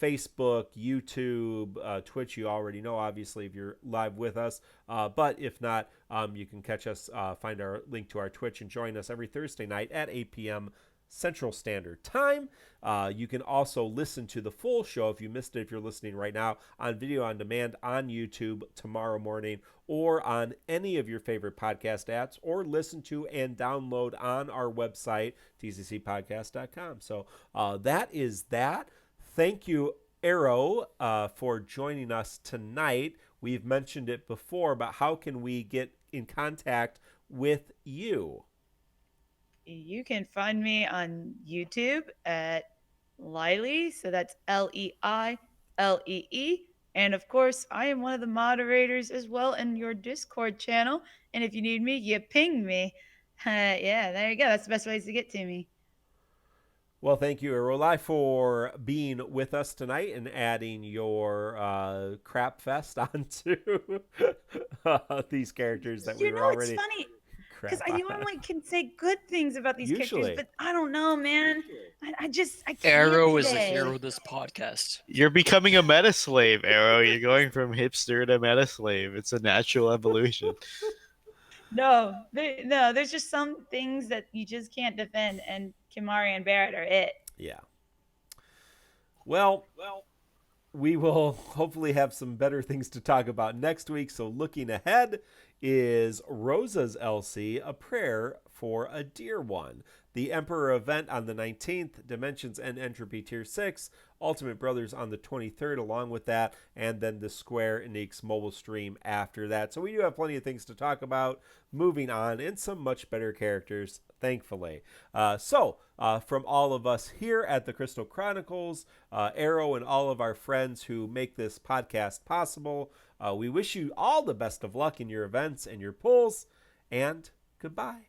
Facebook, YouTube, Twitch. You already know, obviously, if you're live with us. But if not, you can catch us, find our link to our Twitch, and join us every Thursday night at 8 p.m. Central Standard Time. You can also listen to the full show if you missed it, if you're listening right now, on video on demand on YouTube tomorrow morning, or on any of your favorite podcast apps, or listen to and download on our website, tccpodcast.com. So that is that. Thank you, Arrow, for joining us tonight. We've mentioned it before, but how can we get in contact with you? You can find me on YouTube at Lily, so that's Leilee. And of course, I am one of the moderators as well in your Discord channel. And if you need me, you ping me. Yeah, there you go. That's the best ways to get to me. Well, thank you, Arolai, for being with us tonight and adding your crap fest onto these characters that we were already. It's funny because crap I on. normally can say good things about these Usually. characters, but I don't know, man. I can't. Arrow is the today. hero of this podcast. You're becoming a meta slave, Arrow. You're going from hipster to meta slave. It's a natural evolution. No, there's just some things that you just can't defend, and Kimahri and Barret are it. Yeah. Well, we will hopefully have some better things to talk about next week. So looking ahead is Rosa's LC, A Prayer for a Dear One. The Emperor event on the 19th, Dimensions and Entropy Tier 6, Ultimate Brothers on the 23rd along with that, and then the Square Enix mobile stream after that. So we do have plenty of things to talk about moving on, and some much better characters, thankfully. From all of us here at the Crystal Chronicles, Arrow, and all of our friends who make this podcast possible, we wish you all the best of luck in your events and your pulls, and goodbye.